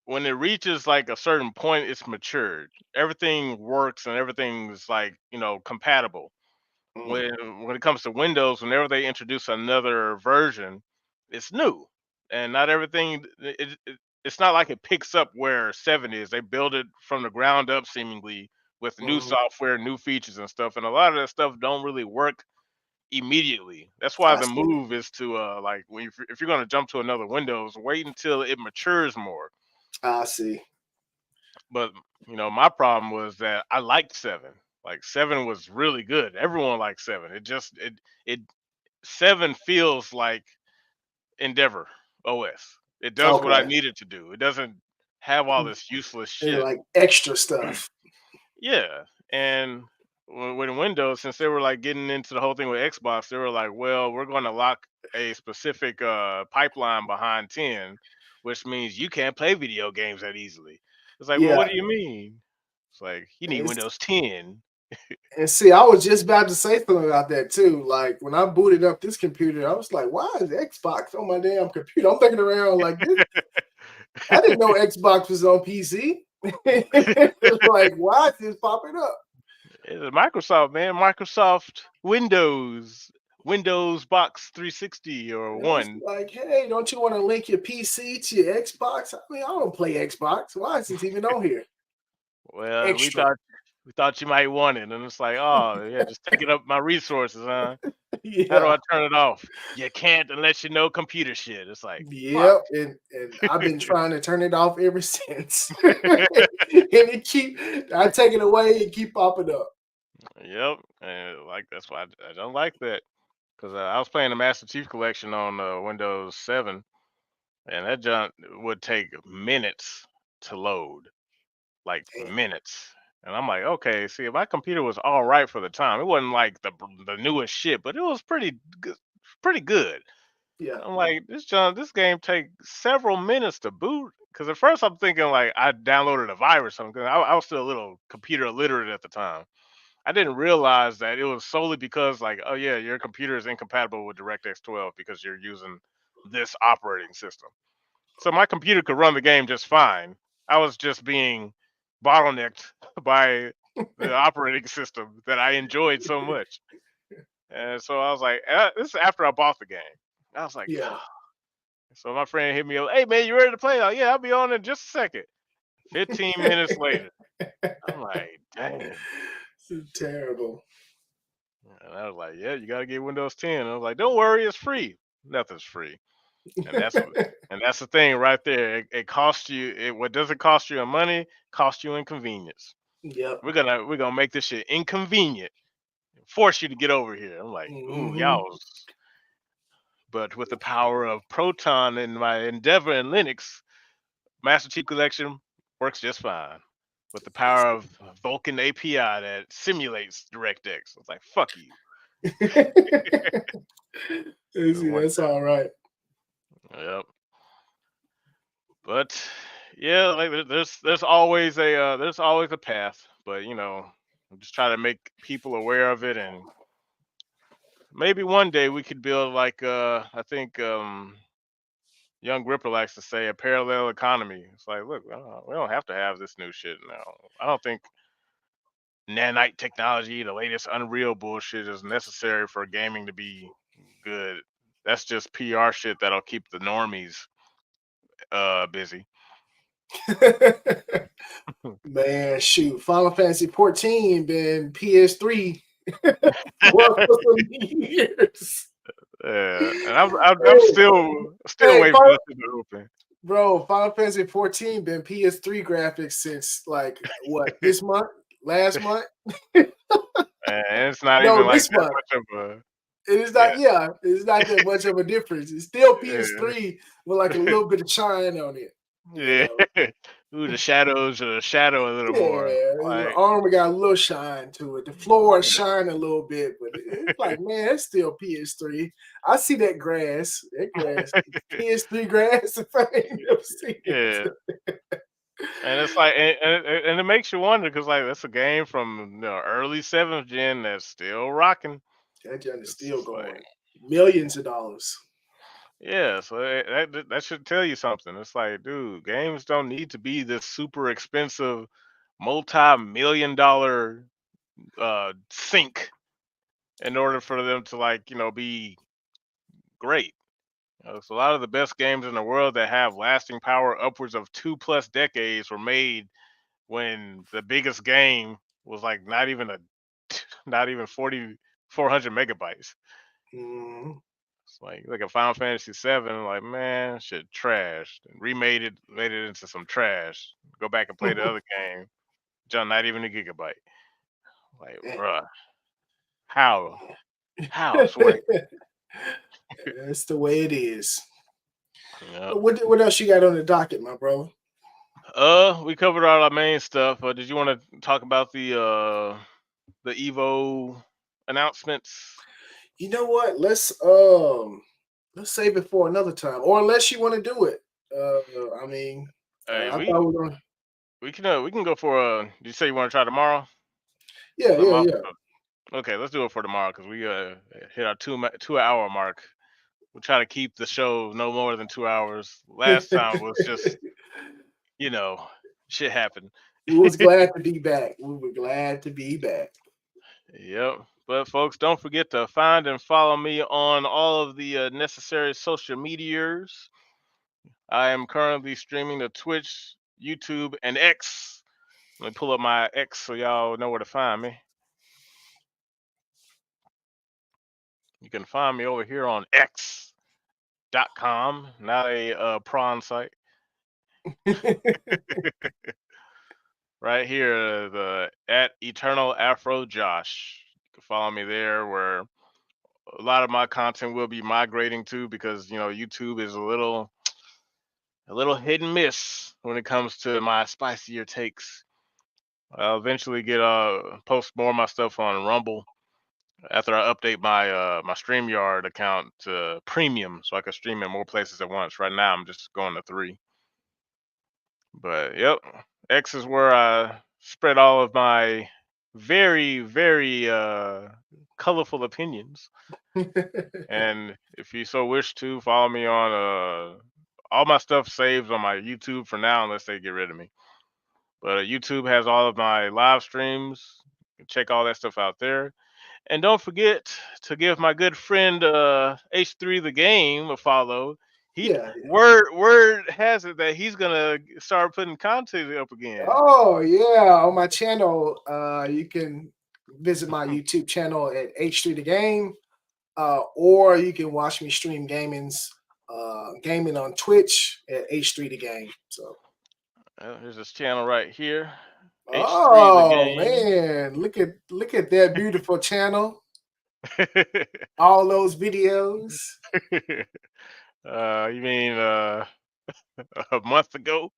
when it reaches like a certain point, it's matured. Everything works and everything's like compatible. Mm, When it comes to Windows, whenever they introduce another version, it's new, and not everything. It's not like it picks up where 7 is. They build it from the ground up, seemingly with new mhm. software, new features and stuff, and a lot of that stuff don't really work immediately. That's why I the see. move is to like if you're going to jump to another Windows, wait until it matures more. I see. But my problem was that I liked 7. Like 7 was really good. Everyone liked 7. It 7 feels like Endeavor OS. It does what I Okay. needed to do. It doesn't have all this useless And shit. like extra stuff. Yeah, and with Windows, since they were like getting into the whole thing with Xbox, they were like, "Well, we're going to lock a specific pipeline behind 10, which means you can't play video games that easily." It's like, well, Yeah. what do you mean? It's like you need It's, Windows 10. and see, I was just about to say something about that too. Like when I booted up this computer, I was like, why is Xbox on my damn computer? I'm thinking around like this. I didn't know Xbox was on PC. Like, why is this popping up? It's Microsoft, man. Microsoft Windows Box 360 or And I was one. like, hey, don't you want to link your PC to your Xbox? I mean, I don't play Xbox. Why is this even on here? Well, Extra. We thought you might want it, and it's like, oh yeah, just taking up my resources, huh? How do Yeah. I turn it off? You can't unless you know computer shit. It's like, fuck. Yep, and I've been trying to turn it off ever since. And I take it away and keep popping up. Yep, and like that's why I don't like that because I was playing the Master Chief Collection on Windows 7, and that junk would take minutes to load, like Damn. minutes. And I'm like, okay, see, my computer was all right for the time. It wasn't like the newest shit, but it was pretty good. Yeah. I'm like, this game take several minutes to boot. Because at first I'm thinking like I downloaded a virus or something. I was still a little computer illiterate at the time. I didn't realize that it was solely because like, oh yeah, your computer is incompatible with DirectX 12 because you're using this operating system. So my computer could run the game just fine. I was just being bottlenecked by the operating system that I enjoyed so much. And so I was like, this is after I bought the game. I was like, Yeah. so my friend hit me up, hey man, you ready to play? Yeah, I'll be on in just a second. 15 minutes later, I'm like, dang. It's terrible. And I was like, yeah, you got to get Windows 10. I was like, don't worry, it's free. Nothing's free. And that's the thing right there. It costs you what doesn't cost you in money, costs you inconvenience. Yep. We're gonna make this shit inconvenient, force you to get over here. I'm like, ooh, Mhm. y'all. But with the power of Proton and my Endeavor and Linux, Master Chief Collection works just fine. With the power of Vulkan API that simulates DirectX. It's like, fuck you. See, that's all right. Yep. But yeah, like there's always a path. But I'm just trying to make people aware of it, and maybe one day we could build like I think Young Ripper likes to say a parallel economy. It's like, look, we don't have to have this new shit now. I don't think nanite technology, the latest Unreal bullshit, is necessary for gaming to be good. That's just PR shit that'll keep the normies busy. Man, shoot, Final Fantasy 14 been PS3 for some years. Yeah, and I'm still Hey, waiting for this thing to open. bro, Final Fantasy 14 been PS3 graphics since like what this month, last month? And it's not No, even like this that month. much of a It is yeah. not. Yeah, it's not that much of a difference. It's still Yeah. PS3 with like a little bit of shine on it. You Yeah. know? Ooh, the shadows shadow a little more. Yeah, the Like, armor got a little shine to it. The floor shine a little bit, but it's like, man, it's still PS3. I see that grass. That grass, PS3 grass. If I ain't never seen yeah. it. And it's like, and it makes you wonder because like that's a game from the early 7th gen that's still rocking. That joint is It's still just like, going. Millions of dollars. yeah, so that should tell you something. It's like, dude, games don't need to be this super expensive, multi-million dollar sink in order for them to like be great. So a lot of the best games in the world that have lasting power upwards of 2+ decades were made when the biggest game was like not even 400 megabytes. Mhm. It's like a Final Fantasy 7, like man, shit trash. Remade it, made it into some trash. Go back and play the other game. John, not even a gigabyte. Like, bruh, how? How? I swear. That's the way it is. Yeah. What else you got on the docket, my bro? We covered all our main stuff. Did you want to talk about the Evo announcements? You know what? Let's save it for another time, or unless you want to do it. I mean, Hey, I thought we were gonna. we can go for did you say you want to try tomorrow? Yeah, 'Cause I'm yeah, off. yeah. Okay, let's do it for tomorrow because we hit our 2 hour mark. We'll try to keep the show no more than 2 hours. Last time was just you know shit happened. We was glad to be back. We were glad to be back. Yep. But folks, don't forget to find and follow me on all of the necessary social medias. I am currently streaming to Twitch, YouTube, and X Let me pull up my X so y'all know where to find me. You can find me over here on X.com, not a prawn site. Right here, the at Eternal Afro Josh. You can follow me there, where a lot of my content will be migrating to, because YouTube is a little hit and miss when it comes to my spicier takes. I'll eventually get post more of my stuff on Rumble after I update my StreamYard account to premium, so I can stream in more places at once. Right now I'm just going to 3. But yep, X is where I spread all of my very, very colorful opinions. And if you so wish to, follow me on all my stuff saves on my YouTube for now, unless they get rid of me. But YouTube has all of my live streams. You can check all that stuff out there. And don't forget to give my good friend H3 the Game a follow. Yeah. Word has it that he's gonna start putting content up again. Oh yeah, on my channel, you can visit my YouTube channel at H3 the Game, or you can watch me stream gaming on Twitch at H3 the Game. So. Here's this channel right here. H3 the Oh Game. man, look at that beautiful channel. All those videos. You mean a month ago?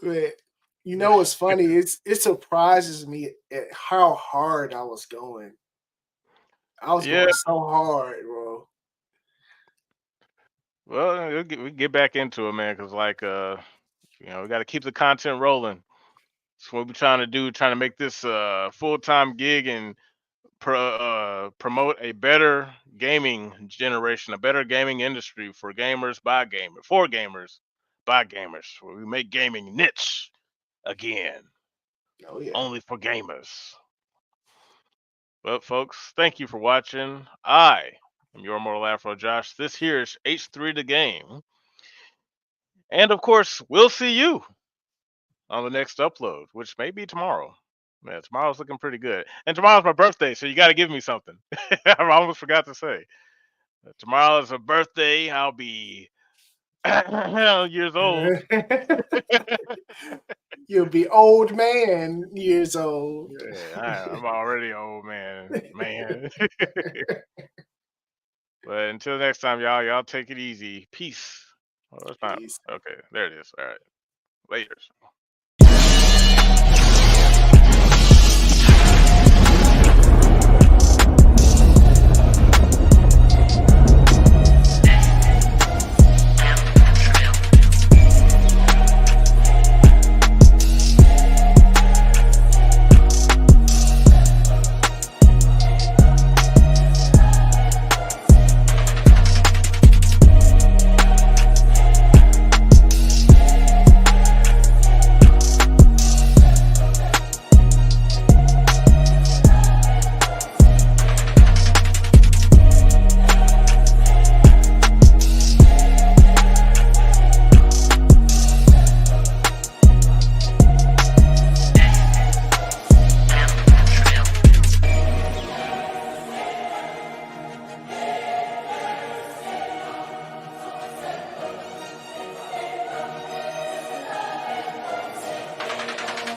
But you know what's funny? It surprises me at how hard I was going. I was Yeah. going so hard, bro. Well, we get back into it, man, because we got to keep the content rolling. That's what we're trying to do, trying to make this full-time gig and promote a better gaming generation, a better gaming industry for gamers by gamers, for gamers by gamers, where we make gaming niche again, Oh yeah. only for gamers. Well, folks, thank you for watching. I am your Mortal Afro Josh. This here is H3 the Game. And of course, we'll see you on the next upload, which may be tomorrow. Man, tomorrow's looking pretty good. And tomorrow's my birthday, so you got to give me something. I almost forgot to say. Tomorrow is a birthday. I'll be years old. You'll be old man years old. Yeah, I'm already old, man. But until next time, y'all take it easy. Peace. Oh, that's not Peace. okay. There it is. All right. Laters.